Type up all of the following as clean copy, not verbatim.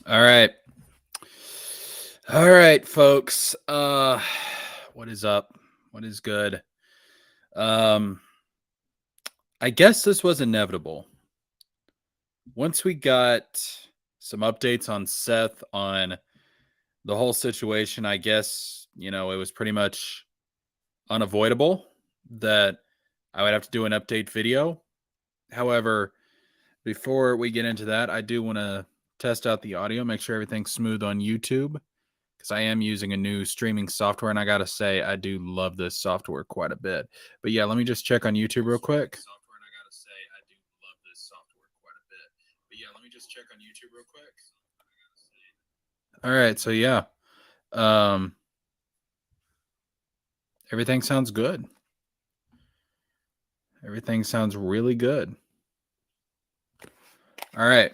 All right. All right, folks. What is up? What is good? Um I guess this was inevitable. Once we got some updates on Seth on the whole situation, I guess, it was pretty much unavoidable that I would have to do an update video. However, before we get into that, I do want to test out the audio, make sure everything's smooth on YouTube, because I am using a new streaming software, and I gotta say, I do love this software quite a bit. But yeah, let me just check on YouTube real quick. All right, so yeah, um, everything sounds good. Everything sounds really good. All right.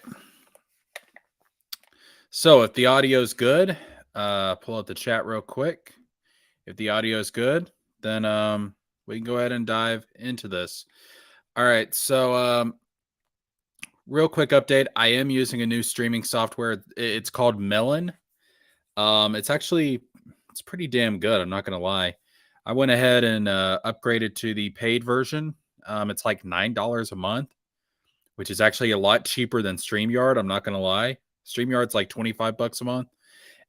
So if the audio is good, pull up the chat real quick. If the audio is good, then we can go ahead and dive into this. All right. So real quick update. I am using a new streaming software. It's called Melon. It's pretty damn good. I'm not gonna lie. I went ahead and upgraded to the paid version. It's like $9 a month, which is actually a lot cheaper than StreamYard. I'm not gonna lie. StreamYard's like 25 bucks a month,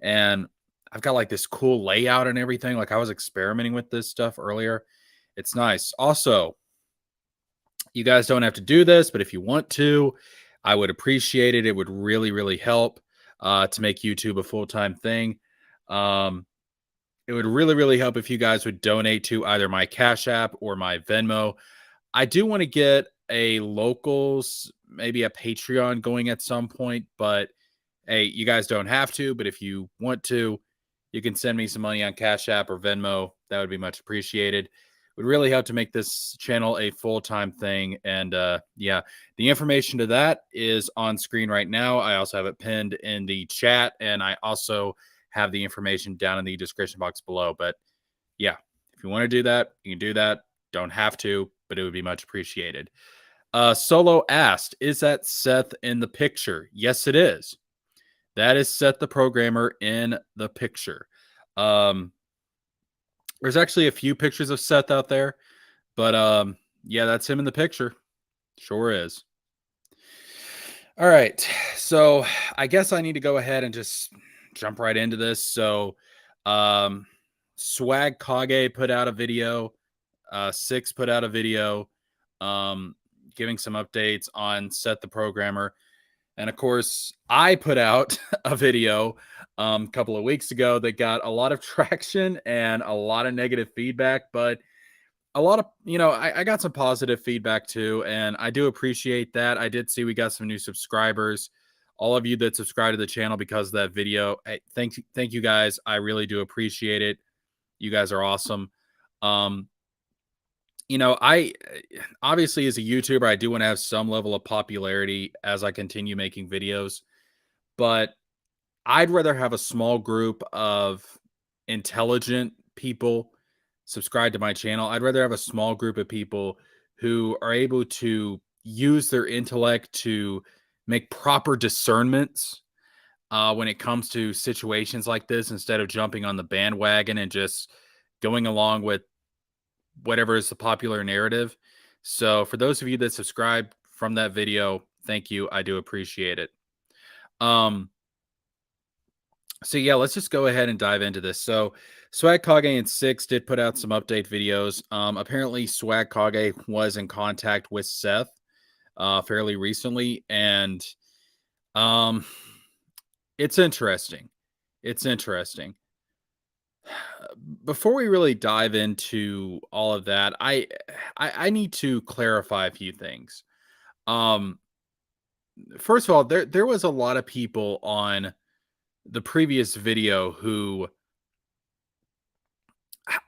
and I've got like this cool layout and everything. Like I was experimenting with this stuff earlier. It's nice. Also, you guys don't have to do this, but if you want to, I would appreciate it. It would really, really help to make YouTube a full time thing. Um, it would really, really help if you guys would donate to either my Cash App or my Venmo. I do want to get a locals, maybe a Patreon going at some point, but hey, you guys don't have to. But if you want to, you can send me some money on Cash App or Venmo. That would be much appreciated. Would really help to make this channel a full-time thing. And yeah, the information to that is on screen right now. I also have it pinned in the chat, and I also have the information down in the description box below. But yeah, if you want to do that, you can do that. Don't have to, but it would be much appreciated. Solo asked, is that Seth in the picture? Yes, it is. That is Seth the programmer in the picture. Um, there's actually a few pictures of Seth out there, but yeah, that's him in the picture. Sure is. All right. So I guess I need to go ahead and just jump right into this. So Swag Kage put out a video, Six put out a video, um, giving some updates on Seth the Programmer. And of course, I put out a video a couple of weeks ago that got a lot of traction and a lot of negative feedback, but a lot of, I got some positive feedback too. And I do appreciate that. I did see we got some new subscribers. All of you that subscribe to the channel because of that video, thank you guys. I really do appreciate it. You guys are awesome. Um, I obviously as a YouTuber, I do want to have some level of popularity as I continue making videos, but I'd rather have a small group of intelligent people subscribe to my channel. I'd rather have a small group of people who are able to use their intellect to make proper discernments when it comes to situations like this, instead of jumping on the bandwagon and just going along with whatever is the popular narrative. So for those of you that subscribe from that video, thank you. I do appreciate it. Um, so yeah, let's just go ahead and dive into this. So Swag Kage and Six did put out some update videos. Apparently Swag Kage was in contact with Seth fairly recently, and um, it's interesting. It's interesting. Before we really dive into all of that, I need to clarify a few things. Um, First of all, there was a lot of people on the previous video who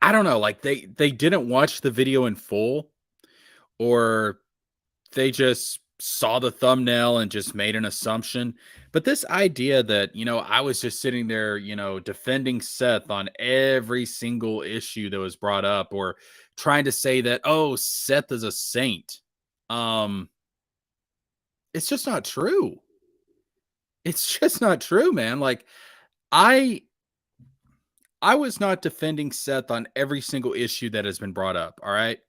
I don't know, like they didn't watch the video in full, or they just saw the thumbnail and just made an assumption. But this idea that, I was just sitting there, defending Seth on every single issue that was brought up, or trying to say that, oh, Seth is a saint. Um, it's just not true. It's just not true, man. Like I I was not defending Seth on every single issue that has been brought up. All right.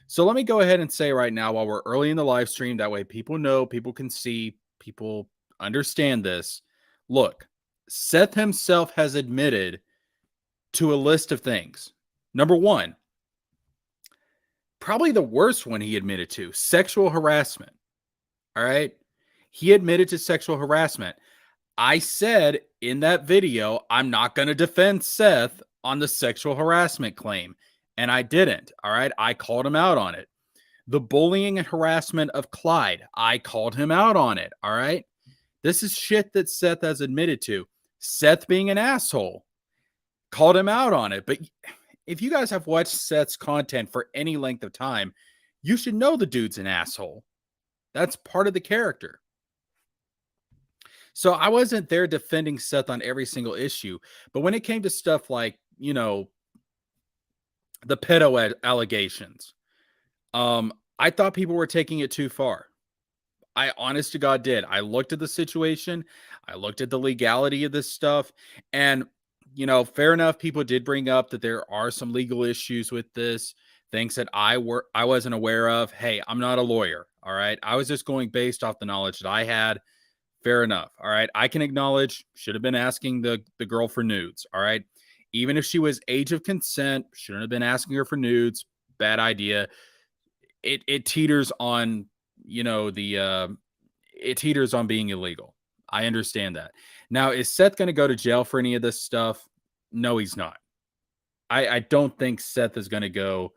So let me go ahead and say right now, while we're early in the live stream, that way people know, people can see, people understand this. Look, Seth himself has admitted to a list of things. Number one, probably the worst one he admitted to, sexual harassment. All right. He admitted to sexual harassment. I said in that video, I'm not going to defend Seth on the sexual harassment claim. And I didn't. All right. I called him out on it. The bullying and harassment of Clyde, I called him out on it. All right. This is shit that Seth has admitted to. Seth being an asshole, called him out on it. But if you guys have watched Seth's content for any length of time, you should know the dude's an asshole. That's part of the character. So I wasn't there defending Seth on every single issue. But when it came to stuff like, the pedo allegations, I thought people were taking it too far. I honest to God did. I looked at the situation. I looked at the legality of this stuff. And, fair enough, people did bring up that there are some legal issues with this, things that I wasn't aware of. Hey, I'm not a lawyer. All right. I was just going based off the knowledge that I had. Fair enough. All right. I can acknowledge, should have been asking the girl for nudes. All right. Even if she was age of consent, shouldn't have been asking her for nudes. Bad idea. It teeters on, it teeters on being illegal. I understand that. Now, is Seth going to go to jail for any of this stuff? No, he's not. I don't think Seth is going to go.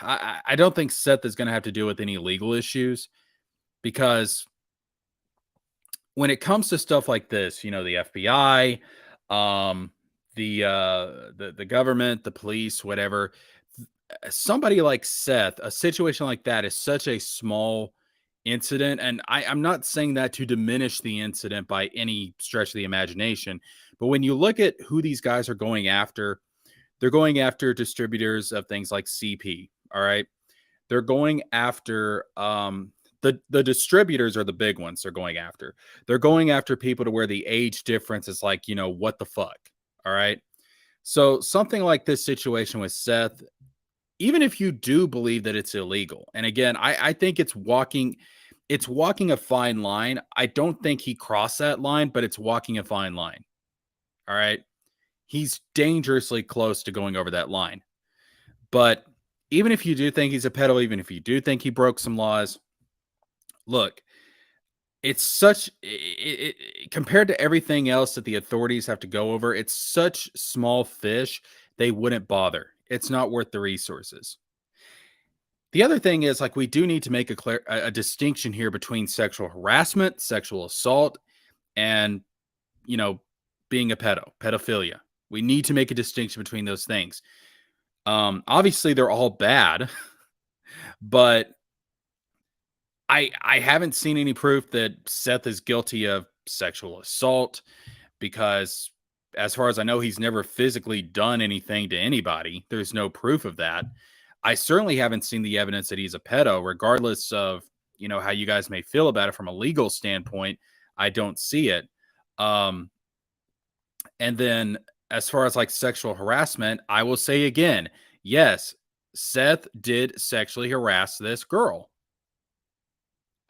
I don't think Seth is going to have to deal with any legal issues, because when it comes to stuff like this, the FBI, um, the government, the police, whatever, somebody like Seth, a situation like that is such a small incident. And I'm not saying that to diminish the incident by any stretch of the imagination. But when you look at who these guys are going after, they're going after distributors of things like CP. All right. They're going after the distributors are the big ones they're going after. They're going after people to where the age difference is like, what the fuck. All right. So something like this situation with Seth, even if you do believe that it's illegal, and again, I think it's walking a fine line. I don't think he crossed that line, but it's walking a fine line. All right. He's dangerously close to going over that line. But even if you do think he's a pedo, even if you do think he broke some laws, look, it's such compared to everything else that the authorities have to go over, it's such small fish, they wouldn't bother. It's not worth the resources. The other thing is, like, we do need to make a distinction here between sexual harassment, sexual assault, and, you know, being a pedophilia. We need to make a distinction between those things. Obviously they're all bad, but I haven't seen any proof that Seth is guilty of sexual assault, because as far as I know, he's never physically done anything to anybody. There's no proof of that. I certainly haven't seen the evidence that he's a pedo, regardless of, how you guys may feel about it from a legal standpoint. I don't see it. And then as far as like sexual harassment, I will say again, yes, Seth did sexually harass this girl.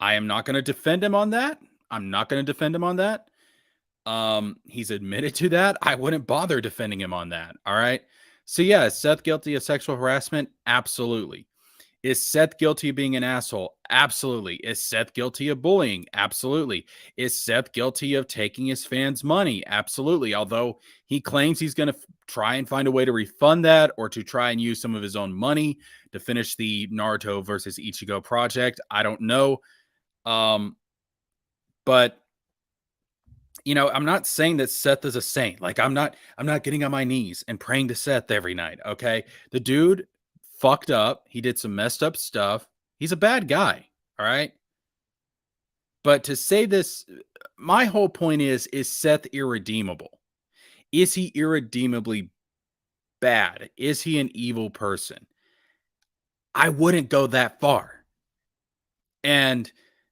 I am not going to defend him on that. I'm not going to defend him on that. He's admitted to that. I wouldn't bother defending him on that. All right. So yeah, is Seth guilty of sexual harassment? Absolutely. Is Seth guilty of being an asshole? Absolutely. Is Seth guilty of bullying? Absolutely. Is Seth guilty of taking his fans' money? Absolutely. Although he claims he's going to try and find a way to refund that, or to try and use some of his own money to finish the Naruto versus Ichigo project. I don't know. But I'm not saying that Seth is a saint. Like, I'm not getting on my knees and praying to Seth every night. Okay. The dude fucked up. He did some messed up stuff. He's a bad guy. All right. But to say this, my whole point is Seth irredeemable? Is he irredeemably bad? Is he an evil person? I wouldn't go that far. And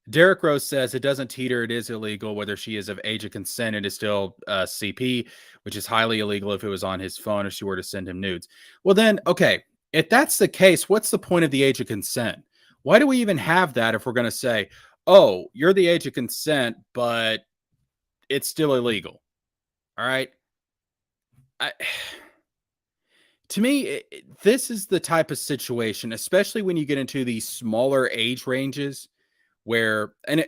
Derek Rose says it doesn't teeter. It is illegal whether she is of age of consent. It is still CP, which is highly illegal if it was on his phone if she were to send him nudes. Well, then, okay, if that's the case, what's the point of the age of consent? Why do we even have that if we're going to say, oh, you're the age of consent, but it's still illegal? All right. I, to me, this is the type of situation, especially when you get into these smaller age ranges where, and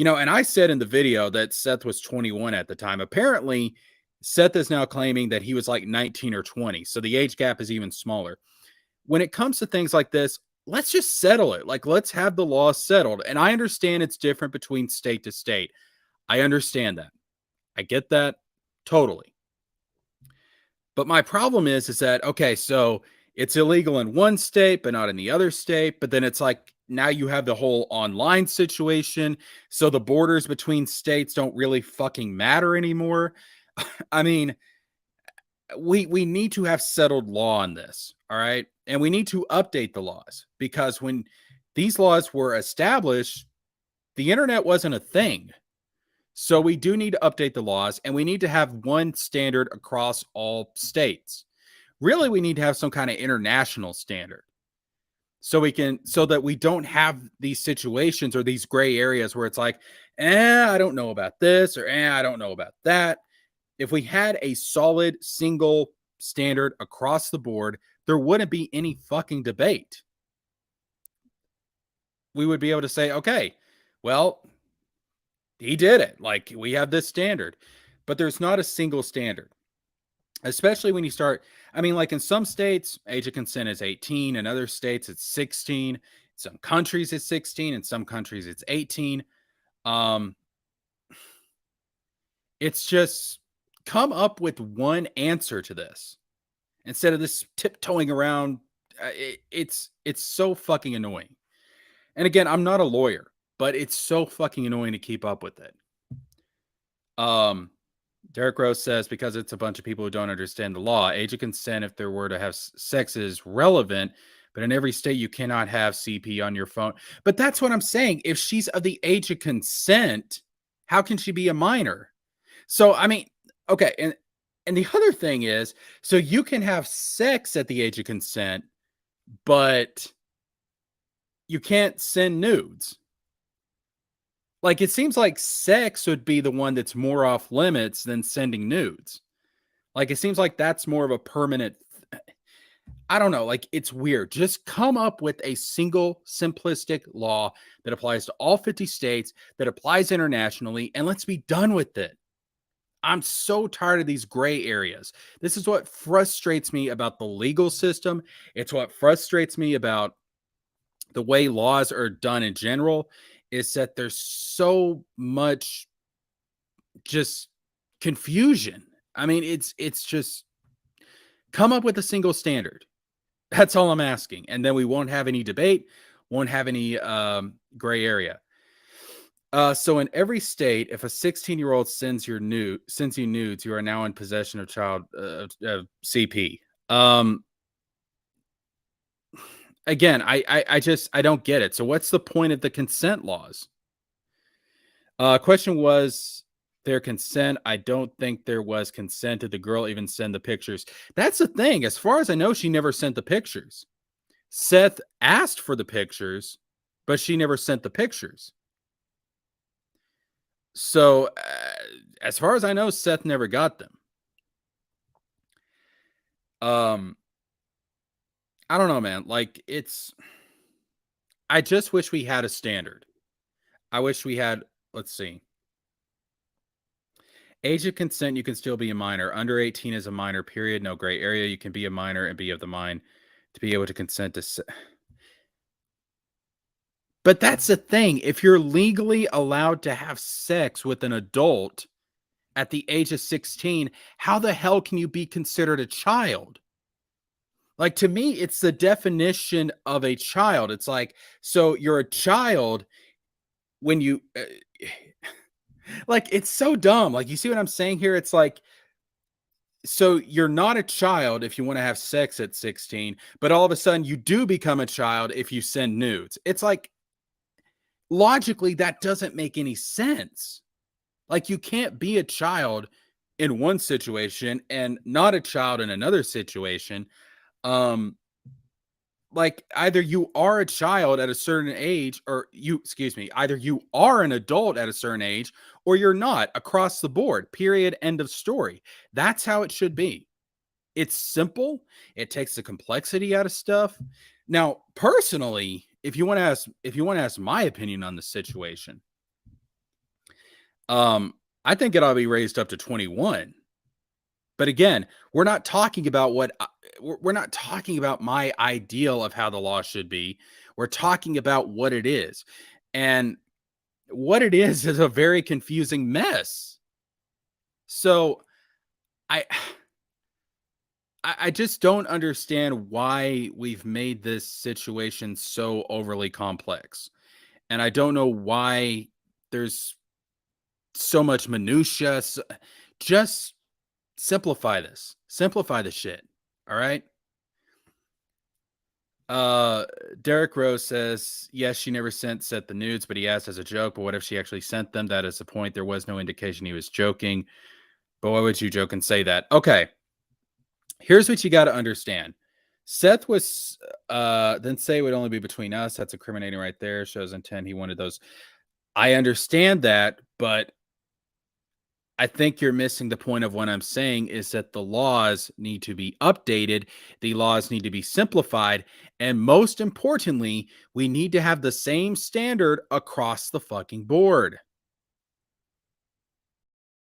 I said in the video that Seth was 21 at the time. Apparently, Seth is now claiming that he was like 19 or 20. So the age gap is even smaller. When it comes to things like this, let's just settle it. Like, let's have the law settled. And I understand it's different between state to state. I understand that. I get that totally. But my problem is that, okay, so it's illegal in one state, but not in the other state. But then it's like now you have the whole online situation. So the borders between states don't really fucking matter anymore. I mean, we need to have settled law on this. All right. And we need to update the laws because when these laws were established, the internet wasn't a thing. So we do need to update the laws and we need to have one standard across all states. Really, we need to have some kind of international standard so that we don't have these situations or these gray areas where it's like, I don't know about this or I don't know about that. If we had a solid single standard across the board, there wouldn't be any fucking debate. We would be able to say, okay, well, he did it. Like, we have this standard, but there's not a single standard, especially when you start. I mean, like in some states, age of consent is 18. In other states, it's 16. In some countries, it's 16. In some countries, it's 18. It's just come up with one answer to this instead of this tiptoeing around. It's so fucking annoying. And again, I'm not a lawyer, but it's so fucking annoying to keep up with it. Derek Rose says because it's a bunch of people who don't understand the law, age of consent, if there were to have sex, is relevant. But in every state, you cannot have CP on your phone. But that's what I'm saying. If she's of the age of consent, how can she be a minor? So, I mean, okay. And the other thing is, so you can have sex at the age of consent, but you can't send nudes. Like, it seems like sex would be the one that's more off limits than sending nudes. Like, it seems like that's more of a permanent. I don't know. Like, it's weird. Just come up with a single simplistic law that applies to all 50 states, that applies internationally, and let's be done with it. I'm so tired of these gray areas. This is what frustrates me about the legal system. It's what frustrates me about the way laws are done in general, is that there's so much just confusion. I mean, it's just come up with a single standard. That's all I'm asking. And then we won't have any debate, won't have any gray area. So in every state, if a 16-year-old sends you nudes, you are now in possession of child CP. Again, I don't get it. So what's the point of the consent laws? Question was their consent. I don't think there was consent. Did the girl even send the pictures? That's the thing. As far as I know, she never sent the pictures. Seth asked for the pictures, but she never sent the pictures. So, as far as I know, Seth never got them. I don't know, man. Like, I just wish we had a standard. I wish we had, let's see. Age of consent, you can still be a minor. Under 18 is a minor, period. No gray area. You can be a minor and be of the mind to be able to consent to. But that's the thing. If you're legally allowed to have sex with an adult at the age of 16, how the hell can you be considered a child? Like, to me, it's the definition of a child. It's like, so you're a child when you, like, it's so dumb. Like, you see what I'm saying here? It's like, so you're not a child if you want to have sex at 16, but all of a sudden you do become a child if you send nudes. It's like, logically, that doesn't make any sense. Like, you can't be a child in one situation and not a child in another situation. Um, like, either you are a child at a certain age, or either you are an adult at a certain age, or you're not, across the board. Period. End of story. That's how it should be. It's simple. It takes the complexity out of stuff. Now, personally, if you want to ask my opinion on the situation, um, I think it ought to be raised up to 21. But again, we're not talking about my ideal of how the law should be. We're talking about what it is. And what it is a very confusing mess. So I I just don't understand why we've made this situation so overly complex. And I don't know why there's so much minutia. Just simplify this. Simplify the shit. All right. Uh Derek Rose says, yes, she never sent Seth the nudes, but he asked as a joke. But what if she actually sent them? That is the point. There was no indication he was joking. But why would you joke and say that? Okay. Here's what you got to understand. Seth was then say it would only be between us. That's incriminating right there. Shows intent. He wanted those. I understand that, but I think you're missing the point of what I'm saying is that the laws need to be updated, the laws need to be simplified, and most importantly, we need to have the same standard across the fucking board.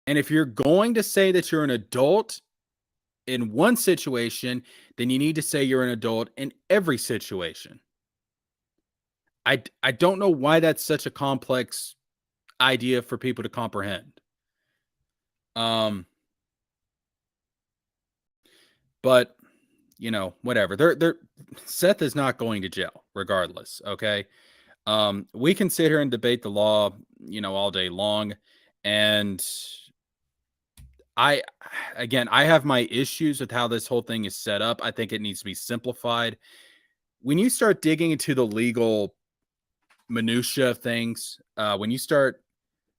And if you're going to say that you're an adult in one situation, then you need to say you're an adult in every situation. I don't know why that's such a complex idea for people to comprehend. Um, but whatever. They're Seth is not going to jail regardless. Okay. We can sit here and debate the law, all day long. And I, again, I have my issues with how this whole thing is set up. I think it needs to be simplified. When you start digging into the legal minutia of things, when you start,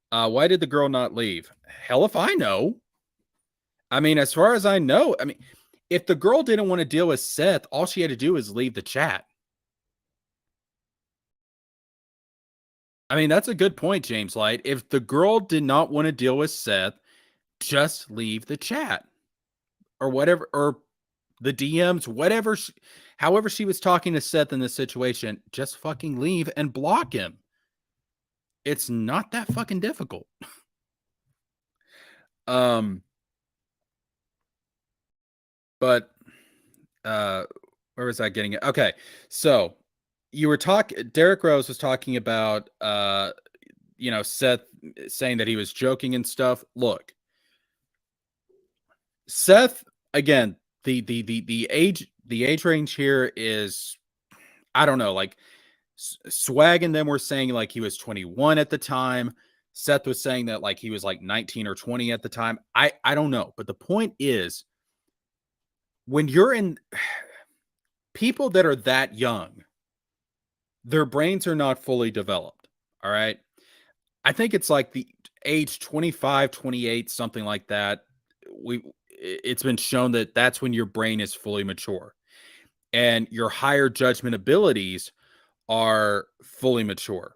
why did the girl not leave? Hell if I know. I mean, as far as I know, I mean, if the girl didn't want to deal with Seth, all she had to do was leave the chat. I mean, that's a good point, James Light. If the girl did not want to deal with Seth, just leave the chat or whatever, or the DMs, whatever, however she was talking to Seth in this situation, just fucking leave and block him. It's not that fucking difficult. But where was I getting it? Okay, so you were talking. Derek Rose was talking about Seth saying that he was joking and stuff. Look, Seth, again, the age range here is, I don't know, like Swag and them were saying like he was 21 at the time. Seth was saying that like he was like 19 or 20 at the time. I don't know, but the point is, when you're in people that are that young, their brains are not fully developed. All right. I think it's like the age 25, 28, something like that. It's been shown that that's when your brain is fully mature and your higher judgment abilities are fully mature.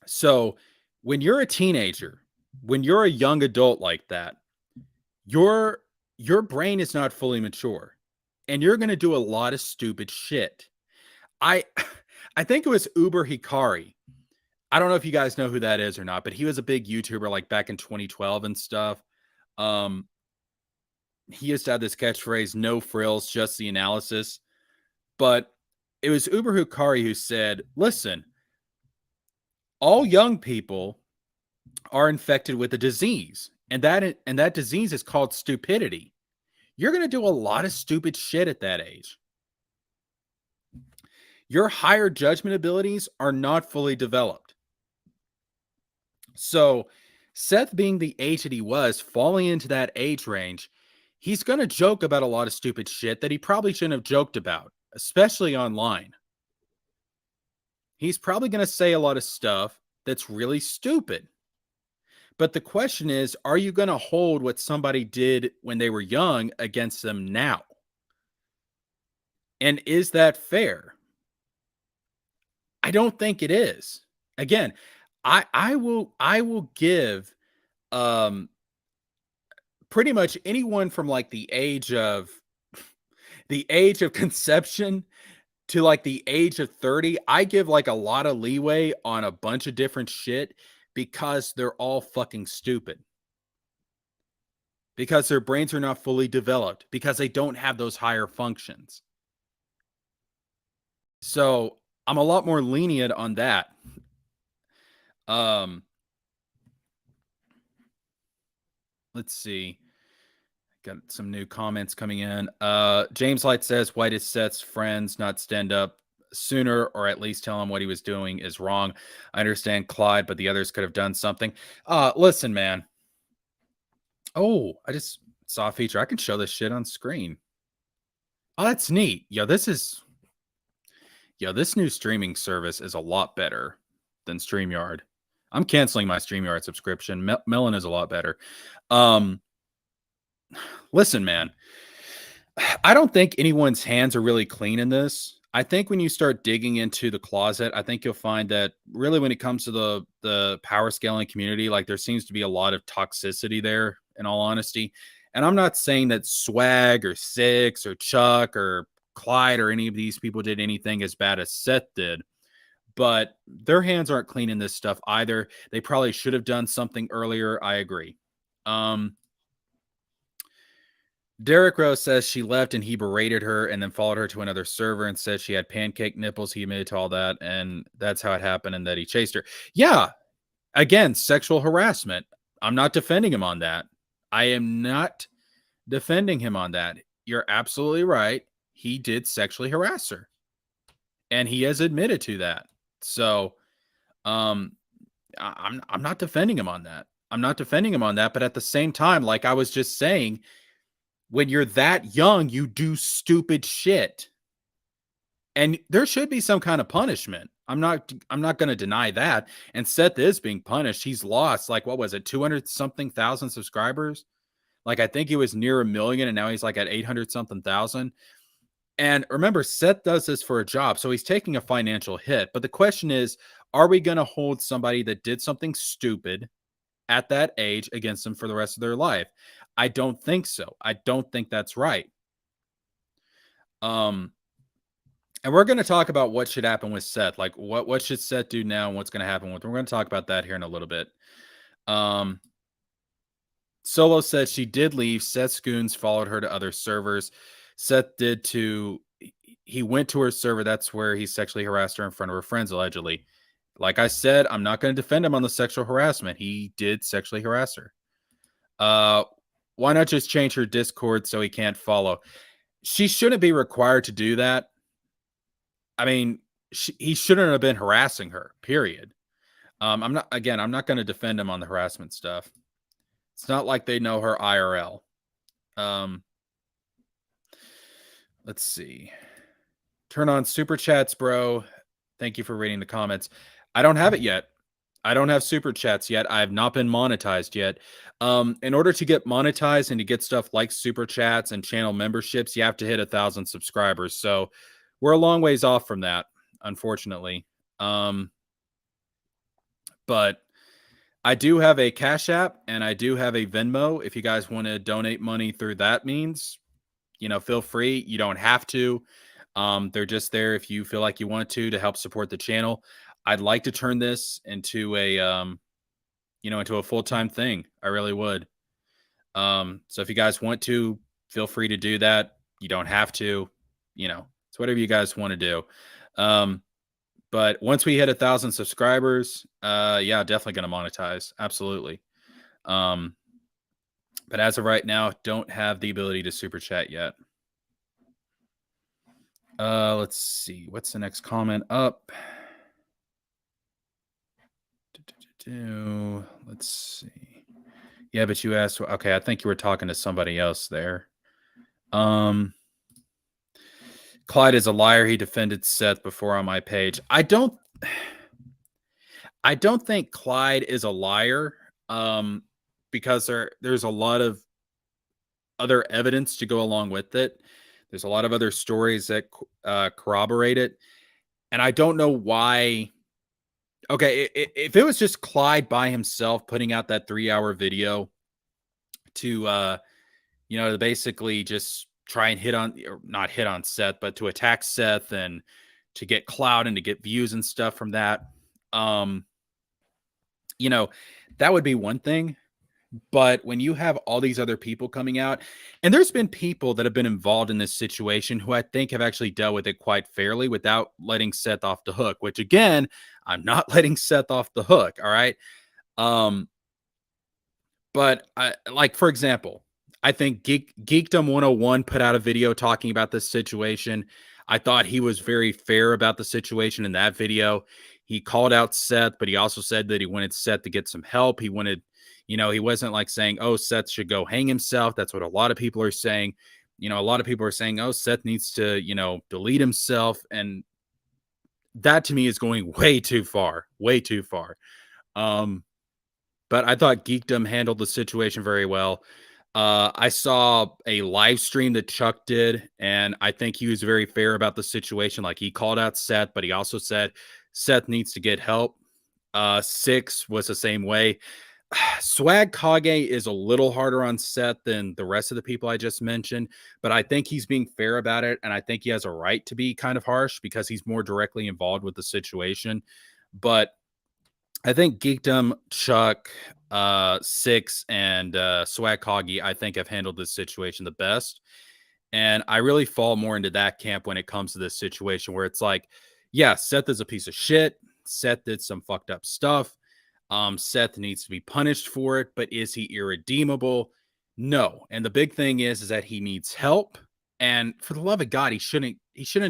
So when you're a teenager, when you're a young adult like that, your brain is not fully mature and you're going to do a lot of stupid shit. I I think it was Uber Hikari. I don't know if you guys know who that is or not, but he was a big YouTuber like back in 2012 and stuff. Um he used to have this catchphrase, no frills, just the analysis. But it was Uber Hikari who said, listen, all young people are infected with a disease, and that disease is called stupidity. You're going to do a lot of stupid shit at that age. Your higher judgment abilities are not fully developed. So Seth, being the age that he was, falling into that age range, he's going to joke about a lot of stupid shit that he probably shouldn't have joked about, especially online. he's probably going to say a lot of stuff that's really stupid. But the question is, are you going to hold what somebody did when they were young against them now? And is that fair? I don't think it is. Again, I will give um pretty much anyone from like the age of conception to like the age of 30. I give like a lot of leeway on a bunch of different shit because they're all fucking stupid. Because their brains are not fully developed, because they don't have those higher functions. So I'm a lot more lenient on that. Um, let's see. Got some new comments coming in. James Light says, why did Seth's friends not stand up sooner or at least tell him what he was doing is wrong? I understand Clyde, but the others could have done something. Listen, man. Oh, I just saw a feature. I can show this shit on screen. Oh, that's neat. This new streaming service is a lot better than StreamYard. I'm canceling my StreamYard subscription. Melon is a lot better. Listen, man, I don't think anyone's hands are really clean in this. I think when you start digging into the closet, I think you'll find that really when it comes to the power scaling community, like there seems to be a lot of toxicity there, in all honesty. And I'm not saying that Swag or Six or Chuck or Clyde or any of these people did anything as bad as Seth did, but their hands aren't clean in this stuff either. They probably should have done something earlier. I agree. Derek Rose says she left and he berated her and then followed her to another server and said she had pancake nipples. He admitted to all that, and that's how it happened, and that he chased her. Yeah, again, sexual harassment. I'm not defending him on that. I am not defending him on that. You're absolutely right. He did sexually harass her, and he has admitted to that. So, I'm not defending him on that. I'm not defending him on that. But at the same time, like I was just saying, when you're that young, you do stupid shit. And there should be some kind of punishment. I'm not going to deny that. And Seth is being punished. He's lost like, what was it, 200 something thousand subscribers? Like I think he was near 1 million and now he's like at 800 something thousand. And remember, Seth does this for a job, so he's taking a financial hit. But the question is, are we going to hold somebody that did something stupid at that age against them for the rest of their life? I don't think so. I don't think that's right. And we're going to talk about what should happen with Seth. Like what should Seth do now and what's going to happen with him. We're going to talk about that here in a little bit. Solo said she did leave. Seth's goons followed her to other servers. Seth did too. He went to her server. That's where he sexually harassed her in front of her friends, allegedly. Like I said, I'm not going to defend him on the sexual harassment. He did sexually harass her. Why not just change her Discord so he can't follow? She shouldn't be required to do that. I mean, he shouldn't have been harassing her, period. I'm not going to defend him on the harassment stuff. It's not like they know her IRL. Let's see. Turn on super chats, bro. Thank you for reading the comments. I don't have it yet. I don't have super chats yet. I have not been monetized yet. In order to get monetized and to get stuff like super chats and channel memberships, you have to hit 1,000 subscribers. So we're a long ways off from that, unfortunately. But I do have a Cash App and I do have a Venmo. If you guys want to donate money through that means, feel free. You don't have to. They're just there if you feel like you want to help support the channel. I'd like to turn this into a, into a full-time thing. I really would. So if you guys want to, feel free to do that. You don't have to, it's whatever you guys want to do. But once we hit 1,000 subscribers, yeah, definitely going to monetize. Absolutely. But as of right now, don't have the ability to super chat yet. Let's see. What's the next comment up? Let's see. Yeah, but you asked. Okay, I think you were talking to somebody else there. Clyde is a liar. He defended Seth before on my page. I don't I don't think Clyde is a liar, um, because there's a lot of other evidence to go along with it. There's a lot of other stories that corroborate it, and I don't know why. Okay, if it was just Clyde by himself putting out that 3-hour video to, to basically just try and hit on, or not hit on Seth, but to attack Seth and to get clout and to get views and stuff from that, um, you know, that would be one thing. But when you have all these other people coming out, and there's been people that have been involved in this situation who I think have actually dealt with it quite fairly without letting Seth off the hook, which again, I'm not letting Seth off the hook. All right. Um, but like, for example, I think Geekdom 101 put out a video talking about this situation. I thought he was very fair about the situation in that video. He called out Seth, but he also said that he wanted Seth to get some help. He wanted, he wasn't like saying, oh, Seth should go hang himself. That's what a lot of people are saying. A lot of people are saying, oh, Seth needs to, delete himself. And that to me is going way too far, way too far. But I thought Geekdom handled the situation very well. I saw a live stream that Chuck did, and I think he was very fair about the situation. Like, he called out Seth, but he also said Seth needs to get help. Six was the same way. Swag Kage is a little harder on Seth than the rest of the people I just mentioned, but I think he's being fair about it, and I think he has a right to be kind of harsh because he's more directly involved with the situation. But I think Geekdom, Chuck, Six, and Swag Kage, I think have handled this situation the best. And I really fall more into that camp when it comes to this situation where it's like, yeah, Seth is a piece of shit. Seth did some fucked up stuff. Seth needs to be punished for it, but is he irredeemable? No. And the big thing is that he needs help. And for the love of God, he shouldn't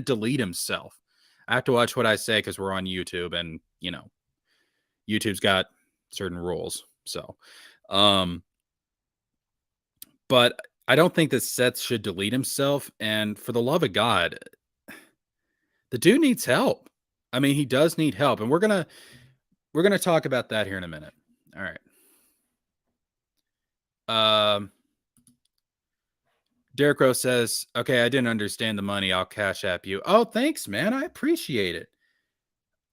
delete himself. I have to watch what I say because we're on YouTube, and YouTube's got certain rules. So, but I don't think that Seth should delete himself. And for the love of God, the dude needs help. I mean, he does need help, and we're gonna talk about that here in a minute. All right. Derek Rose says, "Okay, I didn't understand the money. I'll cash app you." Oh, thanks, man. I appreciate it.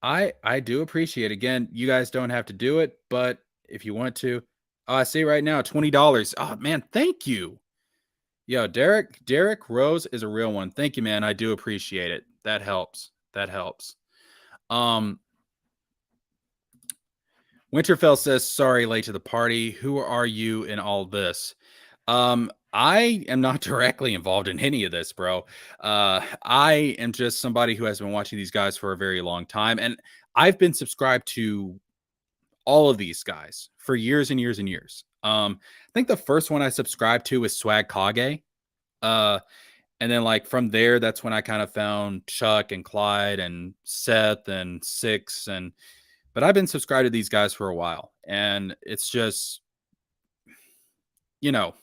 I do appreciate it. Again, you guys don't have to do it, but if you want to, I see right now $20. Oh man, thank you. Yo, Derek Rose is a real one. Thank you, man. I do appreciate it. That helps. That helps. Winterfell says, "Sorry, late to the party. Who are you in all this?" I am not directly involved in any of this, bro. I am just somebody who has been watching these guys for a very long time, and I've been subscribed to all of these guys for years and years and years. I think the first one I subscribed to was Swag Kage. And then like from there, that's when I kind of found Chuck and Clyde and Seth and Six, but I've been subscribed to these guys for a while, and it's just, you know,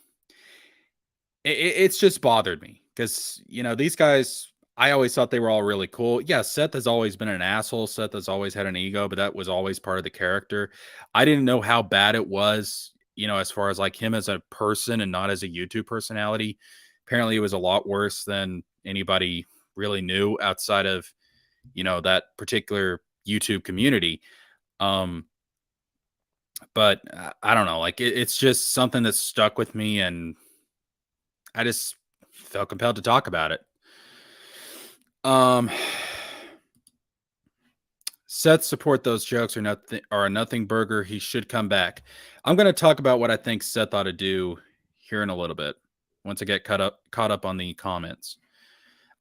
it's just bothered me because, these guys, I always thought they were all really cool. Yeah, Seth has always been an asshole. Seth has always had an ego, but that was always part of the character. I didn't know how bad it was, as far as like him as a person and not as a YouTube personality. Apparently, it was a lot worse than anybody really knew outside of, that particular YouTube community. But I don't know, like it's just something that's stuck with me, and I just felt compelled to talk about it. Seth support those jokes or a nothing burger. He should come back. I'm going to talk about what I think Seth ought to do here in a little bit once I get caught up on the comments.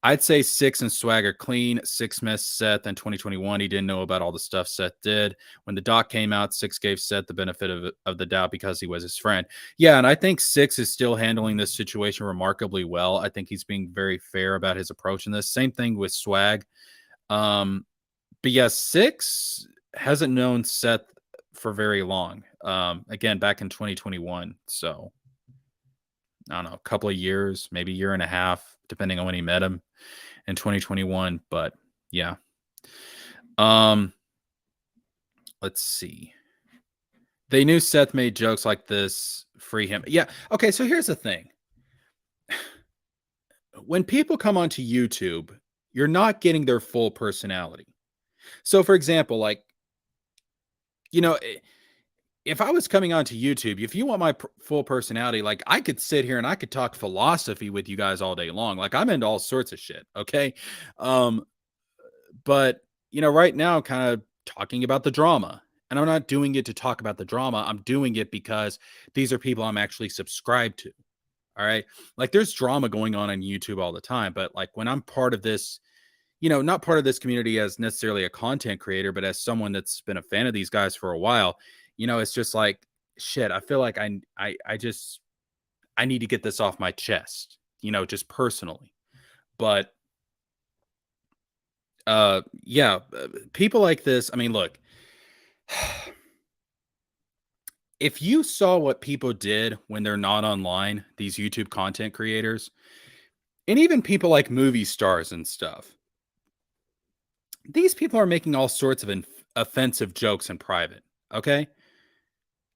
I'd say Six and Swag are clean. Six missed Seth in 2021. He didn't know about all the stuff Seth did. When the doc came out, Six gave Seth the benefit of the doubt because he was his friend. Yeah, and I think Six is still handling this situation remarkably well. I think he's being very fair about his approach in this. Same thing with Swag. But yeah, Six hasn't known Seth for very long. Again, back in 2021. So I don't know, a couple of years, maybe a year and a half, depending on when he met him in 2021. But yeah. Let's see. They knew Seth made jokes like this. Free him. Yeah. Okay. So here's the thing. When people come onto YouTube, you're not getting their full personality. So, for example, like, you know, if I was coming onto YouTube, if you want my full personality, like I could sit here and I could talk philosophy with you guys all day long. Like I'm into all sorts of shit. Okay. Um, but right now, I'm kind of talking about the drama. And I'm not doing it to talk about the drama. I'm doing it because these are people I'm actually subscribed to. All right. Like there's drama going on YouTube all the time. But like when I'm part of this, not part of this community as necessarily a content creator, but as someone that's been a fan of these guys for a while, it's just like shit. I feel like I need to get this off my chest, just personally. But yeah, people like this, I mean, look, if you saw what people did when they're not online, these YouTube content creators, and even people like movie stars and stuff, these people are making all sorts of offensive jokes in private. Okay.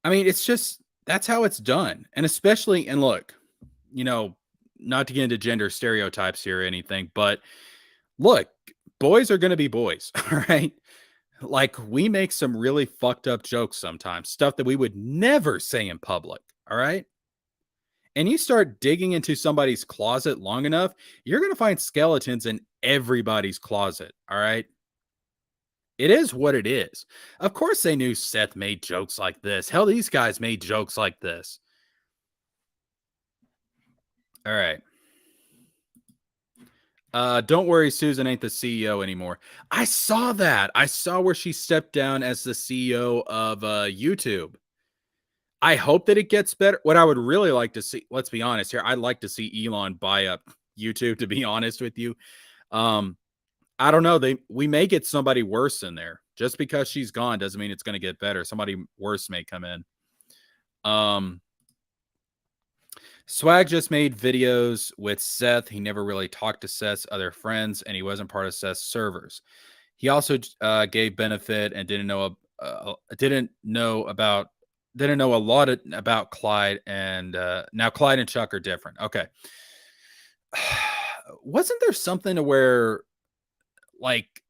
I mean, it's just that's how it's done. And especially, and look, you know, not to get into gender stereotypes here or anything, but look, boys are going to be boys. All right. Like we make some really fucked up jokes sometimes, stuff that we would never say in public. All right. And you start digging into somebody's closet long enough, you're going to find skeletons in everybody's closet. All right. It is what it is. Of course, they knew Seth made jokes like this. Hell, these guys made jokes like this. All right. Don't worry, Susan ain't the CEO anymore. I saw that. I saw where she stepped down as the CEO of YouTube. I hope that it gets better. What I would really like to see, let's be honest here, I'd like to see Elon buy up YouTube, to be honest with you. Um, I don't know. We may get somebody worse in there. Just because she's gone doesn't mean it's going to get better. Somebody worse may come in. Swag just made videos with Seth. He never really talked to Seth's other friends, and he wasn't part of Seth's servers. He also gave benefit and didn't know a lot about Clyde, and now Clyde and Chuck are different. Okay, wasn't there something to where like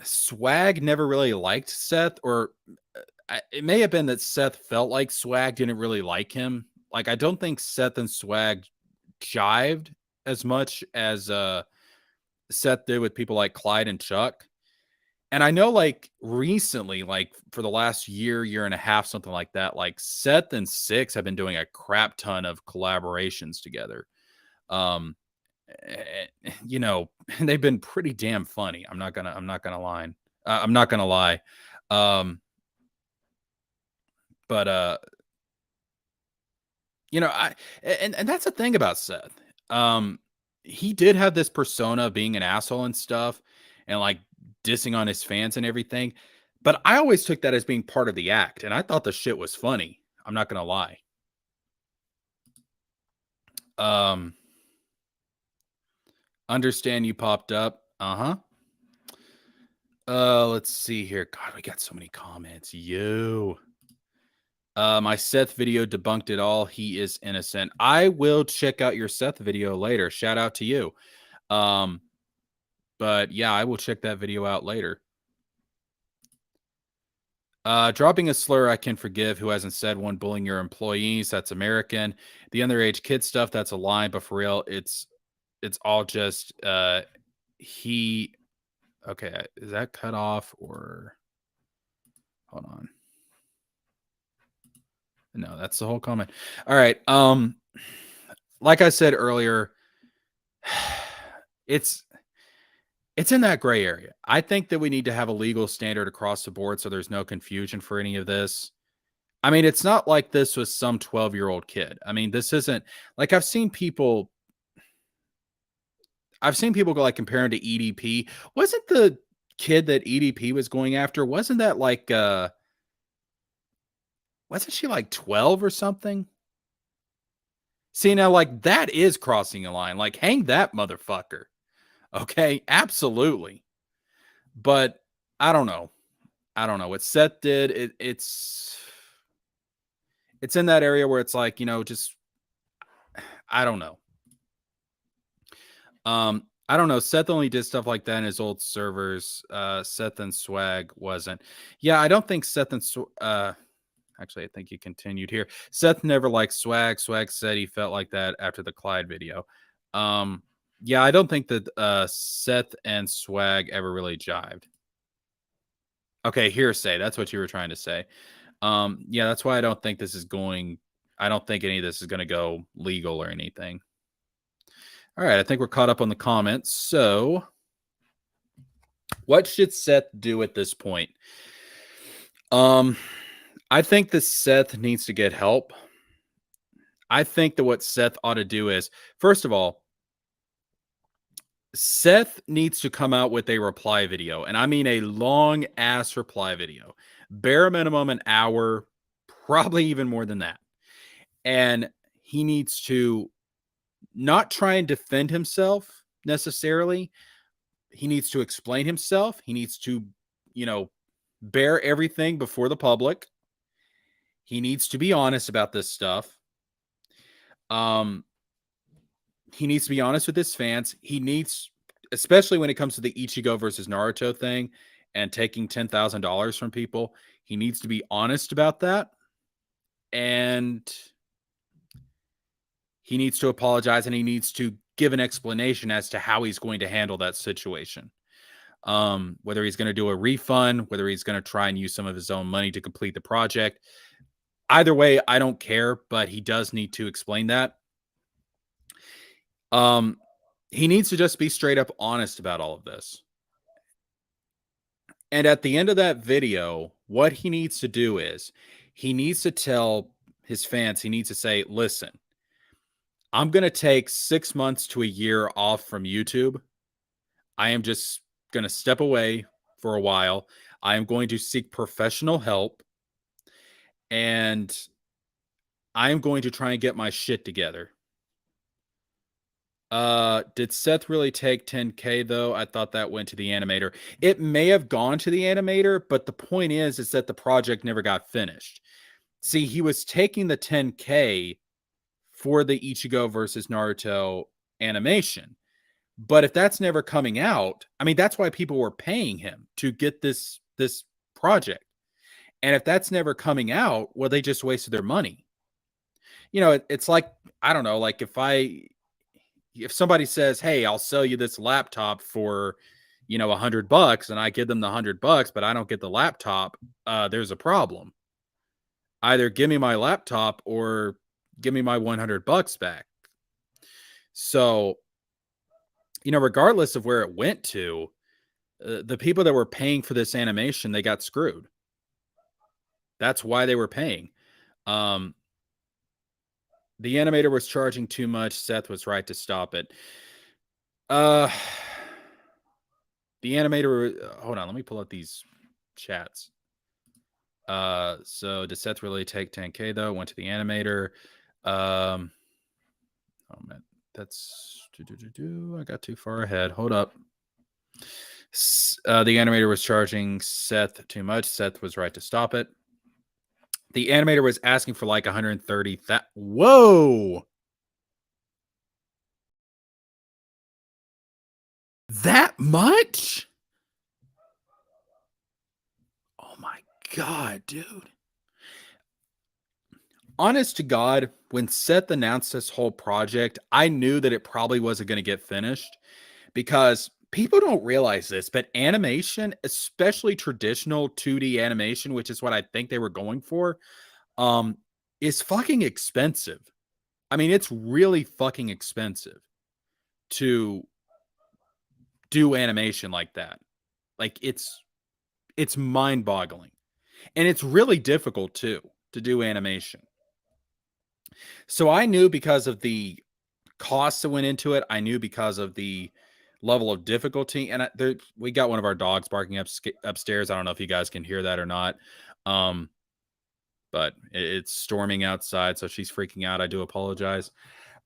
Swag never really liked Seth, or it may have been that Seth felt like Swag didn't really like him. Like I don't think Seth and Swag jived as much as Seth did with people like Clyde and Chuck. And I know like recently, like for the last year and a half, something like that, like Seth and Six have been doing a crap ton of collaborations together. Um, they've been pretty damn funny. I'm not gonna lie. I'm not gonna lie. But I and that's the thing about Seth. He did have this persona of being an asshole and stuff, and like dissing on his fans and everything. But I always took that as being part of the act, and I thought the shit was funny. I'm not gonna lie. Um, understand you popped up. Uh-huh. Let's see here. God, we got so many comments. My Seth video debunked it all. He is innocent. I will check out your Seth video later. Shout out to you. But yeah, I will check that video out later. Dropping a slur, I can forgive. Who hasn't said one? Bullying your employees, that's American. The underage kid stuff, that's a lie. But for real, it's all just he. Okay, is that cut off or? Hold on. No, that's the whole comment. All right. Like I said earlier, it's in that gray area. I think that we need to have a legal standard across the board so there's no confusion for any of this. I mean, it's not like this was some 12-year-old kid. I mean, this isn't like I've seen people go like comparing to EDP. Wasn't the kid that EDP was going after, wasn't that like wasn't she like 12 or something? See, now like that is crossing a line. Like hang that motherfucker. Okay, absolutely. But I don't know. I don't know what Seth did. It's in that area where it's like, just I don't know. I don't know. Seth only did stuff like that in his old servers. Seth and Swag wasn't. Yeah, I don't think Seth and actually, I think he continued here. Seth never liked Swag. Swag said he felt like that after the Clyde video. Yeah, I don't think that Seth and Swag ever really jived. Okay, hearsay. That's what you were trying to say. Yeah, that's why I don't think this is going. I don't think any of this is going to go legal or anything. All right, I think we're caught up on the comments. So, what should Seth do at this point? I think that Seth needs to get help. I think that what Seth ought to do is, first of all, Seth needs to come out with a reply video, and I mean a long ass reply video, bare minimum an hour, probably even more than that. And he needs to not try and defend himself necessarily. He needs to explain himself. He needs to, bear everything before the public. He needs to be honest about this stuff. He needs to be honest with his fans. He needs, especially when it comes to the Ichigo versus Naruto thing and taking $10,000 from people, he needs to be honest about that. And he needs to apologize, and he needs to give an explanation as to how he's going to handle that situation. Whether he's going to do a refund, whether he's going to try and use some of his own money to complete the project. Either way, I don't care, but he does need to explain that. He needs to just be straight up honest about all of this. And at the end of that video, what he needs to do is he needs to tell his fans, he needs to say, listen, I'm going to take 6 months to a year off from YouTube. I am just going to step away for a while. I am going to seek professional help. And I am going to try and get my shit together. Did Seth really take 10K though? I thought that went to the animator. It may have gone to the animator, but the point is that the project never got finished. See, he was taking the 10K for the Ichigo versus Naruto animation. But if that's never coming out, I mean, that's why people were paying him to get this project. And if that's never coming out, well, they just wasted their money. It's like, I don't know, like if somebody says, hey, I'll sell you this laptop for, $100 and I give them the $100, but I don't get the laptop, there's a problem. Either give me my laptop or give me my $100 back. So, regardless of where it went to, the people that were paying for this animation, they got screwed. That's why they were paying. The animator was charging too much. Seth was right to stop it. The animator, hold on, let me pull up these chats. So did Seth really take 10K though? Went to the animator. Oh man, that's I got too far ahead. Hold up. The animator was charging Seth too much. Seth was right to stop it. The animator was asking for like 130. Whoa. That much? Oh my God, dude. Honest to God, when Seth announced this whole project, I knew that it probably wasn't going to get finished because people don't realize this, but animation, especially traditional 2D animation, which is what I think they were going for, is fucking expensive. I mean, it's really fucking expensive to do animation like that. Like it's mind-boggling. And it's really difficult too to do animation. So I knew because of the costs that went into it, I knew because of the level of difficulty, and we got one of our dogs barking upstairs. I don't know if you guys can hear that or not. But it's storming outside, so she's freaking out. I do apologize.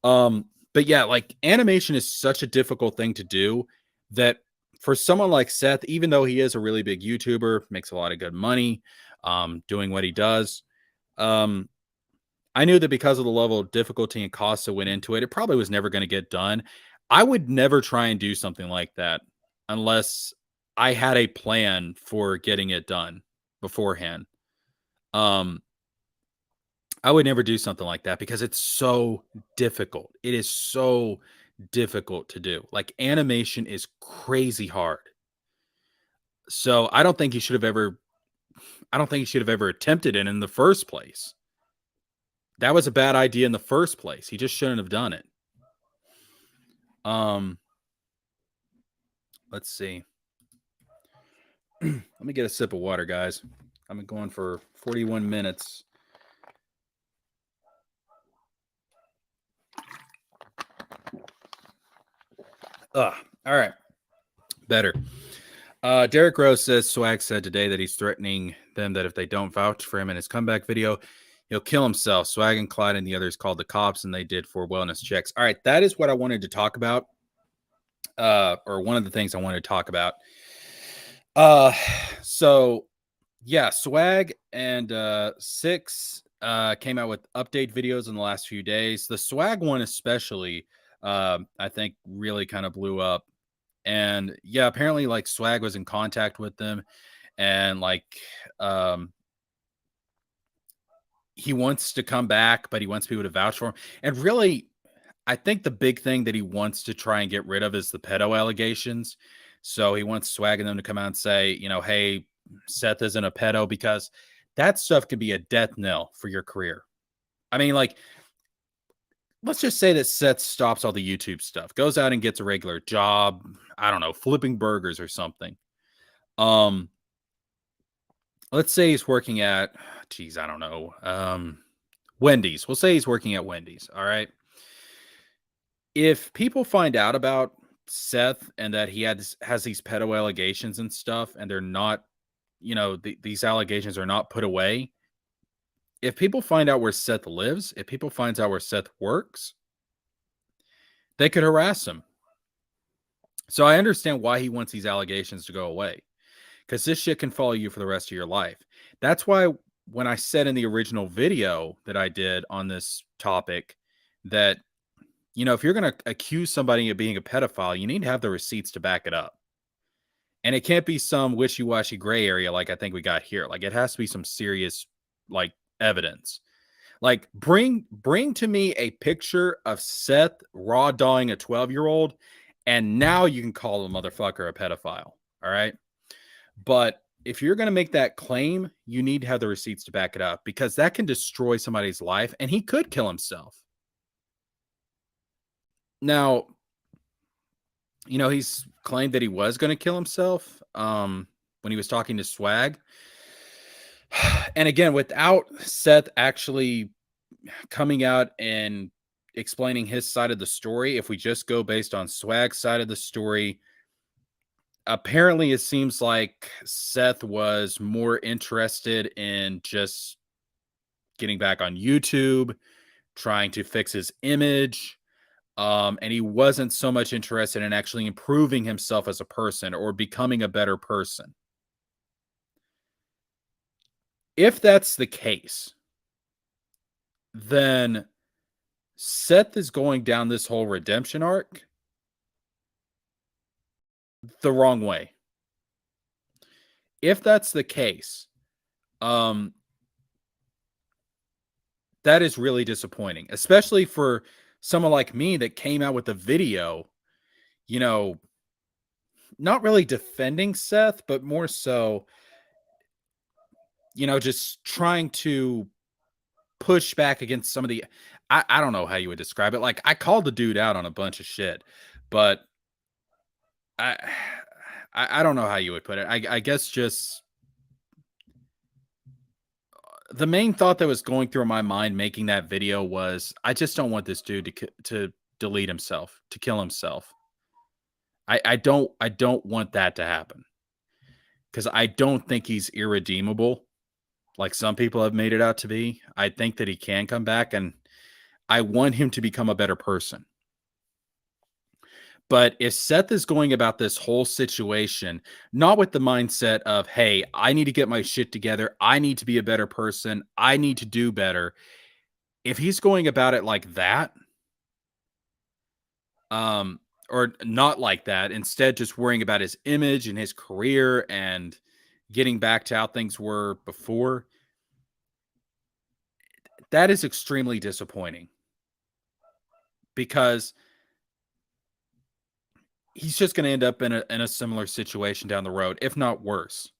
But yeah, like animation is such a difficult thing to do that for someone like Seth, even though he is a really big YouTuber, makes a lot of good money, doing what he does. Um, I knew that because of the level of difficulty and cost that went into it, it probably was never going to get done. I would never try and do something like that unless I had a plan for getting it done beforehand. Um, I would never do something like that because it's so difficult. It is so difficult to do. Like animation is crazy hard. So I don't think he should have ever attempted it in the first place. That was a bad idea in the first place. He just shouldn't have done it. Um, let's see. Let me get a sip of water, guys. I've been going for 41 minutes. All right. Better. Derek Rose says Swag said today that he's threatening them that if they don't vouch for him in his comeback video, he'll kill himself. Swag and Clyde and the others called the cops and they did 4 wellness checks. All right. That is what I wanted to talk about. Or one of the things I wanted to talk about. So yeah, Swag and Six came out with update videos in the last few days. The Swag one especially, I think really kind of blew up. And yeah, apparently like Swag was in contact with them and like he wants to come back, but he wants people to vouch for him. And really, I think the big thing that he wants to try and get rid of is the pedo allegations. So he wants Swag and them to come out and say, you know, hey, Seth isn't a pedo, because that stuff could be a death knell for your career. I mean, like, let's just say that Seth stops all the YouTube stuff, goes out and gets a regular job, I don't know, flipping burgers or something. Let's say he's working at, geez, I don't know, Wendy's. We'll say he's working at Wendy's. All right. If people find out about Seth and that he has these pedo allegations and stuff, and they're not, you know, these allegations are not put away. If people find out where Seth lives, if people find out where Seth works, they could harass him. So I understand why he wants these allegations to go away, because this shit can follow you for the rest of your life. That's why when I said in the original video that I did on this topic that, you know, if you're going to accuse somebody of being a pedophile, you need to have the receipts to back it up. And it can't be some wishy-washy gray area like I think we got here. Like, it has to be some serious, like, evidence. Like, bring to me a picture of Seth raw dawing a 12-year-old, and now you can call the motherfucker a pedophile. All right. But if you're going to make that claim, you need to have the receipts to back it up, because that can destroy somebody's life and he could kill himself. Now, you know, he's claimed that he was going to kill himself when he was talking to Swag. And again, without Seth actually coming out and explaining his side of the story, if we just go based on Swag's side of the story, apparently it seems like Seth was more interested in just getting back on YouTube, trying to fix his image. And he wasn't so much interested in actually improving himself as a person or becoming a better person. If that's the case, then Seth is going down this whole redemption arc the wrong way. If that's the case, that is really disappointing, especially for someone like me that came out with a video, you know, not really defending Seth, but more so, you know, just trying to push back against some of the, I don't know how you would describe it. Like, I called the dude out on a bunch of shit, but I I don't know how you would put it. I guess just the main thought that was going through my mind making that video was, I just don't want this dude to delete himself, to kill himself. I don't want that to happen, because I don't think he's irredeemable like some people have made it out to be. I think that he can come back, and I want him to become a better person. But if Seth is going about this whole situation, not with the mindset of, hey, I need to get my shit together. I need to be a better person. I need to do better. If he's going about it like that, um, or not like that, instead just worrying about his image and his career and getting back to how things were before, that is extremely disappointing because he's just going to end up in a similar situation down the road, if not worse.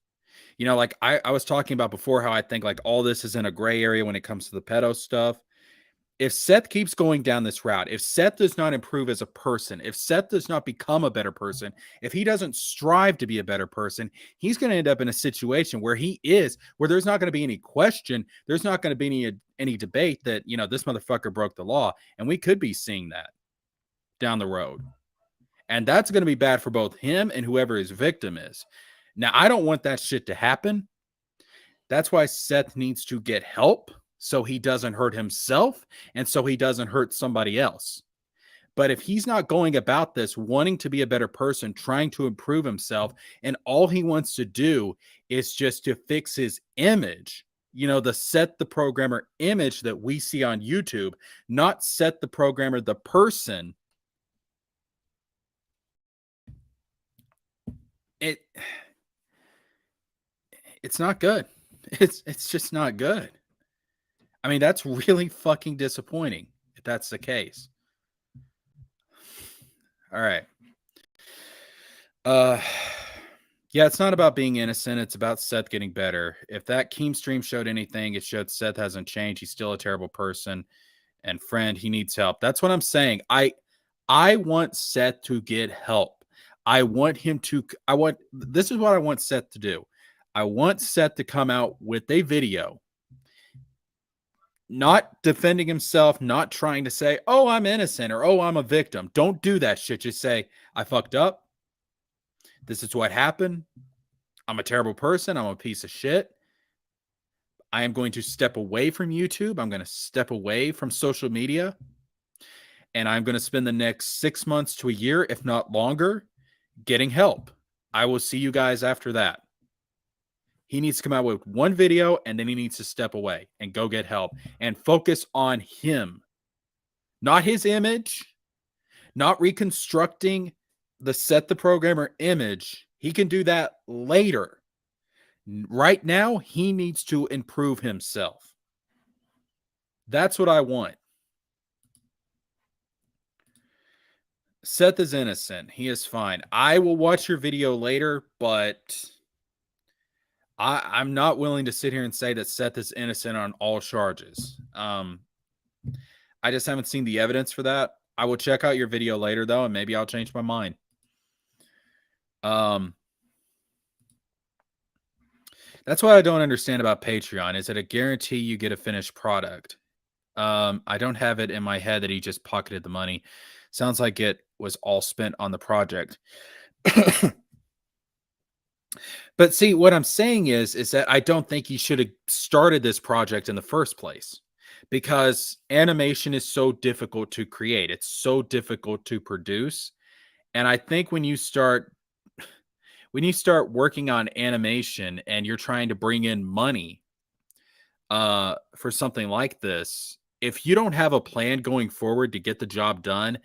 You know, like I was talking about before, how I think like all this is in a gray area when it comes to the pedo stuff. If Seth keeps going down this route, if Seth does not improve as a person, if Seth does not become a better person, if he doesn't strive to be a better person, he's going to end up in a situation where where there's not going to be any question, there's not going to be any debate that, you know, this motherfucker broke the law, and we could be seeing that down the road. And that's going to be bad for both him and whoever his victim is. Now, I don't want that shit to happen. That's why Seth needs to get help so he doesn't hurt himself and so he doesn't hurt somebody else. But if he's not going about this wanting to be a better person, trying to improve himself, and all he wants to do is just to fix his image, you know, the Seth the Programmer image that we see on YouTube, not Seth the Programmer, the person, it it's not good. It's just not good. I mean, that's really fucking disappointing if that's the case. All right. Uh yeah, it's not about being innocent, it's about Seth getting better. If that Keem stream showed anything, it showed Seth hasn't changed. He's still a terrible person and friend. He needs help. That's what I'm saying. I want Seth to get help. I want him to this is what I want Seth to do. I want Seth to come out with a video, not defending himself, not trying to say, "Oh, I'm innocent," or "Oh, I'm a victim." Don't do that shit. Just say, "I fucked up. This is what happened. I'm a terrible person. I'm a piece of shit. I am going to step away from YouTube. I'm going to step away from social media, and I'm going to spend the next 6 months to a year, if not longer, getting help. I will see you guys after that." He needs to come out with one video, and then he needs to step away and go get help and focus on him, not his image, not reconstructing the Seth the Programmer image. He can do that later. Right now, he needs to improve himself. That's what I want. Seth is innocent. He is fine. I will watch your video later, but I'm not willing to sit here and say that Seth is innocent on all charges. I just haven't seen the evidence for that. I will check out your video later, though, and maybe I'll change my mind. That's what I don't understand about Patreon. Is it a guarantee you get a finished product? I don't have it in my head that he just pocketed the money. Sounds like it was all spent on the project. But see, what I'm saying is that I don't think he should have started this project in the first place, because animation is so difficult to create. It's so difficult to produce. And I think when you start working on animation and you're trying to bring in money for something like this, if you don't have a plan going forward to get the job done,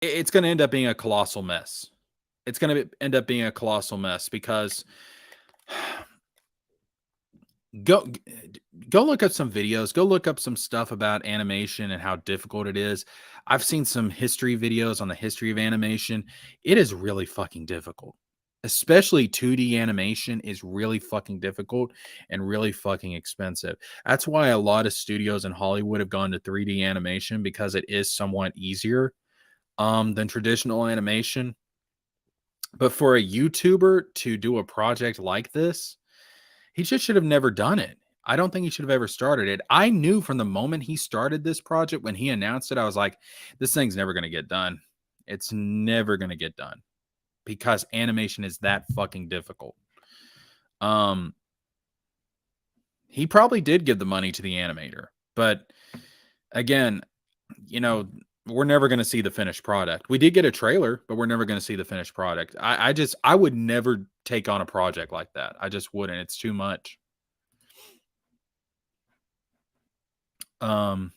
it's going to end up being a colossal mess. It's going to end up being a colossal mess because go go look up some videos, go look up some stuff about animation and how difficult it is. I've seen some history videos on the history of animation. It is really fucking difficult. Especially 2D animation is really fucking difficult and really fucking expensive. That's why a lot of studios in Hollywood have gone to 3D animation, because it is somewhat easier than traditional animation. But for a YouTuber to do a project like this, he just should have never done it. I don't think he should have ever started it. I knew from the moment he started this project, when he announced it, I was like, this thing's never going to get done. It's never going to get done, because animation is that fucking difficult. He probably did give the money to the animator, but again, you know, we're never going to see the finished product. We did get a trailer, but we're never going to see the finished product. I would never take on a project like that. I just wouldn't. It's too much. Let's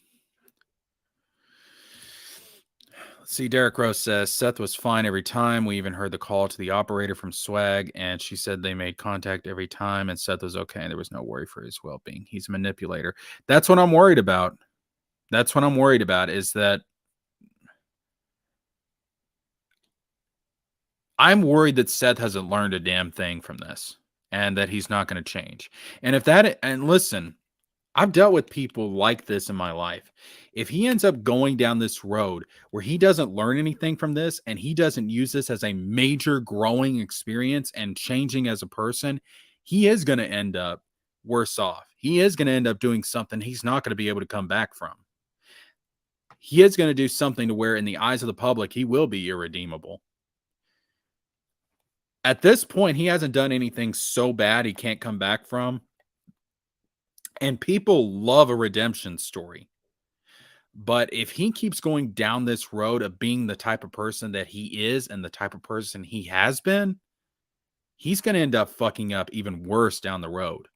see. Derek Rose says Seth was fine every time. We even heard the call to the operator from Swag, and she said they made contact every time, and Seth was okay. And there was no worry for his well-being. He's a manipulator. That's what I'm worried about. That's what I'm worried about, is that I'm worried that Seth hasn't learned a damn thing from this and that he's not going to change. And if that, and listen, I've dealt with people like this in my life. If he ends up going down this road where he doesn't learn anything from this and he doesn't use this as a major growing experience and changing as a person, he is going to end up worse off. He is going to end up doing something he's not going to be able to come back from. He is going to do something to where, in the eyes of the public, he will be irredeemable. At this point, he hasn't done anything so bad he can't come back from. And people love a redemption story. But if he keeps going down this road of being the type of person that he is and the type of person he has been, he's going to end up fucking up even worse down the road.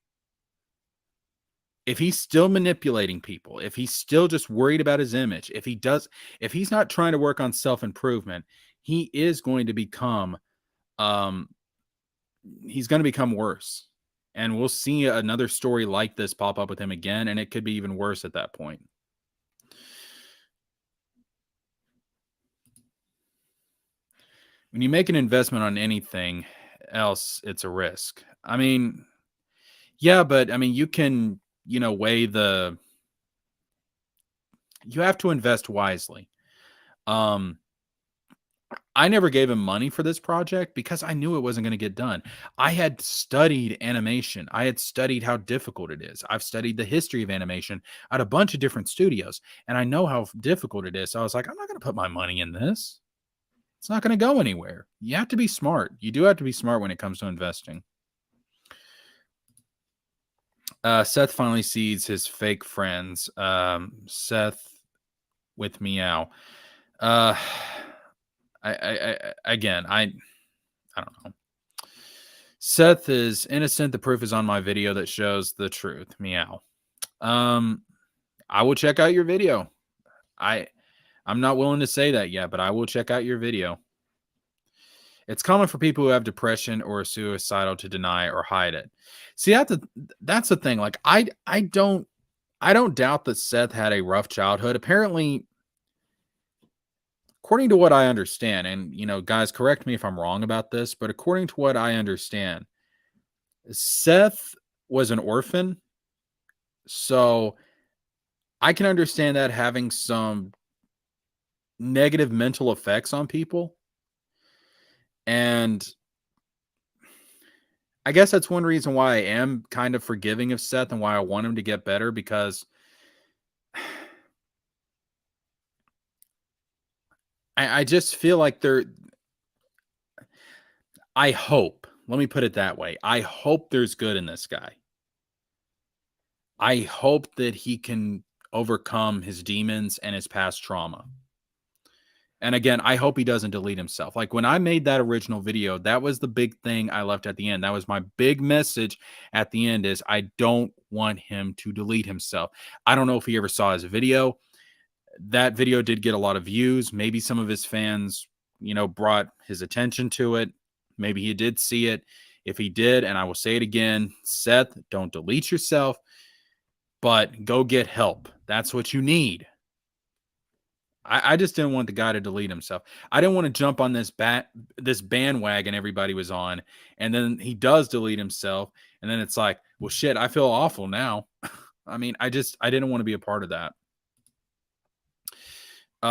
If he's still manipulating people, if he's still just worried about his image, if he's not trying to work on self-improvement, he is going to become he's going to become worse. And we'll see another story like this pop up with him again, and it could be even worse at that point. When you make an investment on anything else, it's a risk. I mean, yeah, but I mean, you can, weigh you have to invest wisely. I never gave him money for this project because I knew it wasn't going to get done. I had studied animation. I had studied how difficult it is. I've studied the history of animation at a bunch of different studios, and I know how difficult it is. So I was like, I'm not going to put my money in this. It's not going to go anywhere. You have to be smart. You do have to be smart when it comes to investing. Seth finally sees his fake friends. Seth with Meow. I don't know. Seth is innocent. The proof is on my video that shows the truth. Meow. I will check out your video. I'm not willing to say that yet, but I will check out your video. It's common for people who have depression or are suicidal to deny or hide it. See, that's the thing. Like, I don't doubt that Seth had a rough childhood. Apparently, according to what I understand, and guys, correct me if I'm wrong about this, but according to what I understand, Seth was an orphan. So I can understand that having some negative mental effects on people. And I guess that's one reason why I am kind of forgiving of Seth and why I want him to get better, because I just feel like I hope, let me put it that way. I hope there's good in this guy. I hope that he can overcome his demons and his past trauma. And again, I hope he doesn't delete himself. Like, when I made that original video, that was the big thing I left at the end. That was my big message at the end, is I don't want him to delete himself. I don't know if he ever saw his video. That video did get a lot of views. Maybe some of his fans, brought his attention to it. Maybe he did see it. If he did, and I will say it again, Seth, don't delete yourself, but go get help. That's what you need. I just didn't want the guy to delete himself. I didn't want to jump on this bandwagon everybody was on, and then he does delete himself, and then it's like, well, shit, I feel awful now. I mean, I didn't want to be a part of that.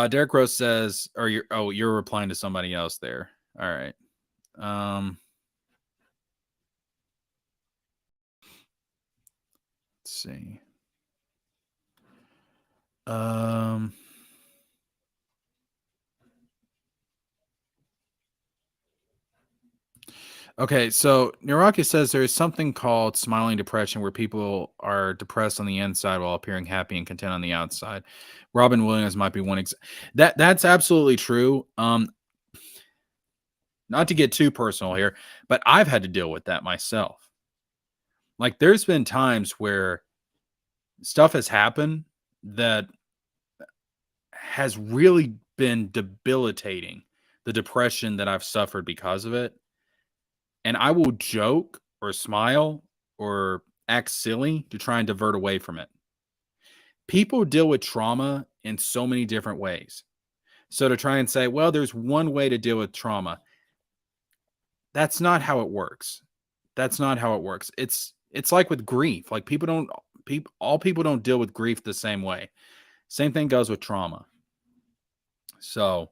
Derek Rose says, you're replying to somebody else there. All right. Let's see. Okay, so Niraki says there is something called smiling depression where people are depressed on the inside while appearing happy and content on the outside. Robin Williams might be one that's absolutely true. Not to get too personal here, but I've had to deal with that myself. Like there's been times where stuff has happened that has really been debilitating, the depression that I've suffered because of it. And I will joke or smile or act silly to try and divert away from it. People deal with trauma in so many different ways. So to try and say, well, there's one way to deal with trauma, that's not how it works. That's not how it works. It's like with grief. Like all people don't deal with grief the same way. Same thing goes with trauma. So,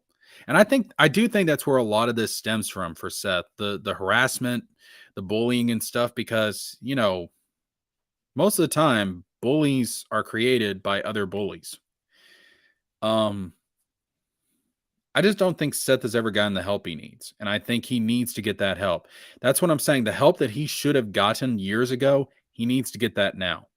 and I do think that's where a lot of this stems from for Seth, the harassment, the bullying and stuff, because most of the time bullies are created by other bullies. I just don't think Seth has ever gotten the help he needs, and I think he needs to get that help. That's what I'm saying. The help that he should have gotten years ago, he needs to get that now.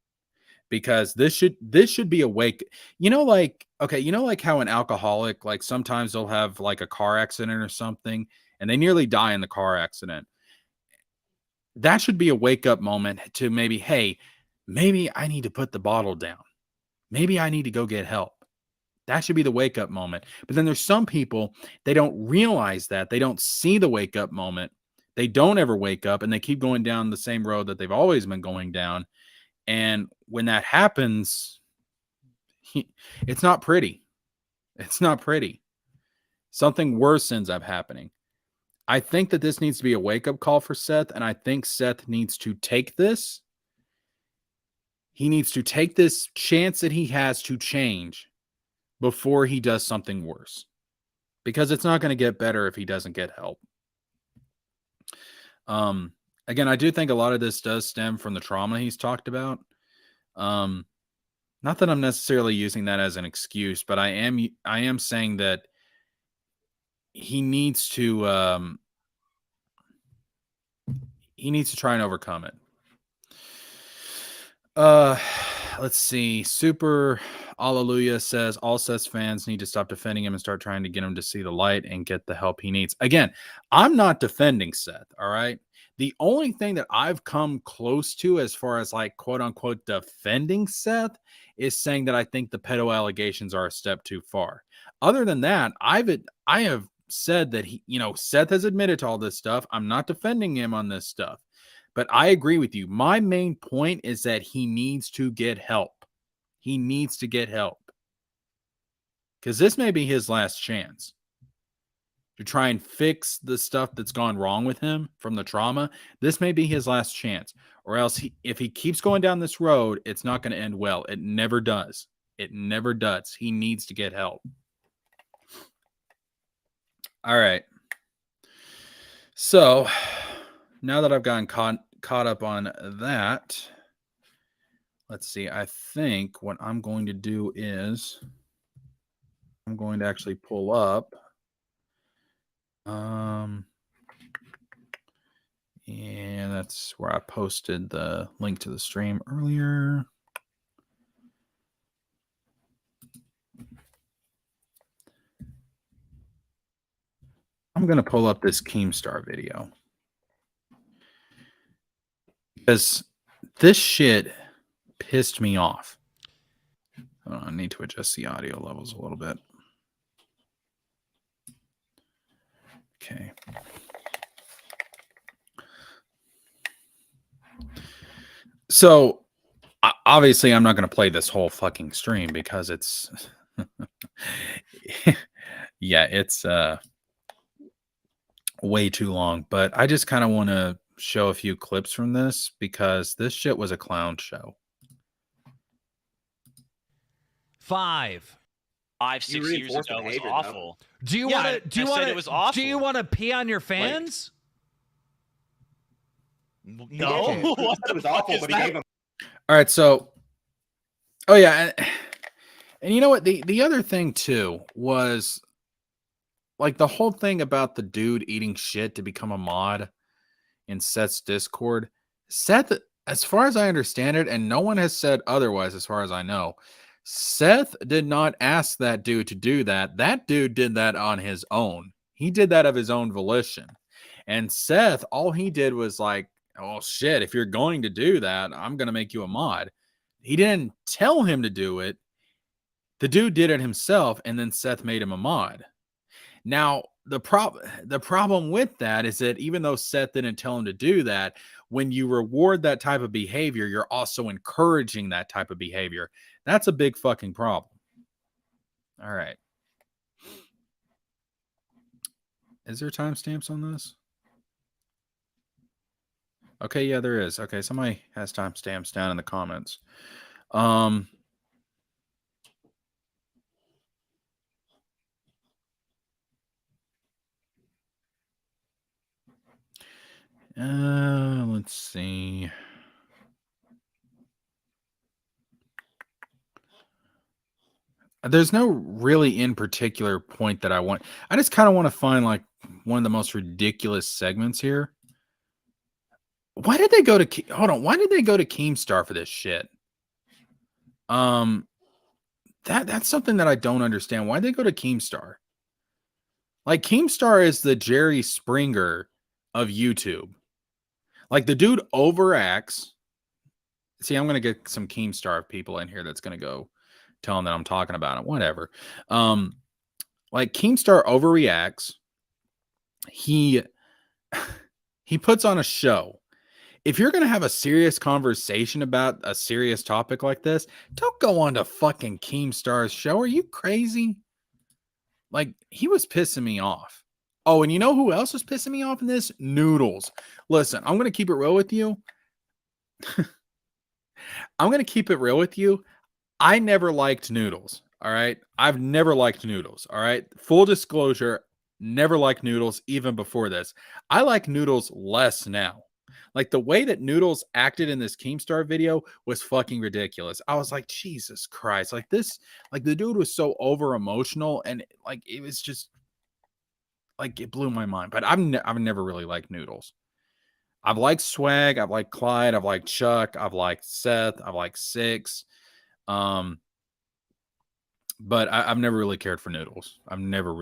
Because this should be a wake. Like, okay, like how an alcoholic, like sometimes they'll have like a car accident or something and they nearly die in the car accident. That should be a wake up moment to maybe, hey, maybe I need to put the bottle down. Maybe I need to go get help. That should be the wake up moment. But then there's some people, they don't realize that. They don't see the wake up moment. They don't ever wake up and they keep going down the same road that they've always been going down. And when that happens, it's not pretty. It's not pretty. Something worse ends up happening. I think that this needs to be a wake-up call for Seth, and I think Seth needs to take this. He needs to take this chance that he has to change before he does something worse. Because it's not going to get better if he doesn't get help. Again, I do think a lot of this does stem from the trauma he's talked about. Not that I'm necessarily using that as an excuse, but I am saying that he needs to try and overcome it. Let's see. Super Hallelujah says all Seth's fans need to stop defending him and start trying to get him to see the light and get the help he needs. Again, I'm not defending Seth, all right? The only thing that I've come close to as far as like quote unquote defending Seth is saying that I think the pedo allegations are a step too far. Other than that, I have said that Seth has admitted to all this stuff. I'm not defending him on this stuff. But I agree with you. My main point is that he needs to get help. He needs to get help. Because this may be his last chance to try and fix the stuff that's gone wrong with him from the trauma. This may be his last chance. Or else, if he keeps going down this road, it's not going to end well. It never does. It never does. He needs to get help. All right. So, now that I've gotten caught up on that, let's see. I think what I'm going to do is I'm going to actually pull up and that's where I posted the link to the stream earlier. I'm going to pull up this Keemstar video. Because this shit pissed me off. I need to adjust the audio levels a little bit. Okay. So, obviously, I'm not going to play this whole fucking stream because it's... yeah, it's way too long. But I just kind of want to show a few clips from this because this shit was a clown show. 5, 6 years ago was awful. Do you want to pee on your fans? No, it was awful. But he gave him. All right, so, oh yeah, and you know what? The other thing too was like the whole thing about the dude eating shit to become a mod. in Seth's Discord. Seth, as far as I understand it, and no one has said otherwise as far as I know, Seth did not ask that dude to do that. That dude did that on his own. He did that of his own volition. And Seth, all he did was like, oh shit, if you're going to do that, I'm going to make you a mod. He didn't tell him to do it. The dude did it himself, and then Seth made him a mod. Now, the problem with that is that even though Seth didn't tell him to do that, when you reward that type of behavior, you're also encouraging that type of behavior. That's a big fucking problem. All right. Is there timestamps on this? Okay, yeah, there is. Okay, somebody has timestamps down in the comments. Let's see. There's no really in particular point that I want. I just kind of want to find like one of the most ridiculous segments here. Why did they go to hold on? Why did they go to Keemstar for this shit? That's something that I don't understand. Why they go to Keemstar? Like Keemstar is the Jerry Springer of YouTube. Like the dude overacts. See, I'm gonna get some Keemstar people in here that's gonna go tell them that I'm talking about it. Whatever. Like Keemstar overreacts. He puts on a show. If you're going to have a serious conversation about a serious topic like this, don't go on to fucking Keemstar's show. Are you crazy? Like, he was pissing me off. Oh, and you know who else was pissing me off in this? Noodles. Listen, I'm going to keep it real with you. I never liked Noodles. All right. I've never liked Noodles. All right. Full disclosure, never liked Noodles even before this. I like Noodles less now. Like the way that Noodles acted in this Keemstar video was fucking ridiculous. I was like, Jesus Christ. Like this, like the dude was so over emotional and like it was just like it blew my mind. But I've never really liked Noodles. I've liked Swag, I've liked Clyde, I've liked Chuck, I've liked Seth, I've liked Six. But I've never really cared for Noodles. I've never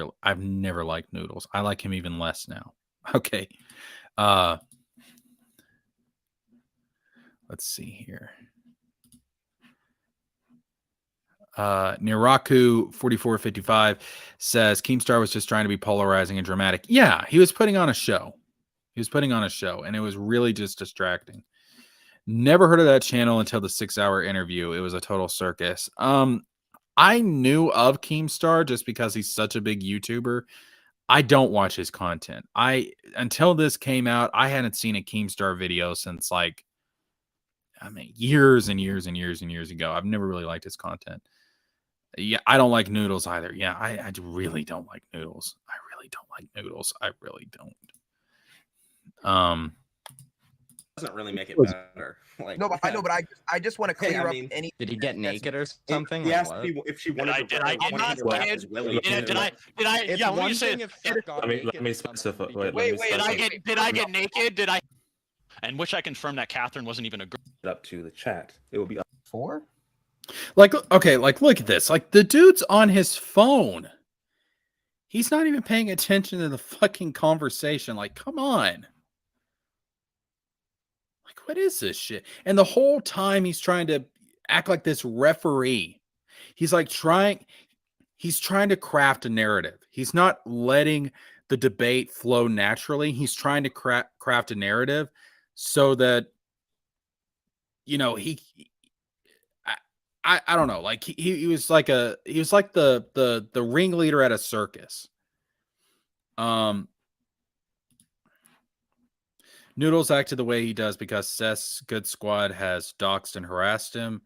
liked Noodles. I like him even less now. Okay. Let's see here. Niraku 4455 says Keemstar was just trying to be polarizing and dramatic. Yeah, he was putting on a show. And it was really just distracting. Never heard of that channel until the 6-hour interview. It was a total circus. I knew of Keemstar just because he's such a big YouTuber. I don't watch his content. Until this came out, I hadn't seen a Keemstar video since like, I mean, years and years and years and years ago. I've never really liked his content. Yeah, I don't like Noodles either. Yeah, I really don't like Noodles. I really don't. Doesn't really make it better. Like, no, but I know, but I just want to clear up any. Did he get naked or something? Yes, if she wanted to. I get naked? Did I? Yeah, when you say, let me specify. Wait, did I get naked? Did I? And which I confirmed that Catherine wasn't even a girl. Up to the chat, it will be up 4. Like, okay, like look at this. Like the dude's on his phone. He's not even paying attention to the fucking conversation. Like, come on. Like, what is this shit? And the whole time he's trying to act like this referee. He's like he's trying to craft a narrative. He's not letting the debate flow naturally. He's trying to craft a narrative so that, you know, I don't know. Like he was like the ringleader at a circus. Noodles acted the way he does because Seth's good squad has doxed and harassed him.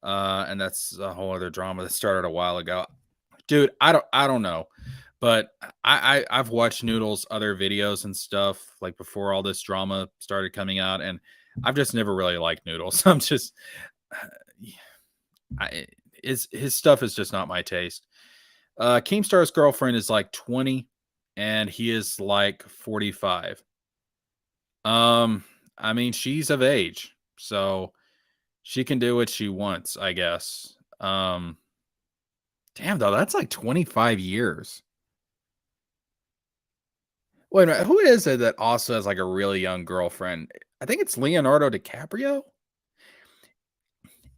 And that's a whole other drama that started a while ago. Dude, I don't know. But I've watched Noodles' other videos and stuff like before all this drama started coming out, and I've just never really liked Noodles. I'm just his stuff is just not my taste. Keemstar's girlfriend is like 20 and he is like 45. I mean, she's of age, so she can do what she wants, I guess. Damn though, that's like 25 years. Wait a minute, who is it that also has like a really young girlfriend? I think it's Leonardo DiCaprio.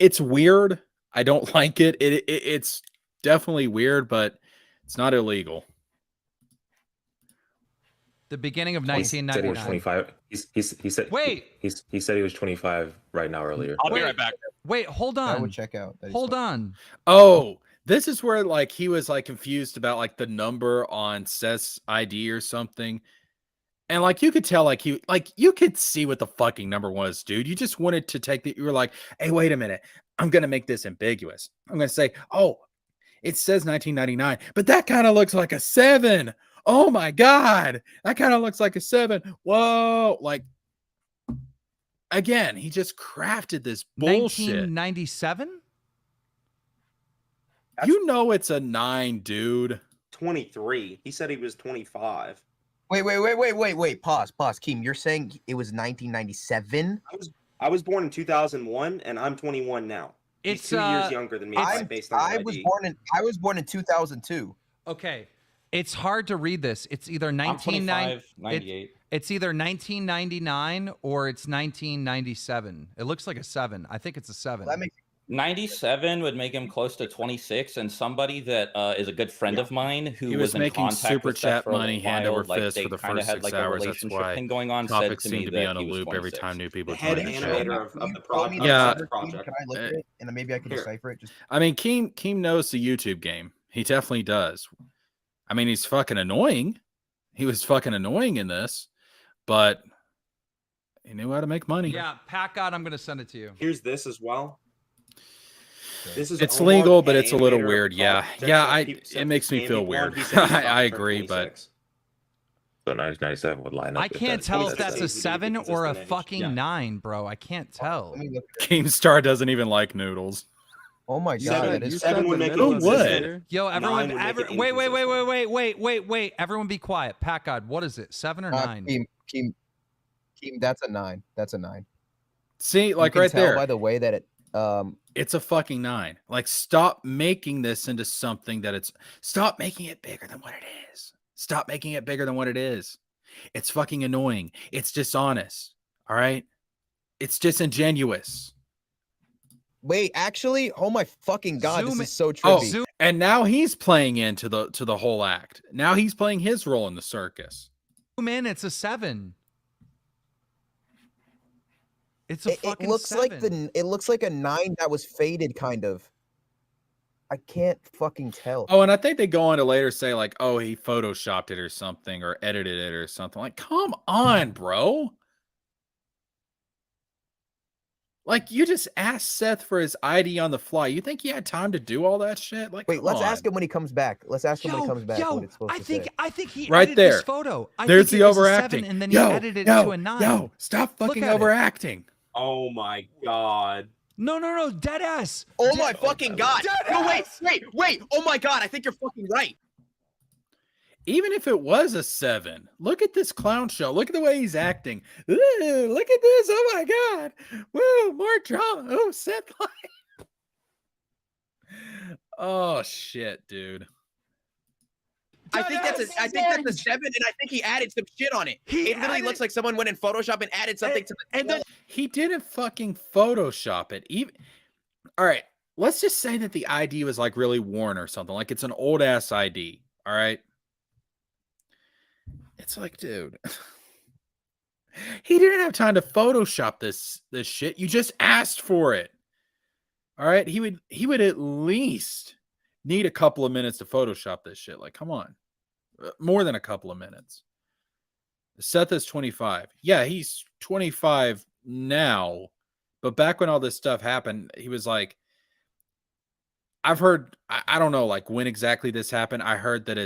It's weird. I don't like it. It's definitely weird, but it's not illegal. The beginning of He said he was 1999. 25. He said Wait. he said he was 25 right now earlier. I'll be right back. Wait, hold on. I would check out. Hold on. Oh, this is where like he was like confused about like the number on Seth's ID or something. And like you could tell, like you could see what the fucking number was, dude. You just wanted to take the, you were like, hey, wait a minute. I'm gonna make this ambiguous. I'm gonna say, oh, it says 1999, but that kind of looks like a 7. Oh my God. That kind of looks like a 7. Whoa. Like again, he just crafted this bullshit. 1997? You know it's a 9, dude. 23. He said he was 25. Wait. Pause. Keem, you're saying it was 1997? I was born in 2001, and I'm 21 now. He's It's 2 years younger than me. Based on I was born in 2002. Okay. It's hard to read this. It's either 98. It's either 1999 or it's 1997. It looks like a 7. I think it's a 7. That makes 97 would make him close to 26, and somebody that is a good friend of mine who He was in making contact super with Seth chat for a money little hand while, over like, fist they for the kinda first had 6 like a hours. That's relationship why thing going on. Said topics to seem me to be that on a he was loop every 26. time new people The head join the show. animator of Can you the throw me project. the project? Can I look at it and then maybe I can Here. decipher it? Just I mean, Keem knows the YouTube game. He definitely does. I mean, he's fucking annoying. He was fucking annoying in this, but he knew how to make money. Yeah, Pat God, I'm going to send it to you. Here's this as well. This is It's Omar, legal, but head it's a little animator of weird. the Yeah. project. Yeah, Seth keeps- it Seth makes keeps me candy feel blonde. weird. He said he's about I to turn agree, but 26. So 1997 would line up. I with can't that. tell if That's that's a easy to 7 be or a consistent age. fucking Yeah. 9, bro. I can't tell. let me look at it. Keemstar doesn't even like noodles. Oh my You God, said- that you is said Seven would the make it middle Who is would? better. Yo, everyone, Nine would make it wait. Everyone be quiet. Pat God, what is it? 7 or 9? Keem, that's a 9. That's a 9. See, You like can right tell there. by the way that it It's a fucking 9. Like, stop making this into something that it's. Stop making it bigger than what it is. Stop making it bigger than what it is. It's fucking annoying. It's dishonest. All right. It's disingenuous. wait, actually, oh my fucking God, Zoom this is so Oh, trippy. and now he's playing into the whole act. Now he's playing his role in the circus. Man, it's a 7. It's a It fucking looks 7. it looks like a 9 that was faded, kind of. I can't fucking tell. Oh, and I think they go on to later say like, oh, he photoshopped it or something or edited it or something. Like, come on, bro. Like, you just asked Seth for his ID on the fly. You think he had time to do all that shit? Like, Wait, come let's on. ask him when he comes back. Let's ask him when he comes back what it's supposed to say. I think he Right edited there. this photo. I There's think the it was a overacting. 7 and then he edited it to a 9. Yo, stop fucking at it. overacting. Oh my God. No, dead ass. Oh my fucking God. Dead No, ass. wait. Oh my God, I think you're fucking right. Even if it was a 7, look at this clown show. Look at the way he's acting. Ooh, look at this. Oh my God. Woo, more drama. Oh, Seth. Oh shit, dude. I think that's a 7, and I think he added some shit on it. It literally looks like someone went in Photoshop and added something to the. And then He didn't fucking Photoshop it. Even all right, let's just say that the ID was like really worn or something. Like it's an old ass ID. All right. It's like, dude, he didn't have time to Photoshop this shit. You just asked for it. All right. He would at least need a couple of minutes to Photoshop this shit. Like, come on. More than a couple of minutes. Seth is 25. Yeah, he's 25 now. But back when all this stuff happened, he was like, I've heard, I don't know like when exactly this happened. I heard that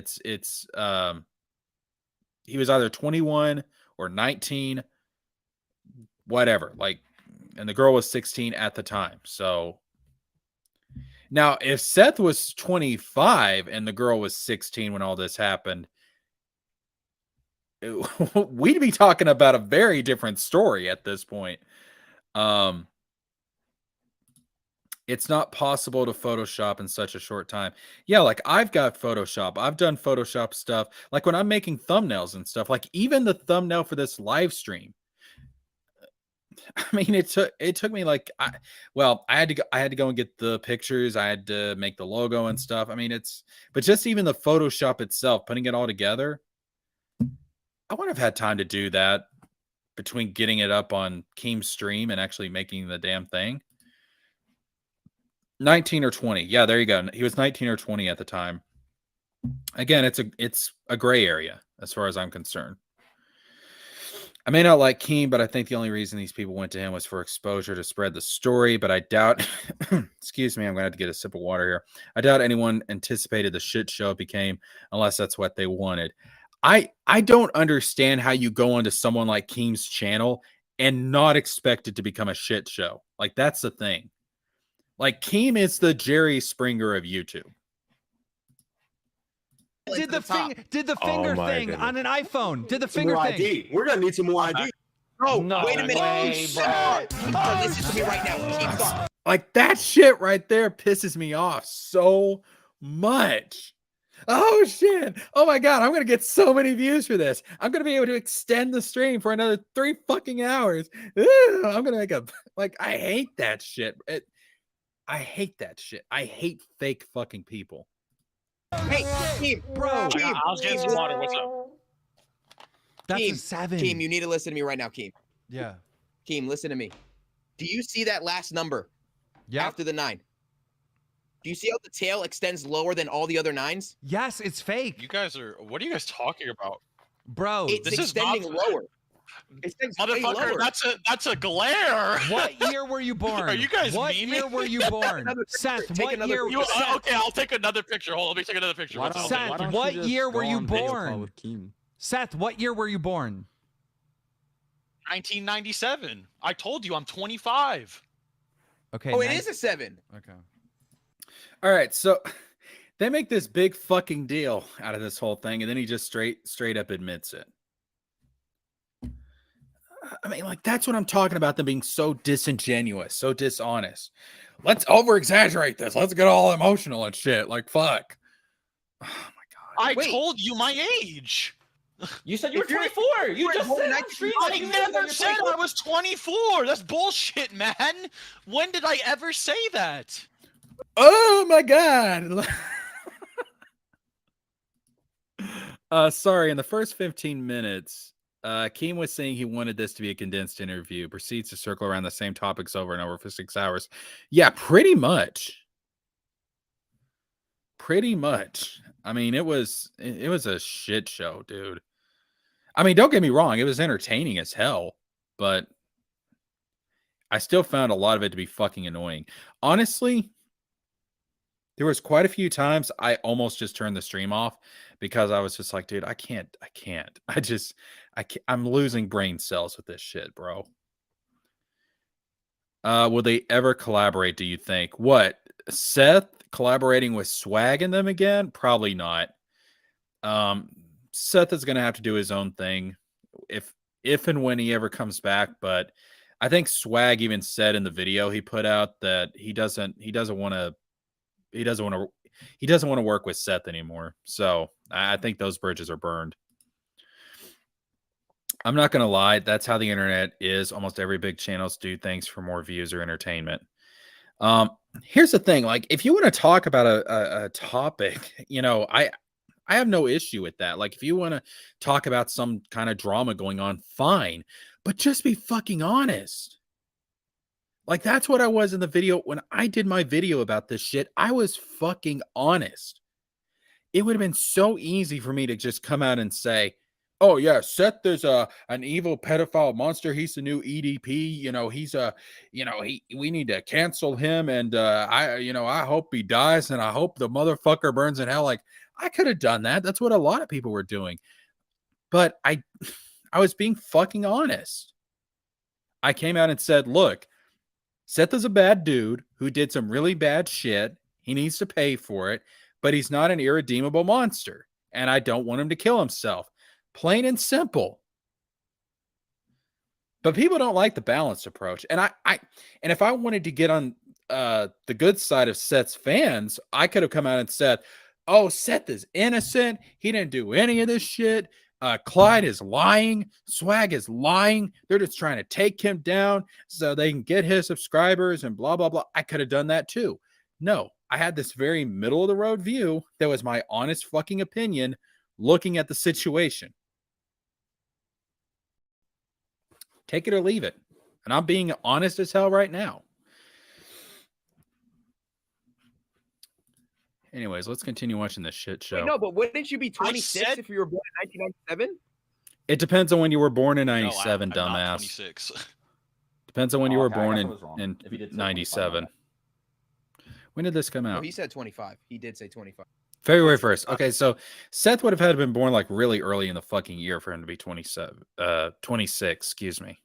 he was either 21 or 19, whatever. Like, and the girl was 16 at the time. So now if Seth was 25 and the girl was 16 when all this happened, we'd be talking about a very different story at this point. It's not possible to Photoshop in such a short time. Yeah, like I've got Photoshop. I've done Photoshop stuff. Like when I'm making thumbnails and stuff, like even the thumbnail for this live stream. I mean, it took me like I had to go and get the pictures. I had to make the logo and stuff. I mean, but just even the Photoshop itself, putting it all together, I wouldn't have had time to do that between getting it up on Keemstar and actually making the damn thing. 19 or 20. Yeah, there you go. He was 19 or 20 at the time. Again, it's a gray area as far as I'm concerned. I may not like Keem, but I think the only reason these people went to him was for exposure to spread the story. But I doubt, excuse me, I'm going to have to get a sip of water here. I doubt anyone anticipated the shit show it became unless that's what they wanted. I don't understand how you go onto someone like Keem's channel and not expect it to become a shit show. Like, that's the thing. Like, Keem is the Jerry Springer of YouTube. Did the finger thing on an iPhone? Did the finger thing? ID. We're gonna need some more ID. Bro, No wait a minute. way, Keemstar, listen to me right now. Keemstar. Like, that shit right there pisses me off so much. Oh shit. Oh my god, I'm gonna get so many views for this. I'm gonna be able to extend the stream for another 3 fucking hours. I'm gonna make I hate that shit. I hate that shit. I hate fake fucking people. Hey, Keem, Bro. Keem, I was getting some water. What's up? That's a Keem, 7. Keem, you need to listen to me right now, Keem. Yeah. Keem, listen to me. Do you see that last number Yeah. after the 9? Do you see how the tail extends lower than all the other 9s? Yes, it's fake. You guys are. What are you guys talking about? Bro, It's this is extending not- lower. It extends way Motherfucker, lower. that's a glare. what year were you born? Are you guys What memeing? year were you born? Another Seth, picture, take what another year? picture. Seth, Okay, I'll take another picture. Hold on, let me take another picture. What's up? Seth, what year were you born? Seth, what year were you born? 1997. I told you I'm 25. Okay. Oh, it is a 7. Okay. All right, so they make this big fucking deal out of this whole thing, and then he just straight up admits it. I mean, like, that's what I'm talking about, them being so disingenuous, so dishonest. Let's over-exaggerate this. Let's get all emotional and shit. Like, fuck. Oh, my God. I told you my age. You said you were If you're- 24. You just said on 19 stream I that you never were said 24. I was 24. That's bullshit, man. When did I ever say that? Oh, my God. Sorry, in the first 15 minutes, Keem was saying he wanted this to be a condensed interview, proceeds to circle around the same topics over and over for 6 hours. Yeah, pretty much. Pretty much. I mean, it was a shit show, dude. I mean, don't get me wrong, it was entertaining as hell, but I still found a lot of it to be fucking annoying. Honestly, there was quite a few times I almost just turned the stream off because I was just like, dude, I can't. I'm losing brain cells with this shit, bro. Will they ever collaborate, do you think? What? Seth collaborating with Swag and them again? Probably not. Seth is going to have to do his own thing if and when he ever comes back, but I think Swag even said in the video he put out that he doesn't want to work with Seth anymore. So I think those bridges are burned. I'm not going to lie. That's how the internet is. Almost every big channels do things for more views or entertainment. Here's the thing. Like, if you want to talk about a topic, you know, I have no issue with that. Like, if you want to talk about some kind of drama going on, fine, but just be fucking honest. Like, that's what I was in the video. When I did my video about this shit, I was fucking honest. It would have been so easy for me to just come out and say, oh yeah, Seth is an evil pedophile monster. He's the new EDP. You know, we need to cancel him. And I hope he dies, and I hope the motherfucker burns in hell. Like, I could have done that. That's what a lot of people were doing. But I was being fucking honest. I came out and said, look, Seth is a bad dude who did some really bad shit. He needs to pay for it, but he's not an irredeemable monster. And I don't want him to kill himself. Plain and simple. But people don't like the balanced approach. And and if I wanted to get on the good side of Seth's fans, I could have come out and said, oh, Seth is innocent. He didn't do any of this shit. Clyde is lying. Swag is lying. They're just trying to take him down so they can get his subscribers and blah, blah, blah. I could have done that too. No, I had this very middle of the road view that was my honest fucking opinion looking at the situation. Take it or leave it. And I'm being honest as hell right now. Anyways, let's continue watching this shit show. Wait, no, but wouldn't you be 26 if you were born in 1997? It depends on when you were born in No, 97, I'm not dumbass. 26. Depends on when you Oh, were okay, I born guess I in, was wrong. in If he did say 97. 25. When did this come No, out? he said 25. He did say 25. February 1st. Okay, so Seth would have had to been born like really early in the fucking year for him to be 26, excuse me.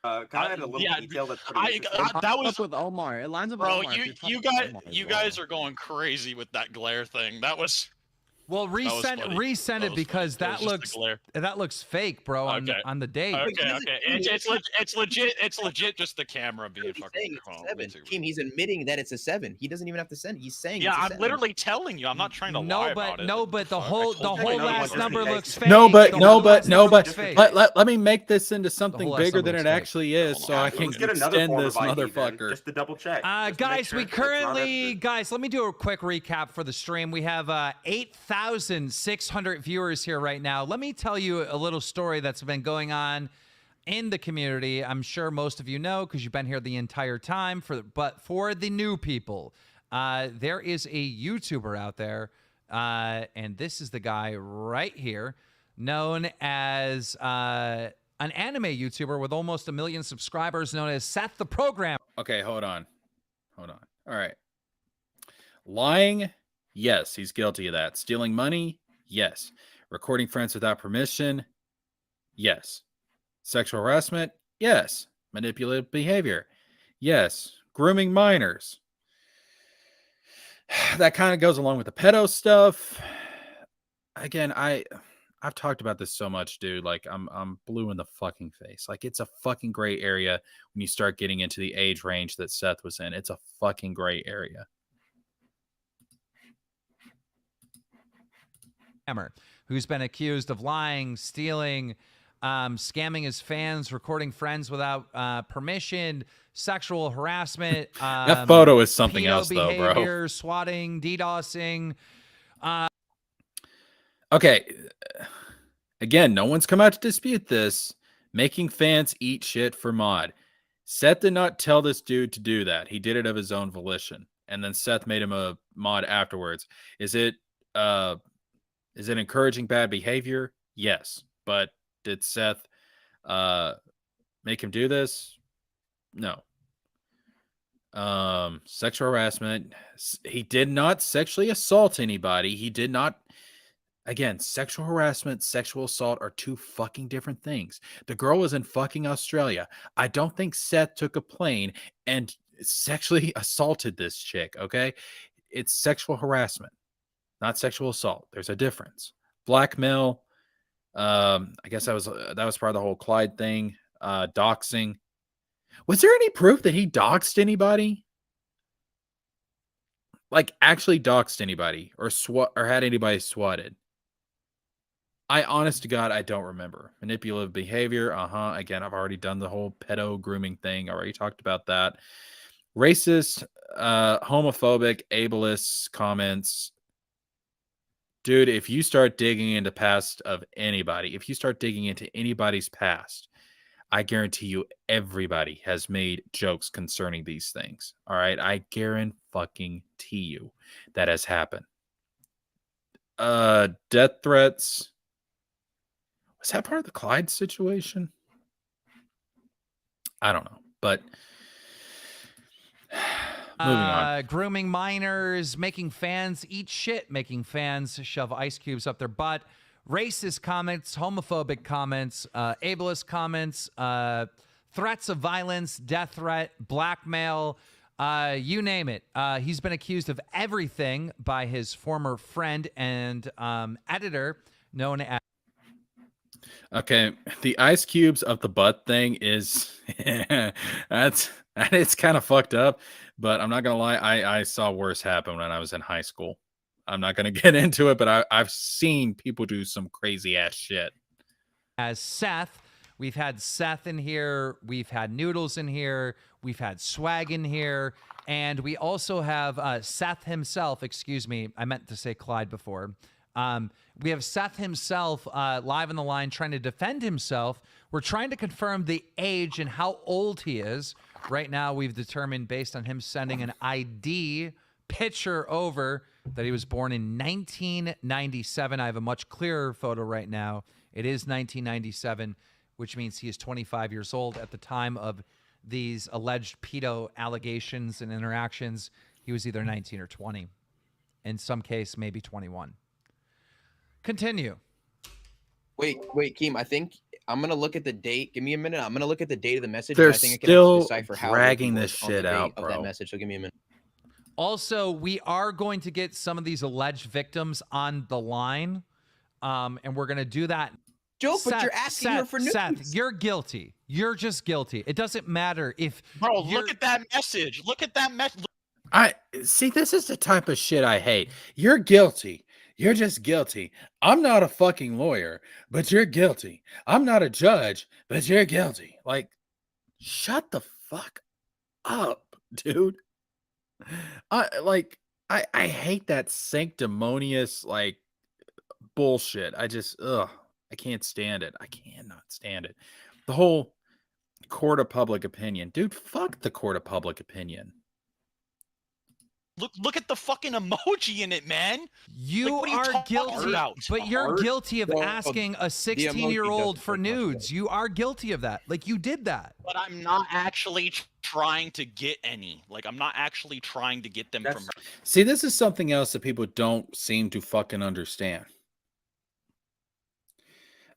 Can I add a little detail that's pretty interesting? That was with Omar. It lines up with bro. Omar. You guys are going crazy with that glare thing. That was Well, was resend funny. resend That it was because funny. It was that just the glare. looks fake, bro. Okay. On the date. Okay, okay. It's legit. Just the camera being He's fucking. saying it's Oh, a way 7. too Keem, he's admitting that it's a 7. He doesn't even have to send it. He's saying Yeah, it's a I'm 7. literally telling you. I'm not trying to lie No, about but it. no, What but the fuck? I whole told you another last one number just in looks case. fake. No, but The no, whole but last no, number but looks fake. let me make this into something whole last bigger number than it looks fake. actually is, Hold so on. I Let's can get another extend form this of ID then, motherfucker. just to double check. just to make Guys, sure we that it's not currently, edited. guys, let me do a quick recap for the stream. We have 8,600 viewers here right now. Let me tell you a little story that's been going on in the community. I'm sure most of you know because you've been here the entire time. But for the new people, there is a YouTuber out there, and this is the guy right here, known as an anime YouTuber with almost 1 million subscribers, known as SethTheProgrammer. Okay, hold on. All right. Lying, yes, he's guilty of that. Stealing money, yes. Recording friends without permission, yes. Sexual harassment, yes. Manipulative behavior, yes. Grooming minors. That kind of goes along with the pedo stuff. Again, I've talked about this so much, dude. Like I'm blue in the fucking face. Like it's a fucking gray area when you start getting into the age range that Seth was in. It's a fucking gray area. Who's been accused of lying, stealing, scamming his fans, recording friends without permission, sexual harassment. That photo is something pedo else, though, bro. behavior, swatting, DDoSing. Okay. Again, no one's come out to dispute this. Making fans eat shit for mod. Seth did not tell this dude to do that. He did it of his own volition. And then Seth made him a mod afterwards. Is it encouraging bad behavior? Yes. But did Seth make him do this? No. Sexual harassment. He did not sexually assault anybody. He did not. Again, sexual harassment, sexual assault are two fucking different things. The girl was in fucking Australia. I don't think Seth took a plane and sexually assaulted this chick, okay? It's sexual harassment, not sexual assault. There's a difference. Blackmail, I guess that was part of the whole Clyde thing. Doxing. Was there any proof that he doxed anybody? Like actually doxed anybody or had anybody swatted? I honest to God, I don't remember. Manipulative behavior. Again, I've already done the whole pedo grooming thing. I already talked about that. Racist, homophobic, ableist comments. Dude, if you start digging into past of anybody, if you start digging into anybody's past, I guarantee you everybody has made jokes concerning these things. All right. I guarantee you that has happened. Death threats. Was that part of the Clyde situation? I don't know, but moving on. Grooming minors, making fans eat shit, making fans shove ice cubes up their butt, racist comments, homophobic comments, ableist comments, threats of violence, death threat, blackmail, you name it. He's been accused of everything by his former friend and editor known as Okay, the ice cubes of the butt thing is it's kind of fucked up, but I'm not gonna lie, I saw worse happen when I was in high school. I'm not gonna get into it, but I've seen people do some crazy ass shit. As Seth, we've had Seth in here, we've had Noodles in here, we've had Swag in here, and we also have Seth himself. Excuse me, I meant to say Clyde before. We have Seth himself live on the line trying to defend himself. We're trying to confirm the age and how old he is. Right now, we've determined based on him sending an ID picture over that he was born in 1997. I have a much clearer photo right now. It is 1997, which means he is 25 years old at the time of these alleged pedo allegations and interactions. He was either 19 or 20. In some case, maybe 21. Continue. Wait, Keem. I think I'm gonna look at the date. Give me a minute. I'm gonna look at the date of the message. They're and I think I can still actually decipher how dragging it this was on the shit date out, of bro. that message. So give me a minute. Also, we are going to get some of these alleged victims on the line, and we're going to do that. Joe, but you're asking her for news. Seth, you're guilty. You're just guilty. It doesn't matter if Bro, look at that message. Look at that message. I see. This is the type of shit I hate. You're guilty. You're just guilty. I'm not a fucking lawyer, but you're guilty. I'm not a judge, but you're guilty. Like, shut the fuck up, dude. I hate that sanctimonious like bullshit. I can't stand it. I cannot stand it. The whole court of public opinion. Dude, fuck the court of public opinion. Look at the fucking emoji in it, man. you Like, what are you are talking guilty, about? but you're Heart? guilty of Well, asking a emoji 16-year-old doesn't for make much nudes. sense. You are guilty of that. Like, you did that. But I'm not actually trying to get any. Like, I'm not actually trying to get them from her. See, this is something else that people don't seem to fucking understand.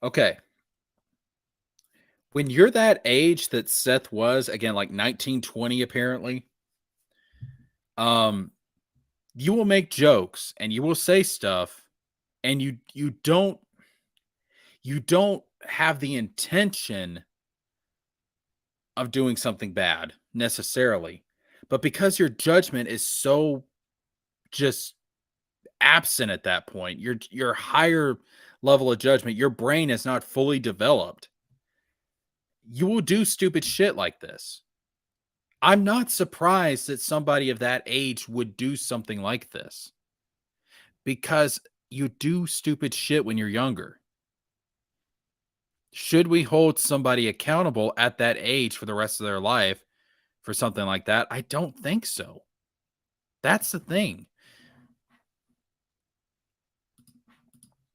Okay. When you're that age that Seth was, again, like 19, 20 apparently, you will make jokes and you will say stuff and you don't have the intention of doing something bad necessarily, but because your judgment is so just absent at that point, your higher level of judgment, your brain is not fully developed, you will do stupid shit like this. I'm not surprised that somebody of that age would do something like this, because you do stupid shit when you're younger. Should we hold somebody accountable at that age for the rest of their life for something like that? I don't think so. That's the thing.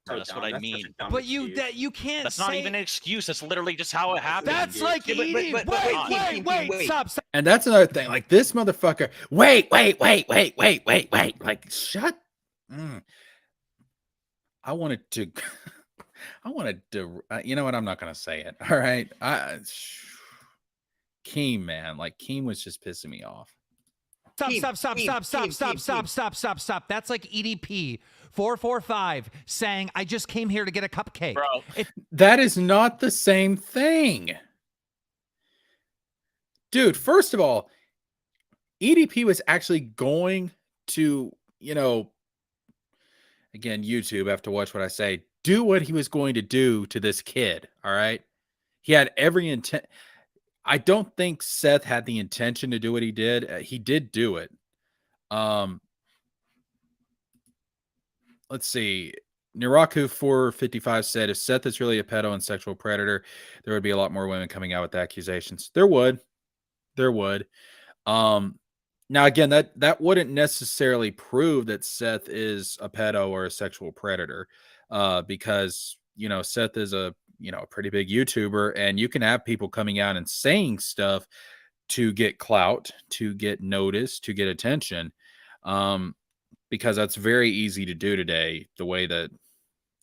That's what I mean. But you can't That's say... not even an excuse. That's literally just how it happened. That's like Yeah, but- eating... but- but- Wait, stop. And that's another thing. Like, this motherfucker. Wait. Like, shut. I wanted to. You know what? I'm not gonna say it. All right. Keem, man. Like, Keem was just pissing me off. Stop. That's like EDP 445 saying, I just came here to get a cupcake. Bro. That is not the same thing. Dude, first of all, EDP was actually going to, again, YouTube, have to watch what I say, do what he was going to do to this kid. All right. He had every intent. I don't think Seth had the intention to do what he did. He did do it. Let's see. Niraku 455 said, if Seth is really a pedo and sexual predator, there would be a lot more women coming out with accusations. There would. Now, again, that wouldn't necessarily prove that Seth is a pedo or a sexual predator, because, Seth is a pretty big YouTuber, and you can have people coming out and saying stuff to get clout, to get noticed, to get attention, because that's very easy to do today, the way that,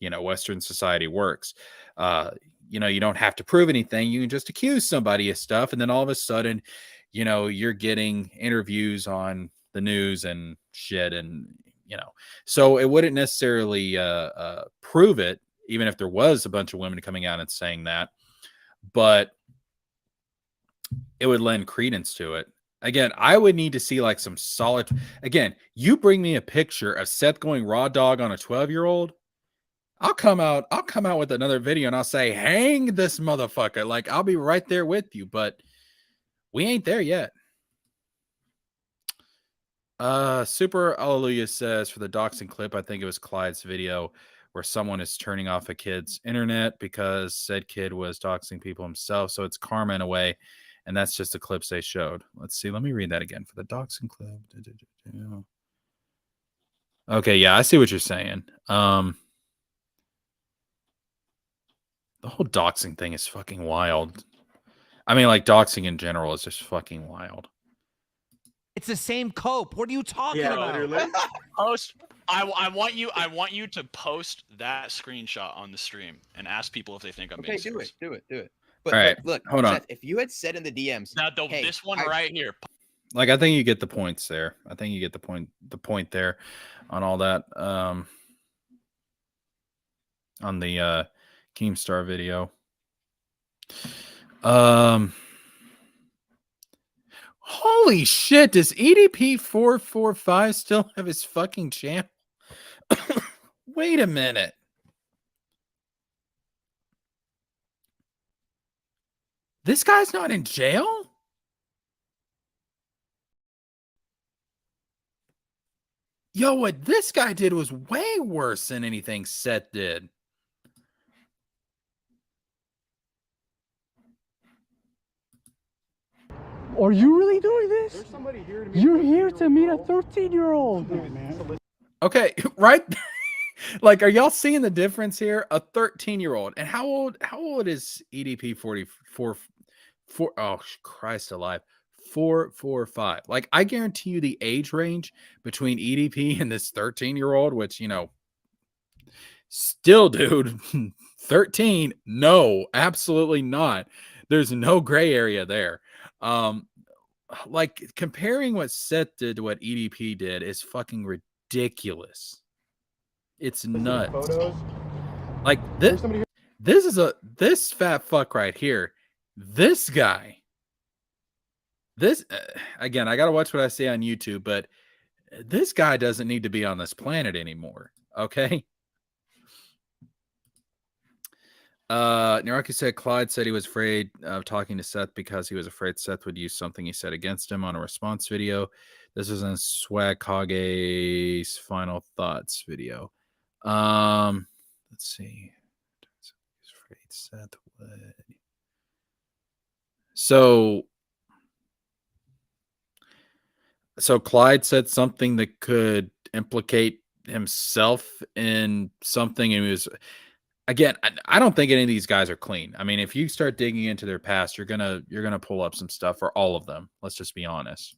Western society works. You don't have to prove anything. You can just accuse somebody of stuff, and then all of a sudden, you're getting interviews on the news and shit, and so it wouldn't necessarily prove it even if there was a bunch of women coming out and saying that. But it would lend credence to it. Again, I would need to see like some solid. Again, you bring me a picture of Seth going raw dog on a 12-year-old. I'll come out with another video and I'll say, hang this motherfucker. Like, I'll be right there with you, but we ain't there yet. Super Hallelujah says, for the doxing clip, I think it was Clyde's video where someone is turning off a kid's internet because said kid was doxing people himself. So it's karma in a way. And that's just the clips they showed. Let's see. Let me read that again for the doxing clip. Okay, yeah, I see what you're saying. The whole doxing thing is fucking wild. I mean, like, doxing in general is just fucking wild. It's the same cope. What are you talking about? Literally. Post. I want you to post that screenshot on the stream and ask people if they think I'm being serious. Do it. But All right, look, hold on. Seth, if you had said in the DMs, Now, hey, this one right here. Like, I think you get the points there. I think you get the point there on all that. On the Keemstar video. Holy shit, does EDP445 still have his fucking channel? Wait a minute. This guy's not in jail? Yo, what this guy did was way worse than anything Seth did. Are you really doing this? You're here to meet a 13-year-old. Okay, right? Like, are y'all seeing the difference here? A 13-year-old. And how old is EDP 44? Oh, Christ alive. 445. Like, I guarantee you the age range between EDP and this 13-year-old, which, you know, still, dude, 13. No, absolutely not. There's no gray area there. Like, comparing what Seth did to what EDP did is fucking ridiculous. It's nuts. Like, this fat fuck right here. This guy. This again, I gotta watch what I say on YouTube, but this guy doesn't need to be on this planet anymore. Okay. Naraki said Clyde said he was afraid of talking to Seth because he was afraid Seth would use something he said against him on a response video. This was in Swag Kage's final thoughts video. Let's see. He's afraid Seth would. So Clyde said something that could implicate himself in something, and he was. Again, I don't think any of these guys are clean. I mean, if you start digging into their past, you're gonna pull up some stuff for all of them. Let's just be honest.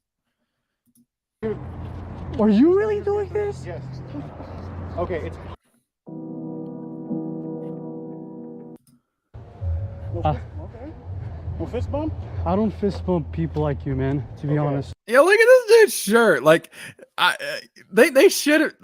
Are you really doing this? Yes. Okay, it's. Okay. Well, fist bump? I don't fist bump people like you, man. To be honest. Yeah, look at this dude's shirt. Like, they should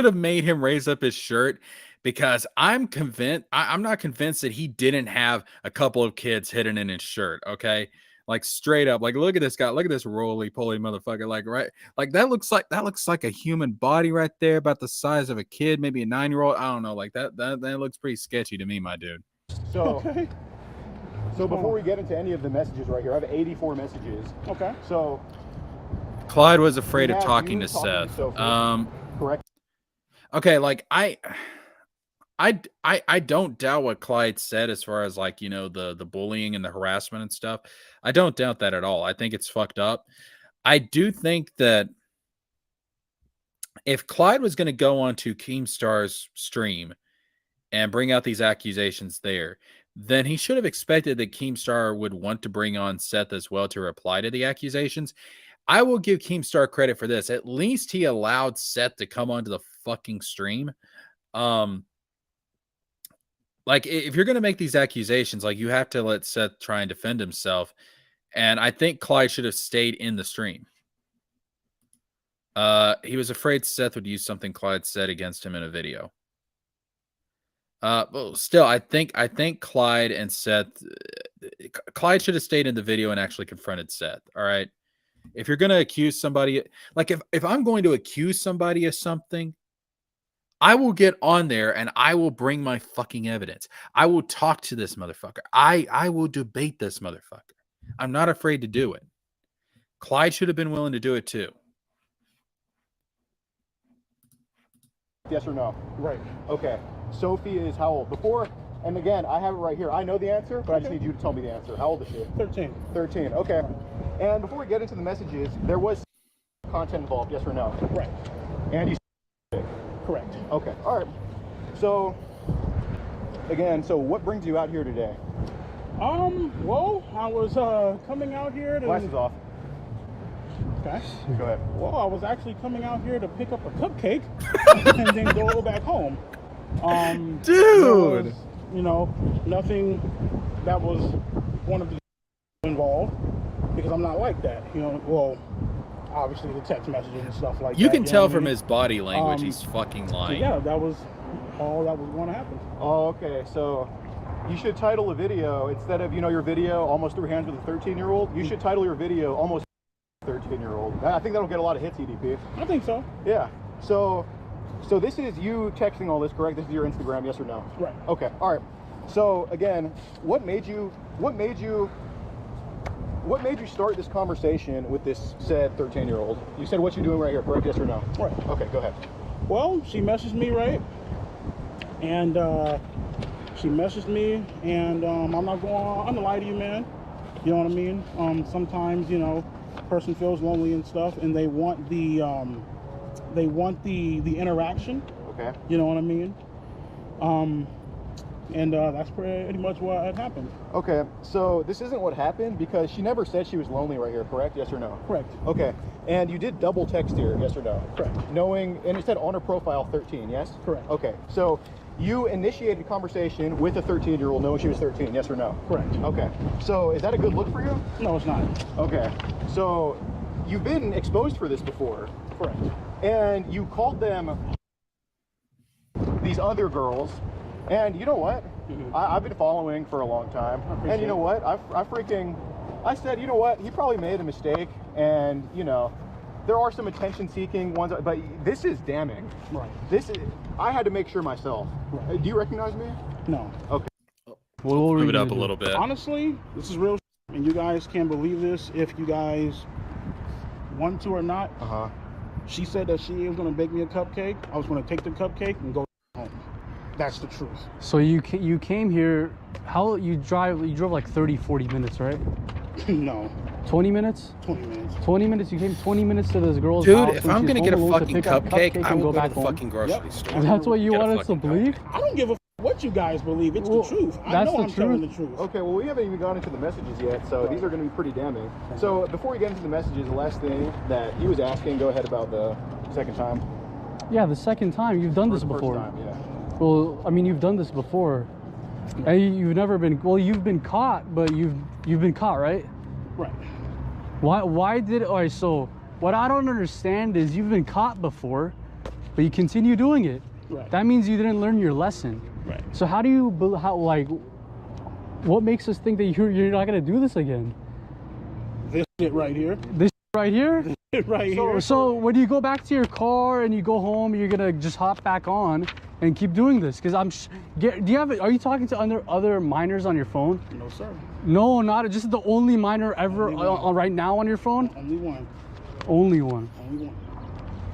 have made him raise up his shirt. Because I'm convinced, I'm not convinced that he didn't have a couple of kids hidden in his shirt. Okay, like straight up, like look at this guy, look at this roly-poly motherfucker. Like right, like that looks like a human body right there, about the size of a kid, maybe a 9-year-old. I don't know, like that looks pretty sketchy to me, my dude. So, so before we get into any of the messages right here, I have 84 messages. Okay. So, Clyde was afraid of talking to Seth. Correct. Okay, like I don't doubt what Clyde said as far as like, you know, the bullying and the harassment and stuff. I don't doubt that at all. I think it's fucked up. I do think that if Clyde was going to go onto Keemstar's stream and bring out these accusations there, then he should have expected that Keemstar would want to bring on Seth as well to reply to the accusations. I will give Keemstar credit for this. At least he allowed Seth to come onto the fucking stream. Like, if you're going to make these accusations, like, you have to let Seth try and defend himself. And I think Clyde should have stayed in the stream. He was afraid Seth would use something Clyde said against him in a video. Well, still, I think Clyde and Seth. Clyde should have stayed in the video and actually confronted Seth. All right. If you're gonna accuse somebody, like if I'm going to accuse somebody of something, I will get on there and I will bring my fucking evidence. I will talk to this motherfucker. I will debate this motherfucker. I'm not afraid to do it. Clyde should have been willing to do it too. Yes or no? Right. Okay. Sophie is how old? Before, and again, I have it right here. I know the answer, but I just need you to tell me the answer. How old is she? 13. 13. Okay. And before we get into the messages, there was content involved. Yes or no? Right. And you. Correct. Okay. All right. So, again, so what brings you out here today? Well, I was coming out here to. Glasses off. Okay. Go ahead. Well, I was actually coming out here to pick up a cupcake and then go back home. Dude. Was, you know, nothing that was one of the involved because I'm not like that. You know, well, obviously the text messages and stuff like that. You can tell know from what I his body language he's fucking mean? lying. So yeah, that was all that was going to happen. Oh, okay. So you should title a video instead of, you know, your video almost threw hands with a 13-year-old. You should title your video almost 13-year-old. I think that'll get a lot of hits, EDP. I think so. Yeah. So this is you texting all this, correct? This is your Instagram, yes or no? Right. Okay. All right. So again, what made you start this conversation with this said 13-year-old? You said what you doing right here, correct? Yes or no? Right. Okay, go ahead. Well, she messaged me, right? And she messaged me, and I'm not going to lie to you, man. You know what I mean? Sometimes, you know, a person feels lonely and stuff, and they want the interaction. Okay. You know what I mean? And that's pretty much what had happened. Okay, so this isn't what happened because she never said she was lonely right here, correct? Yes or no? Correct. Okay, and you did double text here, yes or no? Correct. Knowing, and it said on her profile 13, yes? Correct. Okay, so you initiated a conversation with a 13-year-old knowing she was 13, yes or no? Correct. Okay, so is that a good look for you? No, it's not. Okay, so you've been exposed for this before. Correct. And you called them these other girls, and you know what? I've been following for a long time, and you know what? I said, you know what? He probably made a mistake, and you know, there are some attention-seeking ones, but this is damning. Right. I had to make sure myself. Right. Do you recognize me? No. Okay. Move it up a little bit. Honestly, this is real, and you guys can believe this if you guys want to or not. She said that she was going to bake me a cupcake. I was going to take the cupcake and go home. That's the truth. So you came here, you drove like 30-40 minutes, right? No. 20 minutes? 20 minutes. 20 minutes? You came 20 minutes to this girl's Dude, house? if when I'm she's gonna get a home alone to fucking pick up cupcake, I and will go to back the home? fucking grocery store. That's what you Get a want us to fucking believe? I don't give a what you guys believe. It's Well, the truth. I that's know the I'm telling truth. the truth. Okay, well, we haven't even gone into the messages yet, so these are going to be pretty damning. So before we get into the messages, the last thing that he was asking, go ahead, about the second time. Yeah, the second time. You've done this before. First time, yeah. Well, I mean, you've done this before. And you've never been, well, you've been caught, but you've been caught, right? Right. Why did, all right, so what I don't understand is you've been caught before, but you continue doing it. Right. That means you didn't learn your lesson. Right. So how do you, what makes us think that you're not going to do this again? This shit right here. This right here? This shit right here. So when you go back to your car and you go home, you're going to just hop back on and keep doing this? Because are you talking to other minors on your phone? No, sir. No, not just the only minor ever right now on your phone? Only one. Only one. Only one.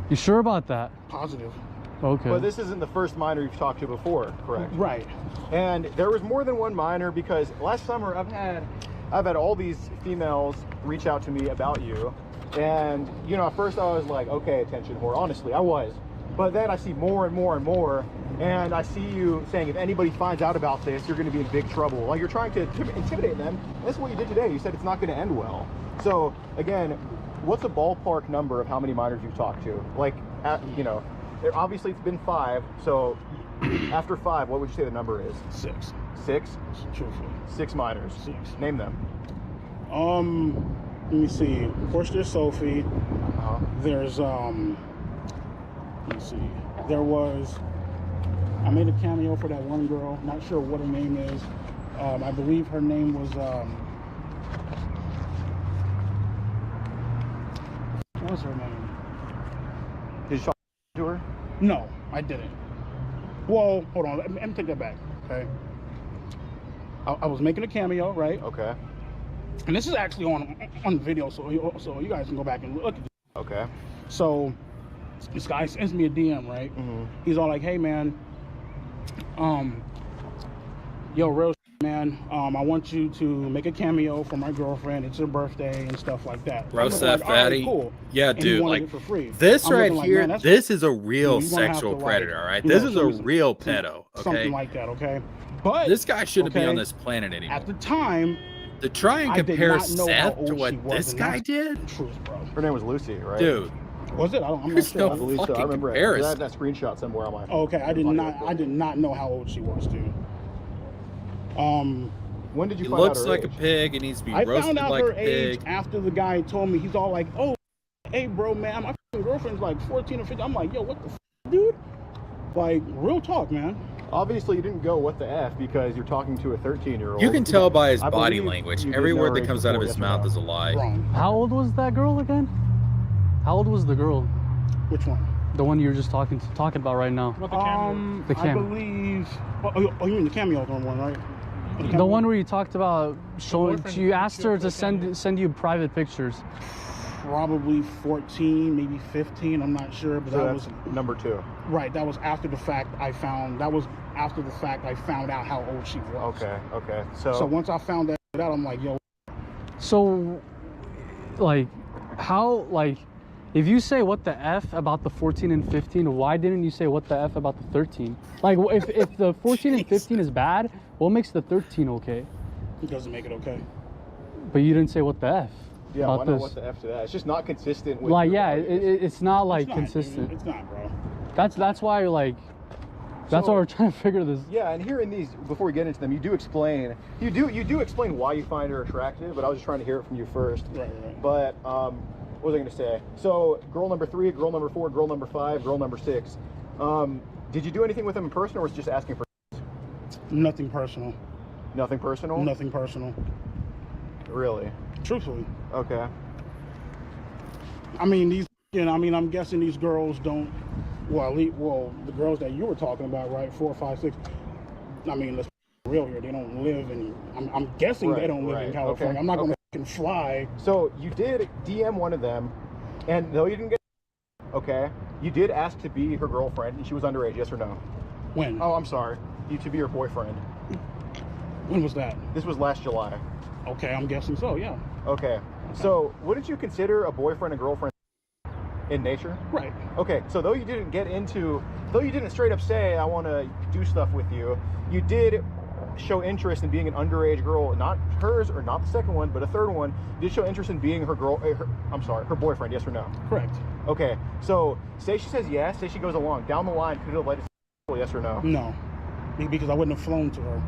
You sure about that? Positive. Okay. But this isn't the first minor you've talked to before, correct? Right. And there was more than one minor because last summer I've had all these females reach out to me about you. And, you know, at first I was like, okay, attention whore. Honestly, I was. But then I see more and more and more. And I see you saying, if anybody finds out about this, you're going to be in big trouble. Like, you're trying to intimidate them. That's what you did today. You said it's not going to end well. So, again, what's a ballpark number of how many minors you've talked to? Like, you know, obviously it's been 5. So, after 5, what would you say the number is? 6. 6? Truthfully. 6 minors. 6. Name them. Let me see. Of course, there's Sophie. There's let me see. There was I made a cameo for that one girl. Not sure what her name is. I believe her name was what was her name? Did you talk to her? No, I didn't. Well, hold on. Let me take that back. Okay. I was making a cameo, right? Okay. And this is actually on video, so you guys can go back and look at it. Okay. So this guy sends me a DM, right? Mm-hmm. He's all like, "Hey, man, yo, real man, I want you to make a cameo for my girlfriend. It's her birthday and stuff like that." Bro, I'm Seth, like, all right, fatty. cool. Yeah, And he dude, wanted like it for free. this I'm right looking like, here, man, that's- this is a real you're gonna have sexual to, predator, like, all right? you This know, is show a me some- real pedo, okay? Something like that, okay? But This guy shouldn't be on okay, this planet anymore. at the time, To try and I did compare not know how Seth old to she what was, this and guy that's did, the truth, bro. Her name was Lucy, right? dude, Was it? I'm not there's sure. no I believe so. I fucking remember it. I comparison. have that screenshot somewhere on my phone. Oh, okay, I did not know how old she was, dude. When did you He find out looks her like age? a pig and needs to be I roasted found out like her a pig. age after the guy told me. He's all like, "Oh, hey, bro, man, my fucking girlfriend's like 14 or 15." I'm like, "Yo, what the dude?" Like, real talk, man. Obviously, you didn't go what the F because you're talking to a 13-year-old. You can tell by his I body believe language. you Every did know word her that age comes out of before, his yes or mouth no? is a lie. Wrong. How old was that girl again? How old was the girl? Which one? The one you were just talking about right now. The The I cameo. believe. Oh, you mean the cameo one, right? The one where you talked about showing. You asked her to send you private pictures. Probably 14, maybe 15. I'm not sure, but So that that's was number 2. right. That was after the fact. I found out how old she was. Okay. So once I found that out, I'm like, yo. So, like, how, like, if you say what the F about the 14 and 15, why didn't you say what the F about the 13? Like, if the 14 and 15 is bad, what makes the 13 okay? It doesn't make it okay. But you didn't say what the F. Yeah, why about not this. what the F to that? It's just not consistent with Like, your yeah, values. it's not like It's not, consistent. dude. It's not, bro. That's why, like, that's why we're trying to figure this. Yeah, and here in these, before we get into them, you do explain why you find her attractive, but I was just trying to hear it from you first. Right. But what was I going to say? So, girl number 3, girl number 4, girl number 5, girl number 6. Did you do anything with them in person, or was it just asking for? Nothing personal. Nothing personal? Nothing personal. Really? Truthfully. Okay. I mean, I'm guessing these girls don't. Well, the girls that you were talking about, right? 4, 5, 6. I mean, let's be real here. They don't live in. I'm guessing they don't live in California. Okay. I'm not gonna fly. So you did DM one of them, and though you didn't get, okay, you did ask to be her girlfriend, and she was underage. Yes or no? When? Oh, I'm sorry. You to be her boyfriend. When was that? This was last July. Okay, I'm guessing so. Yeah. Okay. So wouldn't you consider a boyfriend and girlfriend in nature? Right. Okay. So though you didn't straight up say I want to do stuff with you, you did show interest in being an underage girl, not hers or not the second one, but a third one. You did show interest in being her boyfriend. Yes or no? Correct. Okay. So say she says yes. Say she goes along. Down the line, could it let us? Yes or no? No, because I wouldn't have flown to her.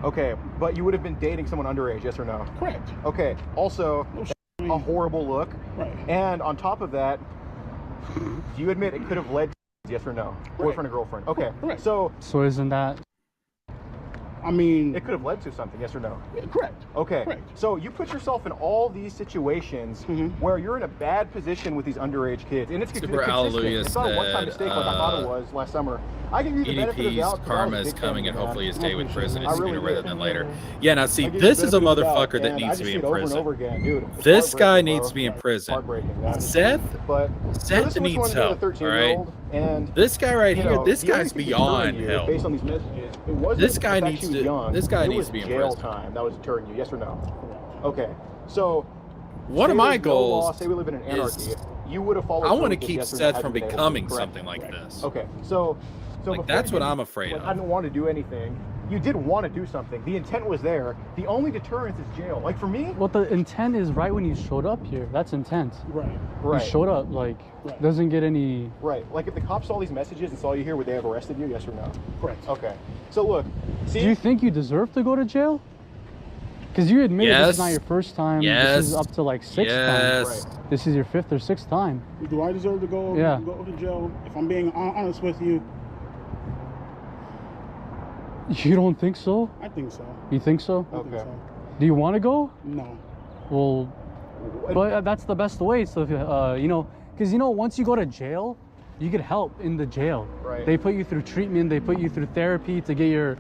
Okay, but you would have been dating someone underage, yes or no? Correct. Okay, also, a horrible look. Right. And on top of that, do you admit it could have led to yes or no? Boyfriend or girlfriend? Okay, correct. So isn't that? I mean, it could have led to something, yes or no? Correct. Okay. Correct. So you put yourself in all these situations where you're in a bad position with these underage kids, and it's Super consistent. hallelujah It's not a one-time said, mistake like I thought it was last summer. I give you the benefit of the doubt. EDP's karma is coming, and hopefully his day with prison is I sooner really rather did. than later. Yeah, now see, I give you this the is a benefit of the doubt, motherfucker that and I needs to just be see in it over and prison. over again, dude. It's This guy heartbreaking, needs bro. to be in prison. Heartbreaking, man. Seth This one needs was help, a all right? 13-year-old, and This guy right you here, know, this the only guy's thing beyond deterring you help. Based on these messages, it wasn't This the guy fact needs she was to- young. this guy It needs was to be in jail prison. time that was deterring you. Yes or no? Okay, so One of say my there's no law, goals say we live in an anarchy. is You would have followed. I want to code if keep yes or no Seth had from been able to, becoming correct? something like this. Okay, so Like, before that's you what didn't- I'm afraid like, of. I didn't want to do anything. You did want to do something. The intent was there. The only deterrence is jail. Like for me, What the intent is right when you showed up here. That's intent. Right. Right. You showed up, like, doesn't get any. right? Like if the cops saw these messages and saw you here, would they have arrested you? Yes or no? Correct. Okay. So look, see, Do you think you deserve to go to jail? Because you admitted this is not Yes. your first time. Yes. This is up to like 6th Yes. time. This is your 5th or 6th time. Do I deserve to go Yeah. to jail? If I'm being honest with you, You don't think so? I think so. You think so? I think Okay. so. Do you want to go? No. Well, but that's the best way. So, you know, because, you know, once you go to jail, you get help in the jail. Right. They put you through treatment. They put you through therapy to get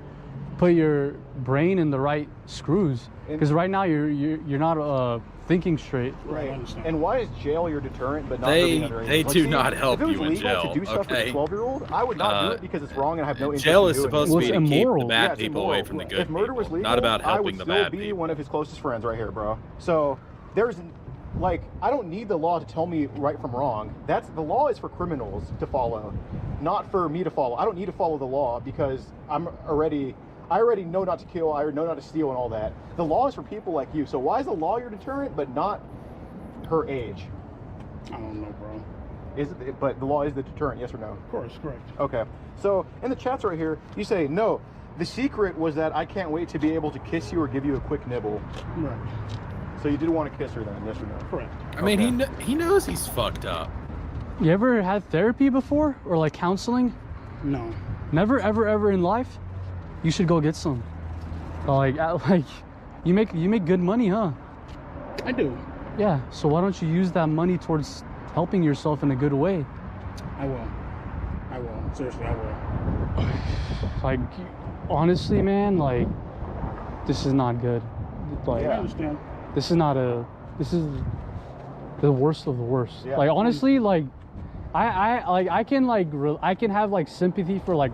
put your brain in the right screws. Because right now you're not thinking straight. Right. And why is jail your deterrent, but not being underage? They do not help if it was you in legal jail. to do stuff with a 12-year-old, I would not do it because it's wrong and I have no interest Jail in is doing supposed it. to be to keep the immoral. bad it's people away immoral. from the good If murder was people, legal, not about I would helping the still bad be people. one of his closest friends right here, bro. So there's, like, I don't need the law to tell me right from wrong. The law is for criminals to follow, not for me to follow. I don't need to follow the law because I already know not to kill, I already know not to steal and all that. The law is for people like you. So why is the law your deterrent, but not her age? I don't know, bro. Is it? But the law is the deterrent, yes or no? Of course, correct. Okay. So in the chats right here, you say, no, the secret was that I can't wait to be able to kiss you or give you a quick nibble. Right. So you did want to kiss her then, yes or no? Correct. I mean, he knows he's fucked up. You ever had therapy before or like counseling? No. Never, ever in life? You should go get some. Like you make good money, huh? I do. Yeah. So why don't you use that money towards helping yourself in a good way? I will. I will. Seriously, I will. Like, honestly, man, like, this is not good. Like, Yeah, I understand. this is the worst of the worst. Yeah. Like, honestly, like, I can have like sympathy for like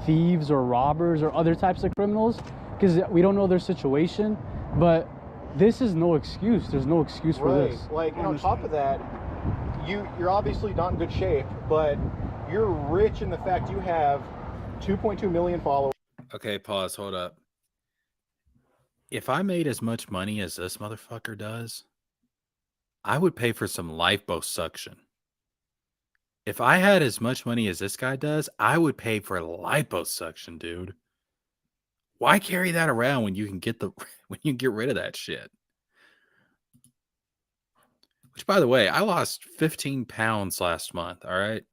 thieves or robbers or other types of criminals because we don't know their situation, but this is no excuse. There's no excuse for Right. this. Like, and on top of that, you're obviously not in good shape, but you're rich in the fact you have 2.2 million followers. Okay, pause. Hold up. If I made as much money as this motherfucker does, I would pay for some liposuction. If I had as much money as this guy does, I would pay for liposuction, dude. Why carry that around when you can get rid of that shit? Which, by the way, I lost 15 pounds last month. All right.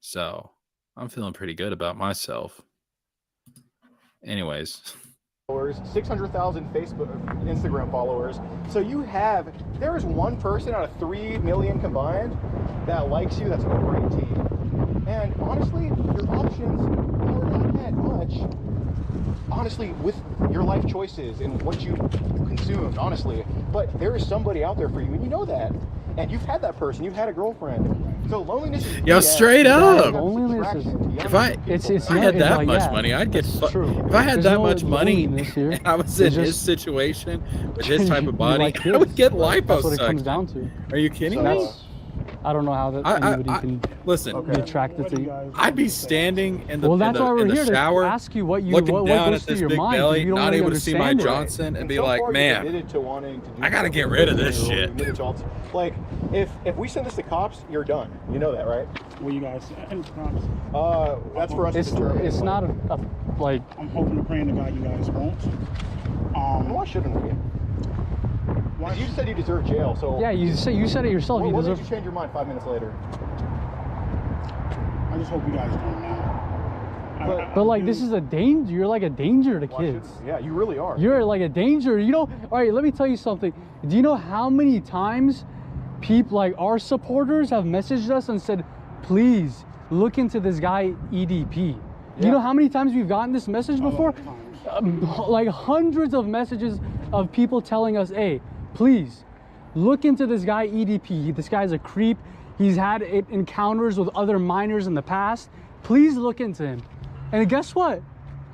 So I'm feeling pretty good about myself. Anyways. 600,000 Facebook, Instagram followers. So there is one person out of 3 million combined that likes you. That's over 18. And honestly, your options are not that much. Honestly, with your life choices and what you consumed, honestly. But there is somebody out there for you, and you know that. And you've had that person. You've had a girlfriend. So loneliness is Yo, straight up. Loneliness is. If I had that much money, I'd get. If I had that much money and I was in his situation with his type of body, I would get liposuction. That's what it comes down to. Are you kidding me? I don't know how that anybody can listen. be attracted to you. I'd be standing in the, well, that's why we're here shower, to ask you what looking down goes at through this your big mind. belly, You don't not really able to see my understand it. Johnson, and be like, man, I gotta get rid of this shit. Like, if we send this to cops, you're done. You know that, right? Well, you guys, and cops. That's for us to determine. It's not like. I'm hoping and praying to God you guys won't. Why shouldn't we? You said you deserve jail, so. Yeah, you said it yourself. What made you change your mind 5 minutes later? I just hope you guys don't know. But like, this is a danger. You're like a danger to kids. Yeah, you really are. You're like a danger. You know. All right, let me tell you something. Do you know how many times people like our supporters have messaged us and said, "Please look into this guy EDP." Yeah. You know how many times we've gotten this message before? Like hundreds of messages of people telling us, "Hey, please look into this guy EDP. This guy's a creep. He's had encounters with other minors in the past. Please look into him." And guess what?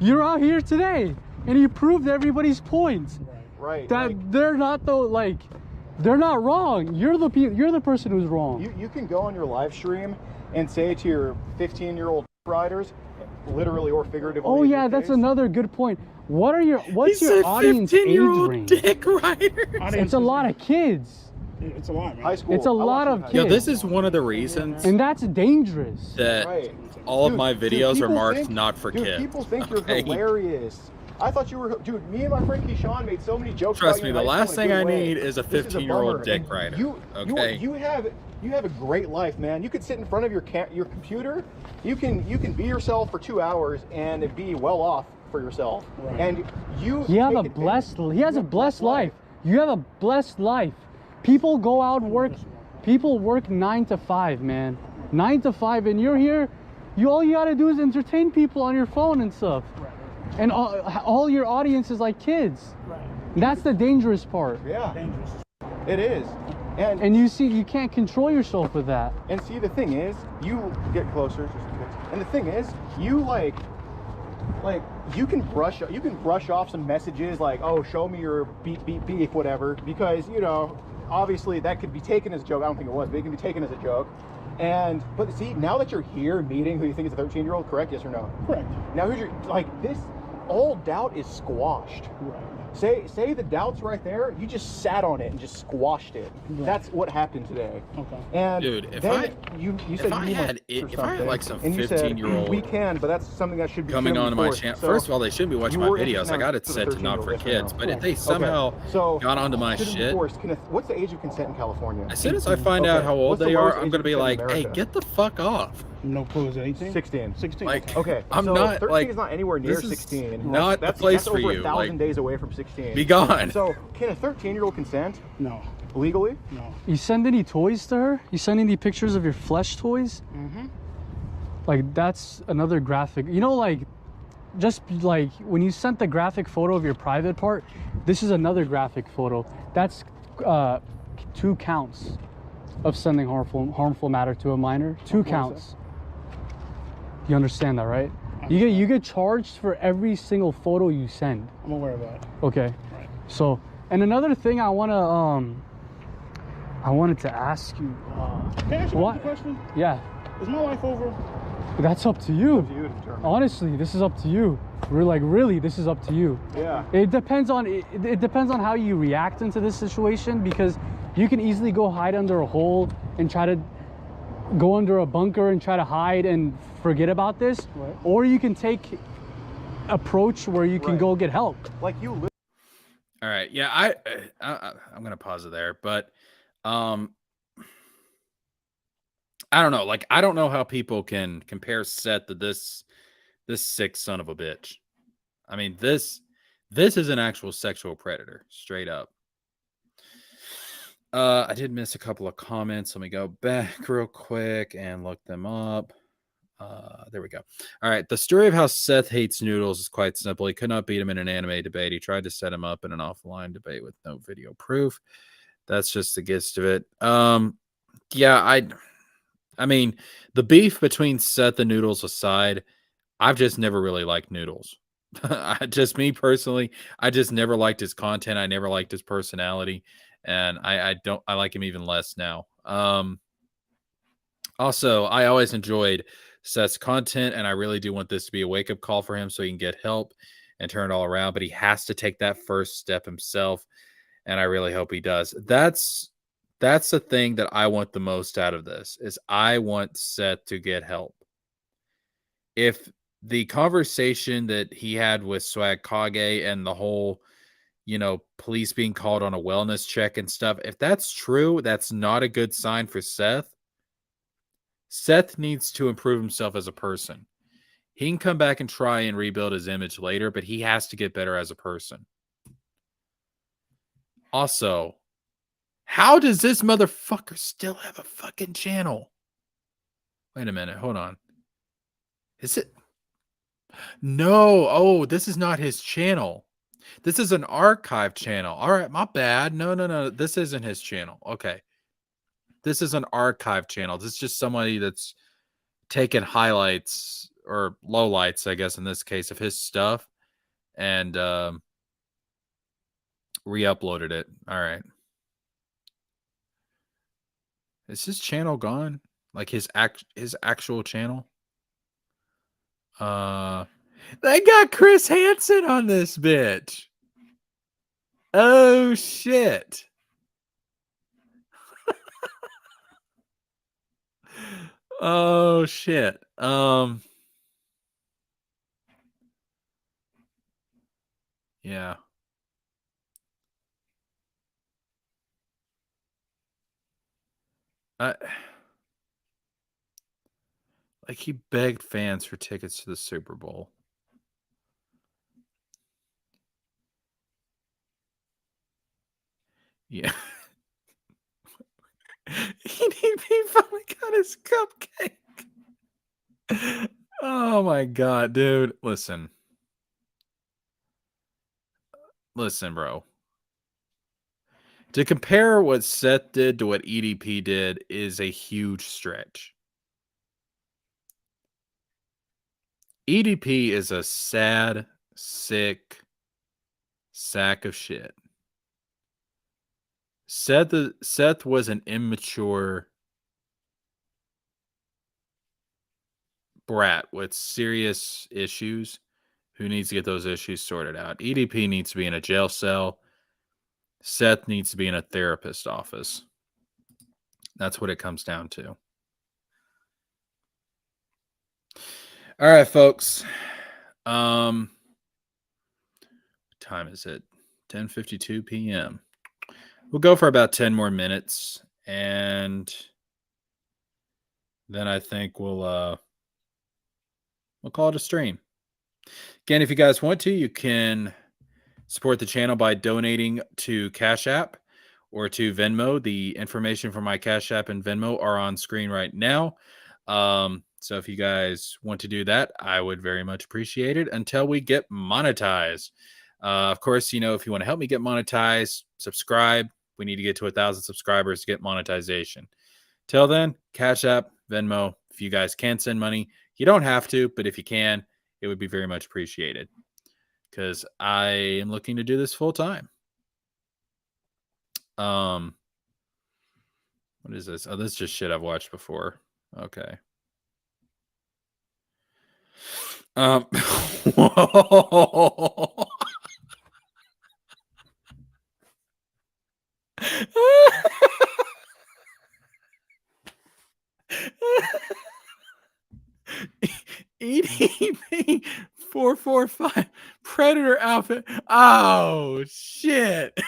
You're out here today, and you proved everybody's point. Right. That they're not they're not wrong. You're the person who's wrong. You can go on your live stream and say to your 15-year-old riders, literally or figuratively. Oh yeah, that's another good point. What's your audience age range? Dick rider. It's a lot of kids. It's a lot, man. High school. It's a lot of kids. Yo, this is one of the reasons and that's dangerous. that all of my videos are marked not for kids. People think you're hilarious. I thought you were, dude. Me and my friend Keyshawn made so many jokes. Trust me, the last thing I need is a 15-year-old dick rider. You you have a great life, man. You could sit in front of your computer. You can be yourself for 2 hours and be well off for yourself. Right. And he has a blessed life. You have a blessed life. People go out and work. People work 9 to 5, man. 9 to 5, and you're here. All you gotta do is entertain people on your phone and stuff. Right. And all your audience is like kids. Right. That's the dangerous part. Yeah. Dangerous. It is. And you see, you can't control yourself with that. And see, the thing is, you get closer. And the thing is, you like you can brush off some messages like, oh, show me your beep, whatever, because, you know, obviously that could be taken as a joke. I don't think it was, but it can be taken as a joke. But see, now that you're here meeting who you think is a 13-year-old, correct? Yes or no? Correct. Now who's this, all doubt is squashed. Right. Say the doubt's right there, you just sat on it and just squashed it. Right. That's what happened today. Okay. And dude, if I had like some 15-year-old we can, but that's something that should be coming onto my channel. So first of all, they shouldn't be watching my videos. I got it set to not for kids. But if they somehow got onto my shit, what's the age of consent in California? As soon as I find out how old they are, I'm gonna be like, hey, get the fuck off. No clue. Is it 18? 16. 16. Like, okay, I'm so not 13 like is not anywhere near 16. Not the place that's for over you. 1,000 days away from 16. Be gone. So can a 13-year-old consent? No. Legally? No. You send any toys to her? You send any pictures of your flesh toys? Mm-hmm. Like, that's another graphic. You know, like, just like when you sent the graphic photo of your private part, this is another graphic photo. That's 2 counts of sending harmful matter to a minor. 2 counts. You understand that, right? You get charged for every single photo you send. I'm aware of that. Okay. Right. So, and another thing I wanted to ask you. Can I ask you a question? Yeah. Is my life over? That's up to you. It's up to you to determine. Honestly, this is up to you. We're like, really, this is up to you. Yeah. It depends on how you react into this situation, because you can easily go hide under a hole and try to go under a bunker and try to hide and forget about this, right. Or you can take approach where you can go get help. Like you. All right. Yeah, I'm gonna pause it there, but I don't know. Like, I don't know how people can compare Seth to this sick son of a bitch. I mean, this is an actual sexual predator, straight up. I did miss a couple of comments. Let me go back real quick and look them up. There we go. All right. The story of how Seth hates noodles is quite simple. He could not beat him in an anime debate. He tried to set him up in an offline debate with no video proof. That's just the gist of it. Yeah, I mean, the beef between Seth and Noodles aside, I've just never really liked Noodles. Just me personally, I just never liked his content. I never liked his personality. And I like him even less now. Also, I always enjoyed Seth's content, and I really do want this to be a wake-up call for him so he can get help and turn it all around. But he has to take that first step himself, and I really hope he does. That's the thing that I want the most out of this, is I want Seth to get help. If the conversation that he had with Swag Kage and the whole, police being called on a wellness check and stuff, if that's true, that's not a good sign for Seth. Seth needs to improve himself as a person. He can come back and try and rebuild his image later, but he has to get better as a person. Also, how does this motherfucker still have a fucking channel? Wait a minute. Hold on. Is it? No. Oh, this is not his channel. This is an archive channel. All right, my bad. No. This isn't his channel. Okay. This is an archive channel. This is just somebody that's taken highlights or lowlights, I guess, in this case, of his stuff and re-uploaded it. All right. Is his channel gone? Like his actual channel? They got Chris Hansen on this bitch. Oh shit. Oh shit. Yeah. Like he begged fans for tickets to the Super Bowl. Yeah. He finally got his cupcake. Oh my god, dude. Listen, bro. To compare what Seth did to what EDP did is a huge stretch. EDP is a sad, sick sack of shit. Seth was an immature brat with serious issues who needs to get those issues sorted out. EDP needs to be in a jail cell. Seth needs to be in a therapist's office. That's what it comes down to. All right, folks. What time is it? 10:52 p.m. We'll go for about 10 more minutes, and then I think we'll call it a stream. Again, if you guys want to, you can support the channel by donating to Cash App or to Venmo. The information for my Cash App and Venmo are on screen right now. So if you guys want to do that, I would very much appreciate it until we get monetized. Of course, you know, if you want to help me get monetized, subscribe. We need to get to 1,000 subscribers to get monetization. Till then, Cash App, Venmo. If you guys can send money, you don't have to, but if you can, it would be very much appreciated because I am looking to do this full time. What is this? Oh, this is just shit I've watched before. Okay. Whoa. EDP 445 Predator outfit. Oh shit.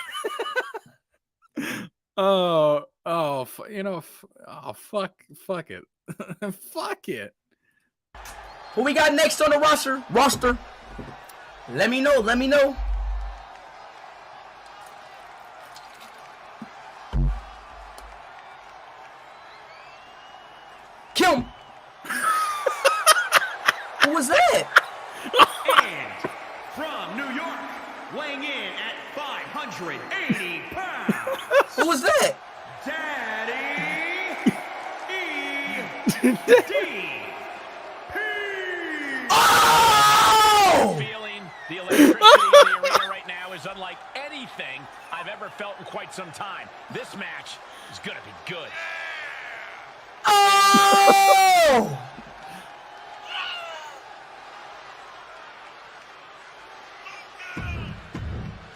Fuck it. Fuck it. Who we got next on the roster? Let me know. Kill him. Who was that? And from New York, weighing in at 580 pounds. Who was that? Daddy E.D. Oh! Feeling the electricity in the arena right now is unlike anything I've ever felt in quite some time. This match is gonna be good. Oh!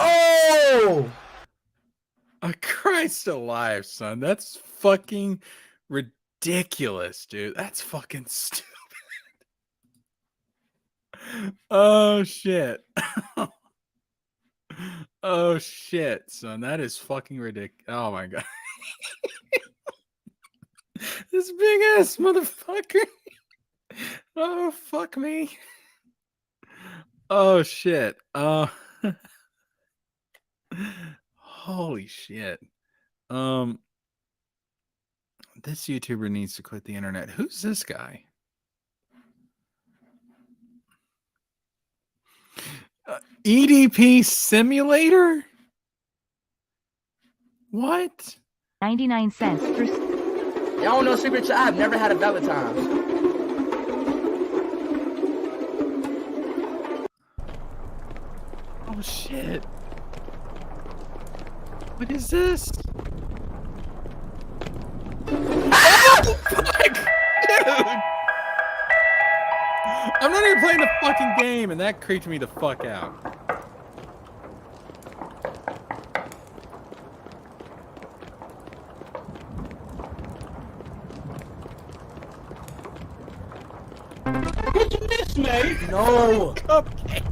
Oh! Christ alive, son. That's fucking ridiculous, dude. That's fucking stupid. Oh shit. Oh shit, son. That is fucking ridiculous. Oh my god. This big ass motherfucker. Oh fuck me. Oh shit. Holy shit. This YouTuber needs to quit the internet. Who's this guy? EDP Simulator? What? 99 cents for... Y'all don't know secret chat. I've never had a Valentine. Oh shit. What is this? Oh, fuck! Dude! I'm not even playing the fucking game, and that creeped me the fuck out. What's this, mate? No. Cupcake.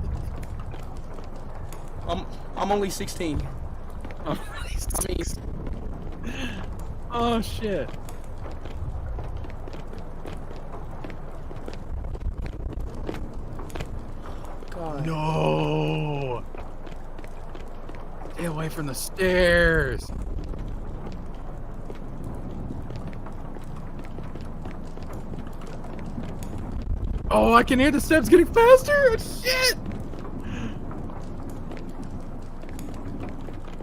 I'm only 16. Oh shit. God. No. Stay away from the stairs. Oh, I can hear the steps getting faster. Shit.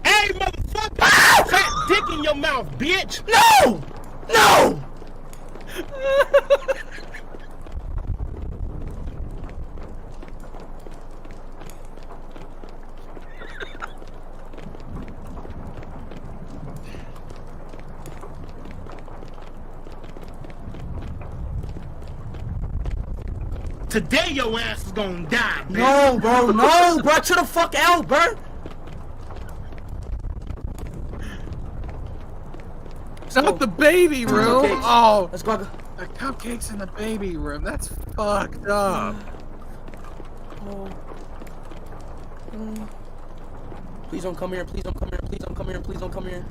Hey, motherfucker! Fat dick in your mouth, bitch! No! No! Today your ass is gonna die, man. No, bro. No, bro. Chill the fuck out, bro. Not the baby room. Cupcakes. Oh, Let's go. the cupcakes in the baby room. That's fucked up. Oh. Please don't come here. Please don't come here. Please don't come here. Please don't come here.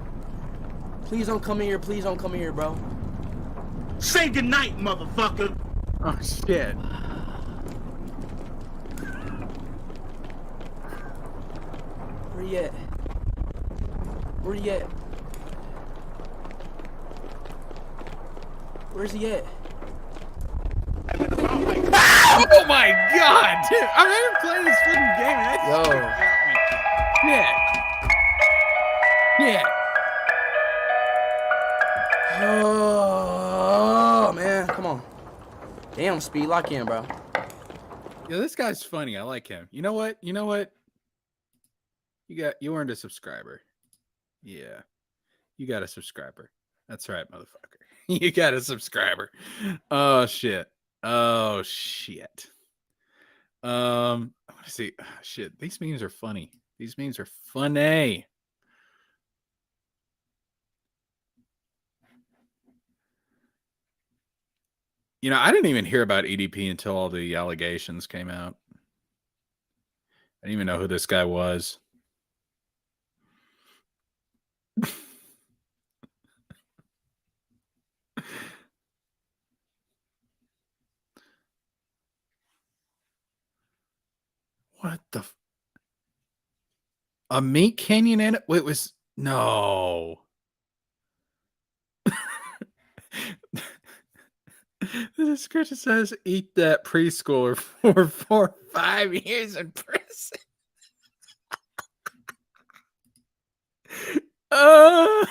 Please don't come here. Please don't come here, bro. Say goodnight, motherfucker. Oh shit. Where you at? Where you at? Where's he at? Oh my god, dude! I'm not even playing this fucking game. Yeah. Yeah. Oh man, come on. Damn, speed lock in, bro. Yeah, this guy's funny. I like him. You know what? You earned a subscriber. Yeah. You got a subscriber. That's right, motherfucker. You got a subscriber. Oh shit. Oh shit. I want to see. Oh, shit. These memes are funny. These memes are funny. You know, I didn't even hear about EDP until all the allegations came out. I didn't even know who this guy was. What the? A meat canyon and it was no. The description says eat that preschooler for 5 years in prison. Oh,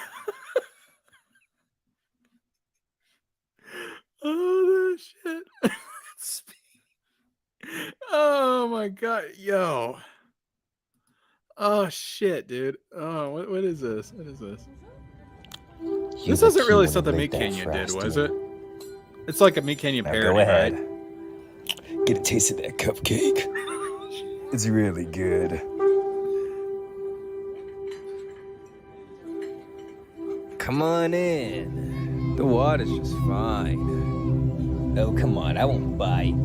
that shit. Oh my god, yo. Oh shit, dude. Oh, what is this? What is this? This isn't really something Meat Canyon did, was it? It's like a Meat Canyon parody. Go ahead. Right? Get a taste of that cupcake. It's really good. Come on in. The water's just fine. Oh, come on. I won't bite.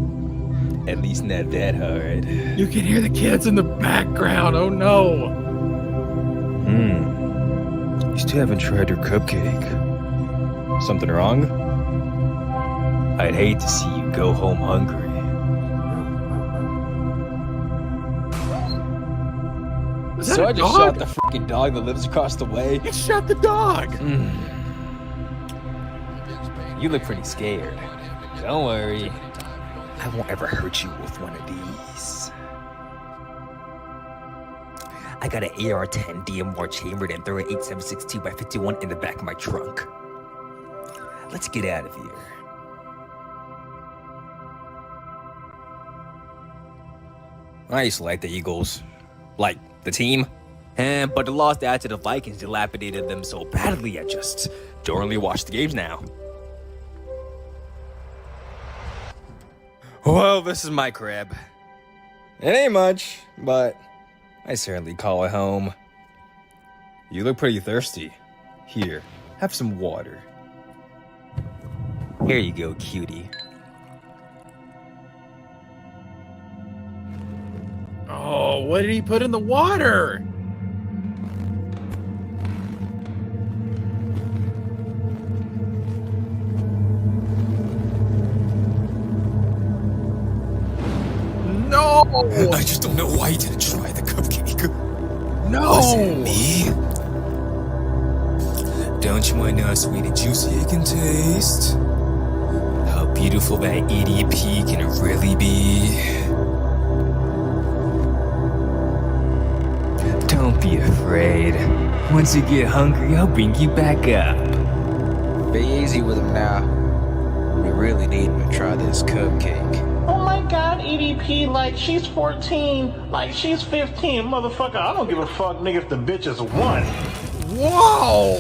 At least not that hard. You can hear the kids in the background. Oh no. You still haven't tried your cupcake. Something wrong? I'd hate to see you go home hungry. So I just shot the freaking dog that lives across the way. You shot the dog. You look pretty scared. Don't worry. I won't ever hurt you with one of these. I got an AR-10 DMR chambered and 38762 by 51 in the back of my trunk. Let's get out of here. I used to like the Eagles. Like, the team. But the loss to the Vikings dilapidated them so badly, I just don't really watch the games now. Well, this is my crib. It ain't much, but I certainly call it home. You look pretty thirsty. Here, have some water. Here you go, cutie. Oh, what did he put in the water? No! I just don't know why you didn't try the cupcake. No! Was it me? Don't you want to know how sweet and juicy it can taste? How beautiful that EDP can really be? Don't be afraid. Once you get hungry, I'll bring you back up. Be easy with him now. We really need him to try this cupcake. Oh my god, EDP, like she's 14, like she's 15, motherfucker. I don't give a fuck, nigga, if the bitch is 1. Whoa!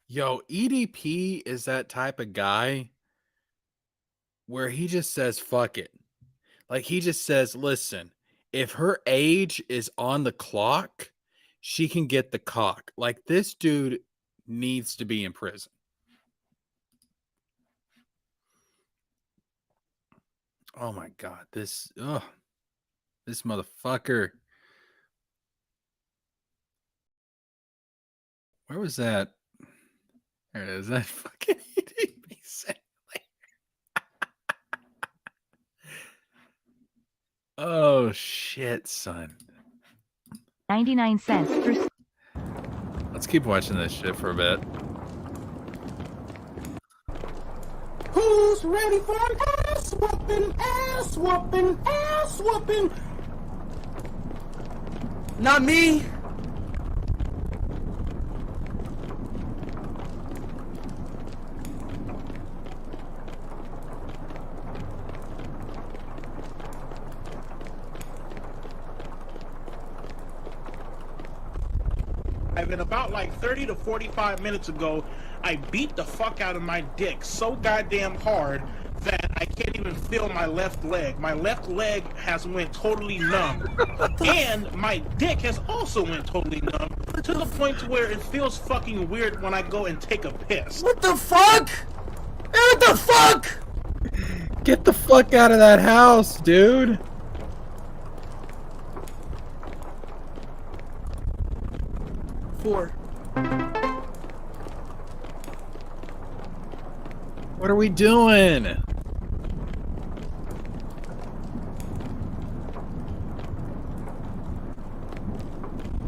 Yo, EDP is that type of guy where he just says, fuck it. Like, he just says, listen, if her age is on the clock, she can get the cock. Like, this dude needs to be in prison. Oh my God, this motherfucker. Where was that? There it is. That fucking EDP set. Oh shit, son. 99 cents per. Let's keep watching this shit for a bit. Who's ready for an ass whooping, ass whooping, ass whooping? Not me. And about like 30 to 45 minutes ago, I beat the fuck out of my dick so goddamn hard that I can't even feel my left leg. My left leg has went totally numb. And my dick has also went totally numb to the point to where it feels fucking weird when I go and take a piss. What the fuck? What the fuck? Get the fuck out of that house, dude. What are we doing?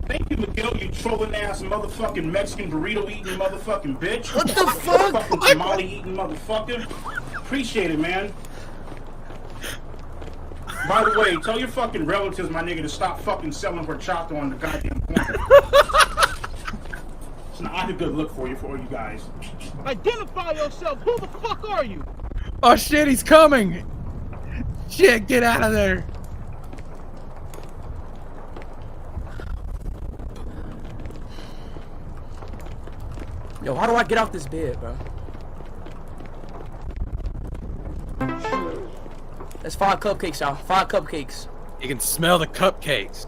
Thank you, Miguel, you trolling ass motherfucking Mexican burrito eating motherfucking bitch. What the fuck? Fucking tamale eating motherfucker. Appreciate it, man. By the way, tell your fucking relatives, my nigga, to stop fucking selling horchata on the goddamn corner. It's not a good look for you guys. Identify yourself. Who the fuck are you? Oh shit, he's coming. Shit, get out of there. Yo, how do I get off this bed, bro? That's 5 cupcakes, y'all. 5 cupcakes. You can smell the cupcakes.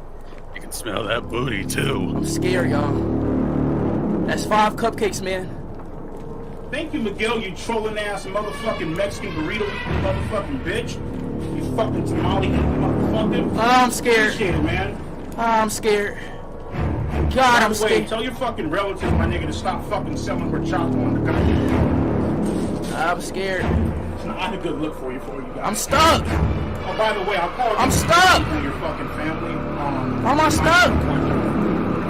You can smell that booty too. I'm scared, y'all. That's 5 cupcakes, man. Thank you, Miguel, you trolling ass motherfucking Mexican burrito eating motherfucking bitch. You fucking tamale eating motherfucker. Oh, I'm scared. Appreciate it, man. Oh, I'm scared. God, I'm scared. Tell your fucking relatives, my nigga, to stop fucking selling horchata on the goddamn corner. I'm scared. It's not a good look for you guys. I'm stuck. Oh, by the way, I'll call you. I'm stuck. Your fucking family. How am I stuck?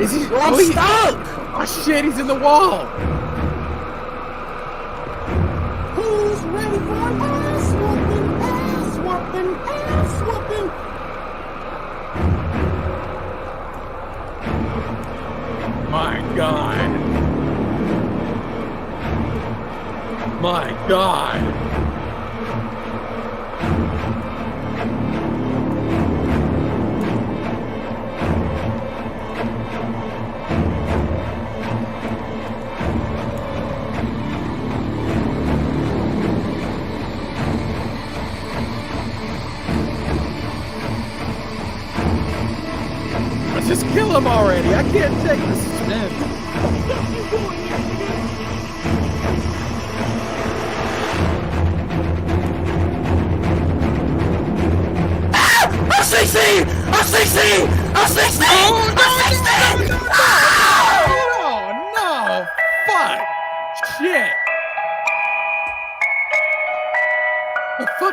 Is he? I'm stuck. Oh shit, he's in the wall. Who's ready for an ass whooping, ass whooping, ass whooping? My God. My God. Let's just kill him already. I can't take the suspense. I'm 16! I'm 16! I'm 16! I'm 16! Oh no!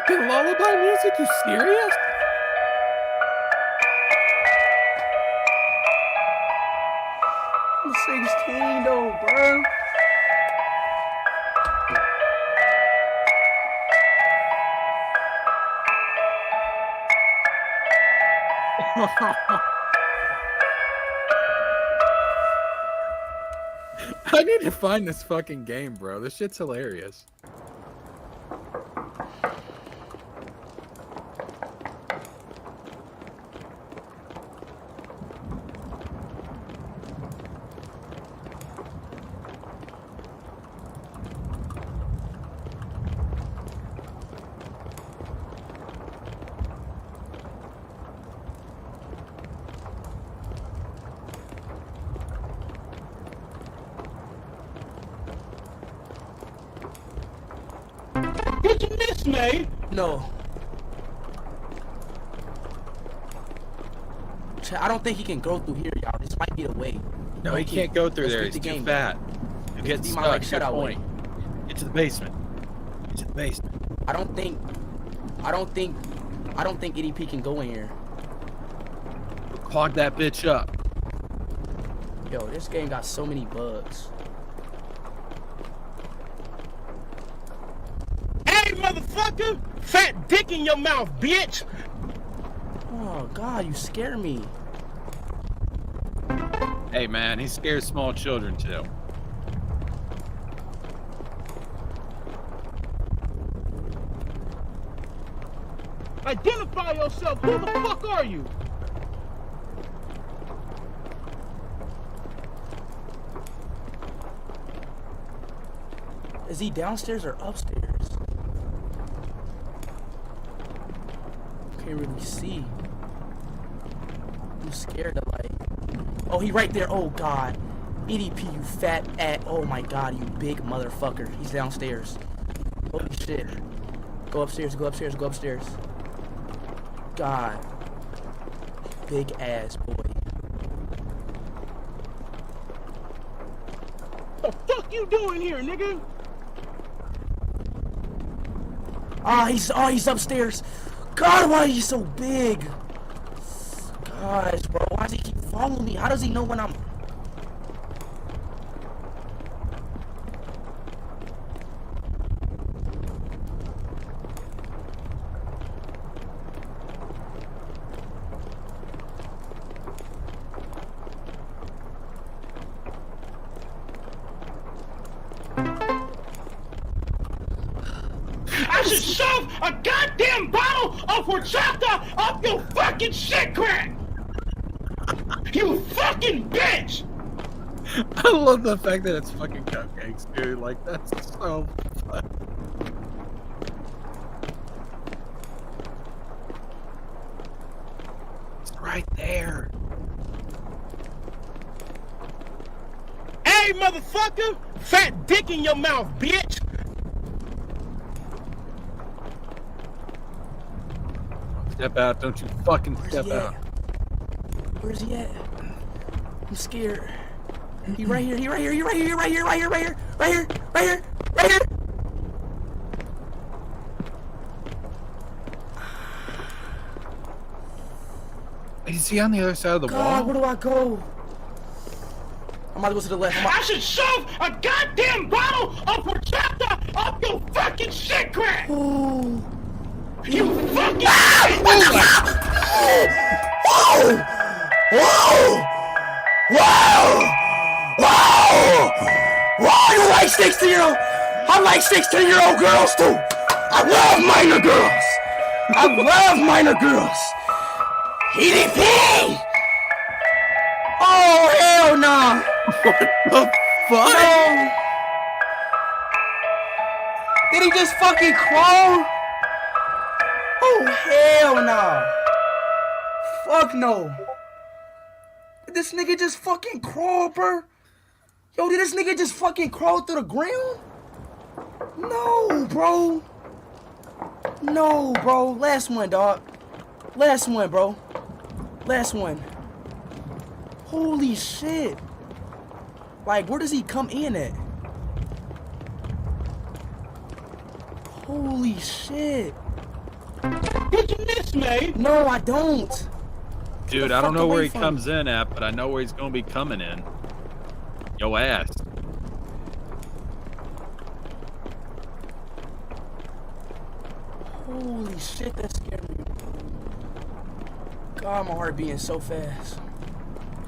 fucking lullaby music? You serious? I'm 16 though, bro. I need to find this fucking game, bro. This shit's hilarious. Did you miss me? No. I don't think he can go through here, y'all. This might be the way. No, he can't go through there. He's too fat. You get Be my, stuck. like, Good shutout point. way. Get to the basement. Get to the basement. I don't think EDP can go in here. Clog that bitch up. Yo, this game got so many bugs. Hey, motherfucker! Fat dick in your mouth, bitch! Oh God, you scare me. Hey, man, he scares small children too. Identify yourself. Who the fuck are you? Is he downstairs or upstairs? Can't really see. I'm scared of like. Oh, he right there. Oh God. EDP, you fat at. Oh my God, you big motherfucker. He's downstairs. Holy shit. Go upstairs. Go upstairs. Go upstairs. God. Big ass boy. The fuck you doing here, nigga? He's upstairs. God, why is he so big? Gosh, bro, why does he keep following me? How does he know when I'm... I should shove a goddamn bottle of horchata up your fucking shit crack! You fucking bitch! I love the fact that it's fucking cupcakes, dude. Like, that's so fun. It's right there. Hey, motherfucker! Fat dick in your mouth, bitch! Step out, don't you fucking step out. Where's he at? I'm scared. He right here, he right here, he right here, he right here, right here, right here, right here, right here, right here. Is he on the other side of the God, wall? where do I go? I'm about to go to the left. I should shove a goddamn bottle of horchata up your fucking shit crack! Oh. You fucking Whoa! Whoa! Whoa! Whoa! Whoa! You like 16-year-old? I like 16-year-old girls too. I love minor girls. I love minor girls. EDP! Oh hell no! What the fuck? No. Did he just fucking crawl? Oh hell no! Fuck no! Did this nigga just fucking crawl, bro? Yo, did this nigga just fucking crawl through the ground? No, bro. No, bro. Last one, dog. Last one, bro. Last one. Holy shit. Like, where does he come in at? Holy shit. What you miss, mate? No, I don't. Dude, I don't know where he comes in at, but I know where he's gonna be coming in. Yo ass. Holy shit, that scared me. God, my heart beating so fast.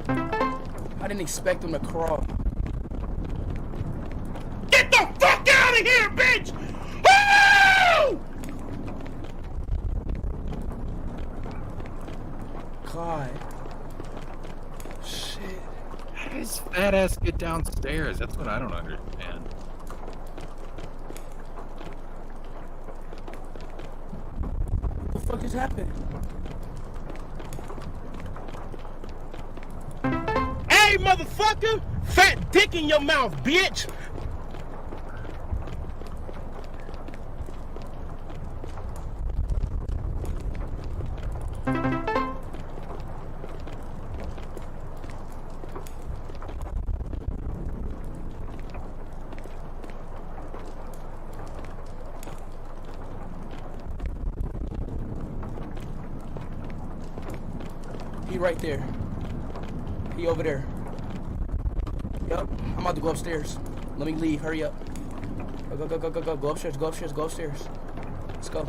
I didn't expect him to crawl. Get the fuck out of here, bitch! Woo! God. Shit. How does fat ass get downstairs? That's what I don't understand. What the fuck just happened? Hey, motherfucker! Fat dick in your mouth, bitch! He right there. He over there. Yup. I'm about to go upstairs. Let me leave. Hurry up. Go, go, go, go, go, go. Go upstairs. Go upstairs. Go upstairs. Let's go.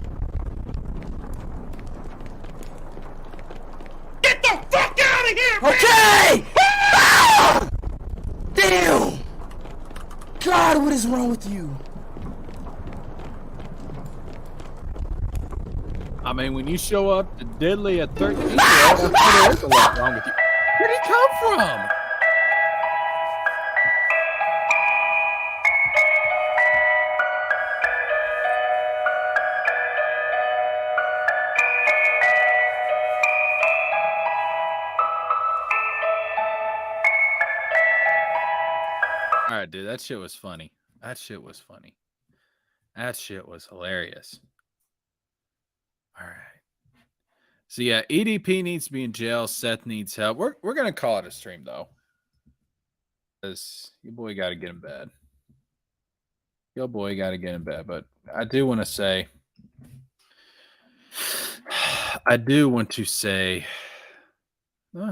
Get the fuck out of here! Okay! Ah! Damn! God, what is wrong with you? I mean, when you show up to Diddley at 13, there is a lot wrong with you. Where'd he come from? All right, dude, that shit was funny. That shit was funny. That shit was hilarious. All right. So yeah, EDP needs to be in jail. Seth needs help. We're gonna call it a stream though, because your boy got to get in bed. Your boy got to get in bed. But I do want to say, oh,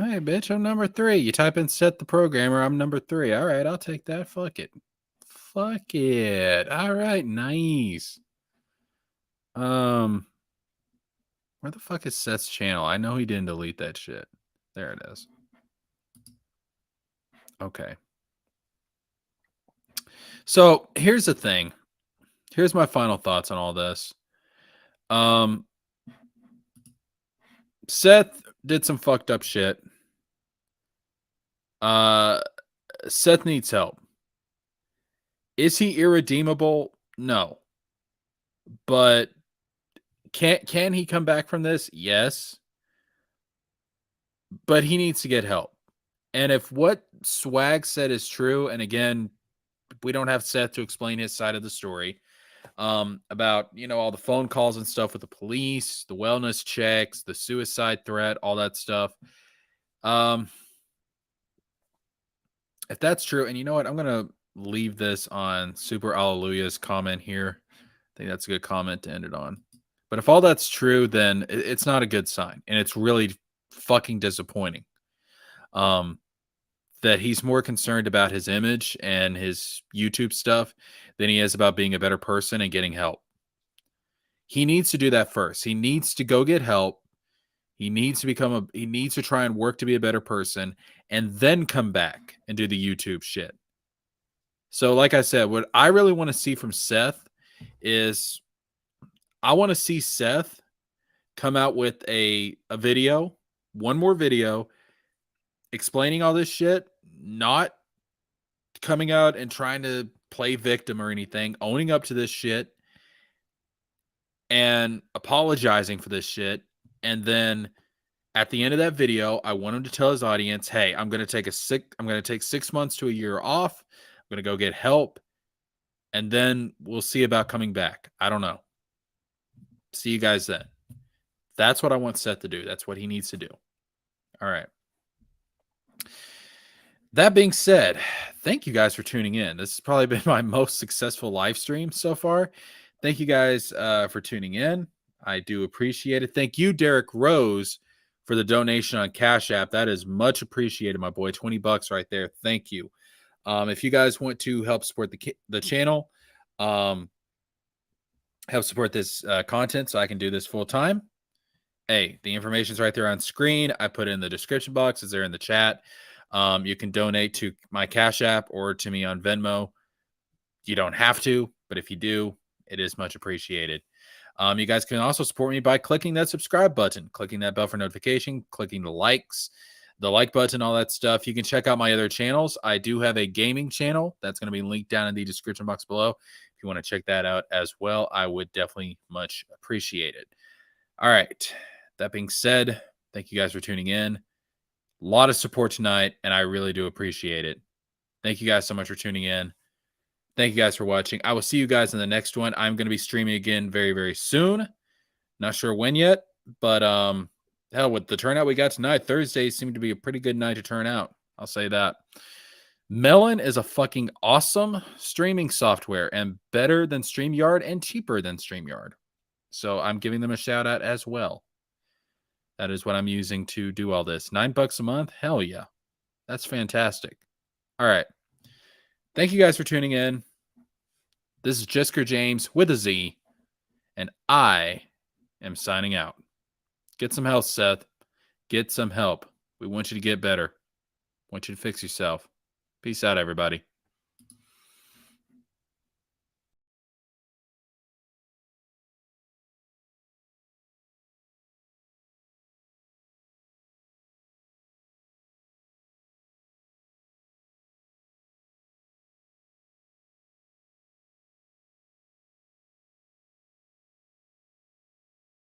hey, bitch, I'm number 3. You type in Seth the Programmer, I'm number 3. All right, I'll take that. Fuck it. Fuck it. All right, nice. Where the fuck is Seth's channel? I know he didn't delete that shit. There it is. Okay. So here's the thing. Here's my final thoughts on all this. Seth did some fucked up shit. Seth needs help. Is he irredeemable? No. But can he come back from this? Yes. But he needs to get help. And if what Swag said is true, and again, we don't have Seth to explain his side of the story, about, all the phone calls and stuff with the police, the wellness checks, the suicide threat, all that stuff. If that's true, and you know what, I'm going to leave this on Super Alleluia's comment here. I think that's a good comment to end it on. But if all that's true, then it's not a good sign. And it's really fucking disappointing. That he's more concerned about his image and his YouTube stuff than he is about being a better person and getting help. He needs to do that first. He needs to go get help. He needs to try and work to be a better person and then come back and do the YouTube shit. So like I said, what I really want to see from Seth is I want to see Seth come out with a video, one more video explaining all this shit, not coming out and trying to play victim or anything, owning up to this shit and apologizing for this shit. And then at the end of that video, I want him to tell his audience, hey, I'm going to take 6 months to a year off. I'm going to go get help. And then we'll see about coming back. I don't know. See you guys then. That's what I want Seth to do. That's what he needs to do. All right. That being said, thank you guys for tuning in. This has probably been my most successful live stream so far. Thank you guys for tuning in. I do appreciate it. Thank you, Derek Rose, for the donation on Cash App. That is much appreciated, my boy. $20 right there. Thank you. If you guys want to help support the channel, help support this content so I can do this full time, hey, the information's right there on screen. I put it in the description box. It's there in the chat. You can donate to my Cash App or to me on Venmo. You don't have to, but if you do, it is much appreciated. You guys can also support me by clicking that subscribe button, clicking that bell for notification, clicking the like button, all that stuff. You can check out my other channels. I do have a gaming channel that's going to be linked down in the description box below. If you want to check that out as well, I would definitely much appreciate it. All right. That being said, thank you guys for tuning in. A lot of support tonight, and I really do appreciate it. Thank you guys so much for tuning in. Thank you guys for watching. I will see you guys in the next one. I'm going to be streaming again very, very soon. Not sure when yet, but hell, with the turnout we got tonight, Thursday seemed to be a pretty good night to turn out. I'll say that. Melon is a fucking awesome streaming software and better than StreamYard and cheaper than StreamYard. So I'm giving them a shout out as well. That is what I'm using to do all this. $9 a month? Hell yeah. That's fantastic. All right. Thank you guys for tuning in. This is JeskerJames with a Z, and I am signing out. Get some help, Seth. Get some help. We want you to get better. We want you to fix yourself. Peace out, everybody.